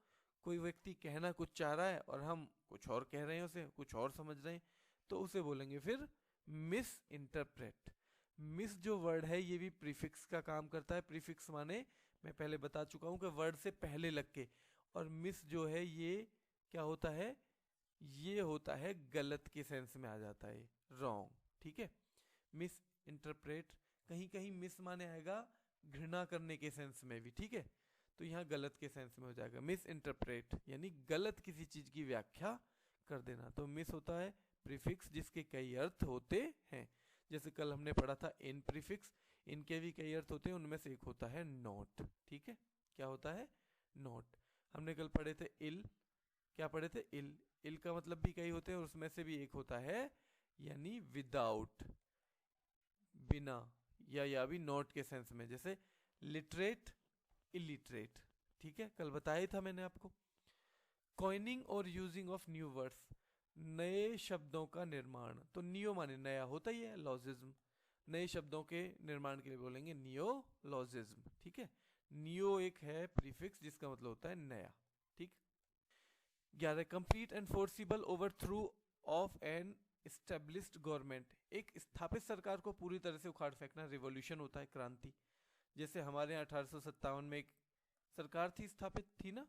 कोई व्यक्ति कहना कुछ चाह रहा है और हम कुछ और कह रहे हैं, उसे कुछ और समझ रहे हैं, तो उसे बोलेंगे फिर मिस इंटरप्रेट। मिस जो वर्ड है ये भी प्रीफिक्स का काम करता है। प्रीफिक्स माने मैं पहले बता चुका हूं कि वर्ड से पहले लग के, और मिस जो है ये क्या होता है, ये होता है गलत के सेंस में आ जाता है, रॉन्ग, ठीक है। मिस इंटरप्रेट, कहीं कहीं मिस माने आएगा घृणा करने के सेंस में भी, ठीक है। तो यहाँ गलत के सेंस में हो जाएगा मिस इंटरप्रेट, यानी गलत किसी चीज की व्याख्या कर देना। तो मिस होता है प्रीफिक्स जिसके कई अर्थ होते हैं। जैसे कल हमने पढ़ा था इन प्रीफिक्स, इनके भी कई अर्थ होते हैं, उनमें से एक होता है नॉट, ठीक है। क्या होता है, नॉट। हमने कल पढ़े थे इल, क्या पढ़े थे, इल। इल का मतलब भी कई होते हैं, और उसमें से भी एक होता है यानी विदाउट, बिना, या भी नॉट के सेंस में, जैसे लिटरेट, इलिटरेट, ठीक है, कल बताया था मैंने आपको। कॉइनिंग और यूजिंग ऑफ न्यू वर्ड्स, नए शब्दों का निर्माण। तो नियो माने नया होता ही है, लॉजिज्म, नए शब्दों के निर्माण के लिए बोलेंगे नियोलॉजिज्म, ठीक है। नियो एक है प्रीफिक्स जिसका मतलब होता है नया, ठीक। 11 complete and forcible overthrow of an established government, एक स्थापित सरकार को पूरी तरह से उखाड़ फेंकना, रिवॉल्यूशन होता है, क्रांति। जैसे हमारे यहाँ 1857 में एक सरकार थी, स्थापित थी ना,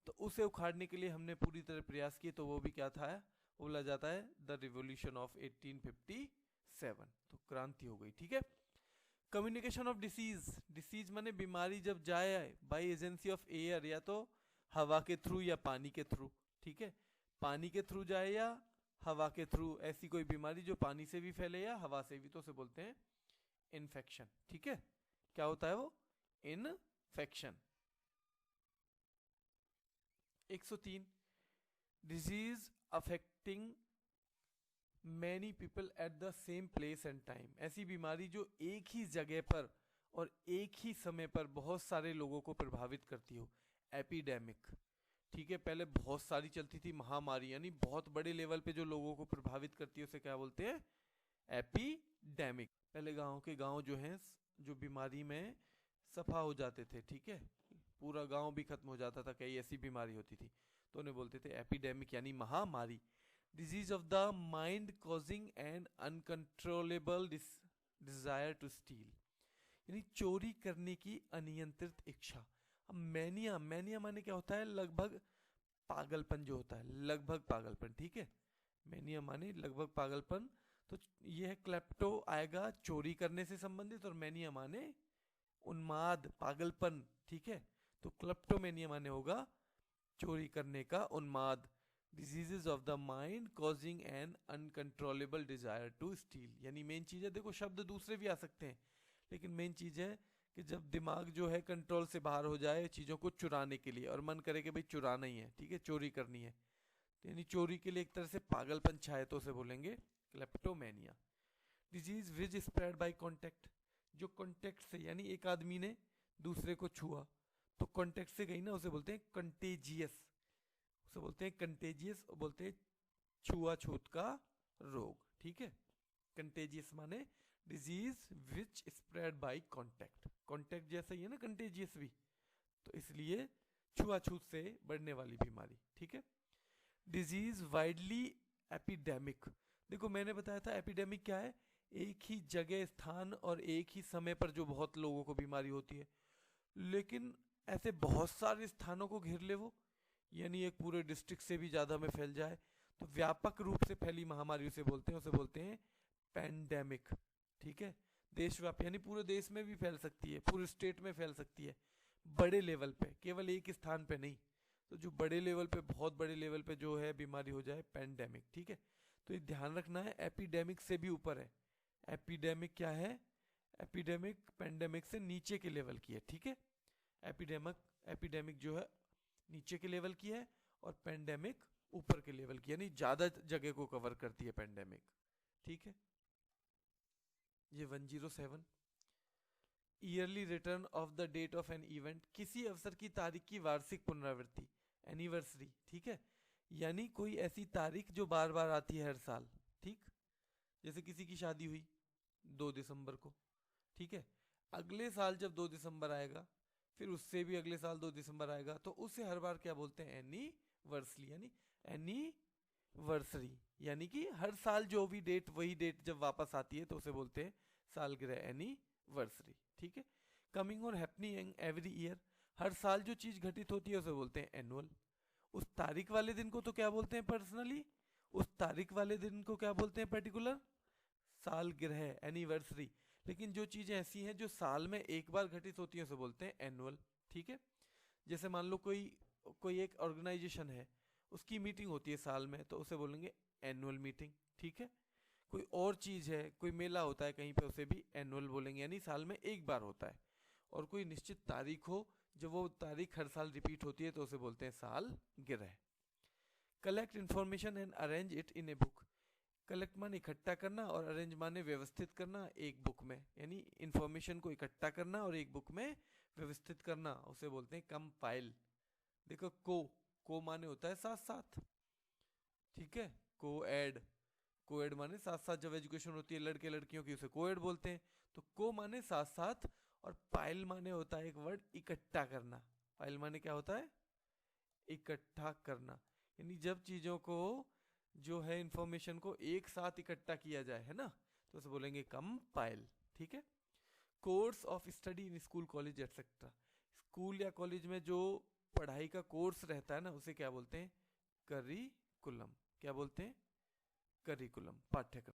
तो उसे उखाड़ने के लिए हमने पूरी तरह प्रयास किए, तो वो भी क्या था, वो बोला जाता है द रिवॉल्यूशन ऑफ 1857, तो क्रांति हो गई, ठीक है। कम्युनिकेशन ऑफ डिसीज, डिसीज माने बीमारी जब जाए बाय एजेंसी ऑफ एयर, या तो हवा के थ्रू या पानी के थ्रू, ठीक है। पानी के थ्रू जाए या हवा के थ्रू, ऐसी कोई बीमारी जो पानी से भी फैले या हवा से भी, तो उसे बोलते हैं इन्फेक्शन, ठीक है। क्या होता है वो, infection. 103 disease affecting many people at the same place and time, ऐसी बीमारी जो एक ही जगह पर और एक ही समय पर बहुत सारे लोगों को प्रभावित करती हो, एपिडेमिक, ठीक है। पहले बहुत सारी चलती थी महामारी, यानी बहुत बड़े लेवल पे जो लोगों को प्रभावित करती है उसे क्या बोलते हैं, एपिडेमिक। पहले गांव के गांव जो हैं, जो बीमारी में सफा हो जाते थे, ठीक है, पूरा गांव भी खत्म हो जाता था, कई ऐसी बीमारी होती थी, तो उन्हें बोलते थे एपिडेमिक यानी महामारी। Disease of the mind causing an uncontrollable desire to steal, यानी चोरी करने की अनियंत्रित इच्छा। अब मैनिया, मैनिया माने क्या होता है, लगभग पागलपन जो होता है, लगभग पागलपन, ठीक है। मैनिया माने लगभग पागलपन। तो ये है क्लेप्टो आएगा चोरी करने से संबंधित, और मैनिया माने उन्माद, पागलपन, ठीक है। तो क्लेप्टोमेनिया माने होगा चोरी करने का उन्माद। Diseases of the mind causing an uncontrollable desire to steal, यानी मेन चीज है, देखो शब्द दूसरे भी आ सकते हैं, लेकिन मेन चीज है कि जब दिमाग जो है कंट्रोल से बाहर हो जाए चीजों को चुराने के लिए, और मन करे कि भाई चुराना ही है, ठीक है, चोरी करनी है, तो यानी चोरी के लिए एक तरह से पागलपन छाए तो उसे बोलेंगे kleptomania. Disease which spread by contact, जो कांटेक्ट से, यानी एक आदमी ने दूसरे को छुआ तो कांटेक्ट से गई ना, उसे बोलते हैं कंटेजियस, उसे बोलते हैं कंटेजियस, और बोलते हैं छुआछूत का रोग, ठीक है। कंटेजियस माने disease which spread by contact, contact जैसा ही है ना कंटेजियस भी, तो इसलिए छुआछूत से बढ़ने वाली बीमारी, ठीक है। डिजीज वाइडली एपिडेमिक, देखो मैंने बताया था एपिडेमिक क्या है, एक ही जगह, स्थान और एक ही समय पर जो बहुत लोगों को बीमारी होती है, लेकिन ऐसे बहुत सारे स्थानों को घेर ले वो, यानी एक पूरे डिस्ट्रिक्ट से भी ज्यादा में फैल जाए, तो व्यापक रूप से फैली महामारी उसे बोलते हैं पैंडेमिक, ठीक है। देशव्यापी यानी पूरे देश में भी फैल सकती है, पूरे स्टेट में फैल सकती है, बड़े लेवल पे, केवल एक स्थान पे नहीं। तो जो बड़े लेवल पे, बहुत बड़े लेवल पे जो है बीमारी हो जाए, पैंडेमिक, ठीक है। तो ये ध्यान रखना है, एपिडेमिक से भी ऊपर है। एपिडेमिक क्या है, एपिडेमिक पैंडेमिक से नीचे के लेवल की है, ठीक है। एपिडेमिक जो है नीचे के लेवल की है, और पैंडेमिक ऊपर के लेवल की, यानी ज्यादा जगह को कवर करती है पैंडेमिक, ठीक है। ये 107 yearly return of the date of an event, किसी अवसर की तारीख की वार्षिक पुनरावृत्ति, एनिवर्सरी, ठीक है। यानी कोई ऐसी तारीख जो बार बार आती है हर साल, ठीक। जैसे किसी की शादी हुई 2 दिसंबर को, ठीक है, अगले साल जब 2 दिसंबर आएगा, फिर उससे भी अगले साल 2 दिसंबर आएगा, तो उसे हर बार क्या बोलते हैं, एनिवर्सरी, यानी एनिवर्सरी, यानी कि हर साल जो भी डेट, वही डेट जब वापस आती है तो उसे बोलते हैं सालगिरह, एनिवर्सरी, ठीक है। कमिंग और हैपनिंग एवरी ईयर, हर साल जो चीज घटित होती है उसे बोलते हैं एनुअल। उस तारीख वाले दिन को तो क्या बोलते हैं, पर्सनली, उस तारीख वाले दिन को क्या बोलते हैं, पर्टिकुलर, सालगिरह, एनिवर्सरी। लेकिन जो चीजें ऐसी हैं जो साल में एक बार घटित होती है उसे बोलते हैं एनुअल, ठीक है। जैसे मान लो कोई कोई एक ऑर्गेनाइजेशन है, उसकी मीटिंग होती है साल में, तो उसे बोलेंगे एनुअल मीटिंग, ठीक है। कोई और चीज है, कोई मेला होता है कहीं पे, उसे भी एनुअल बोलेंगे, यानी साल में एक बार होता है। और कोई निश्चित तारीख हो, जब वो तारीख हर साल रिपीट होती है, तो उसे बोलते हैं साल गिरह। Collect information and arrange it in a book, collect माने इकट्ठा करना, और अरेंज माने व्यवस्थित करना एक बुक में, यानी इंफॉर्मेशन को इकट्ठा करना और एक बुक में व्यवस्थित करना, उसे बोलते हैं कंपाइल। देखो को माने होता है साथ साथ, ठीक है, कोएड माने साथ साथ, जब एजुकेशन होती है लड़के लड़कियों की उसे कोएड बोलते हैं। तो को माने साथ साथ, और पाइल माने होता है एक वर्ड, इकट्ठा करना। पाइल माने क्या होता है, इकट्ठा करना, यानी जब चीजों को जो है इंफॉर्मेशन को एक साथ इकट्ठा किया जाए, है ना, तो उसे बोलेंगे कंपाइल, ठीक है। Course of study in school college etcetera, school या कॉलेज में जो पढ़ाई का कोर्स रहता है ना, उसे क्या बोलते हैं, करिकुलम, क्या बोलते हैं, करिकुलम, पाठ्यक्रम।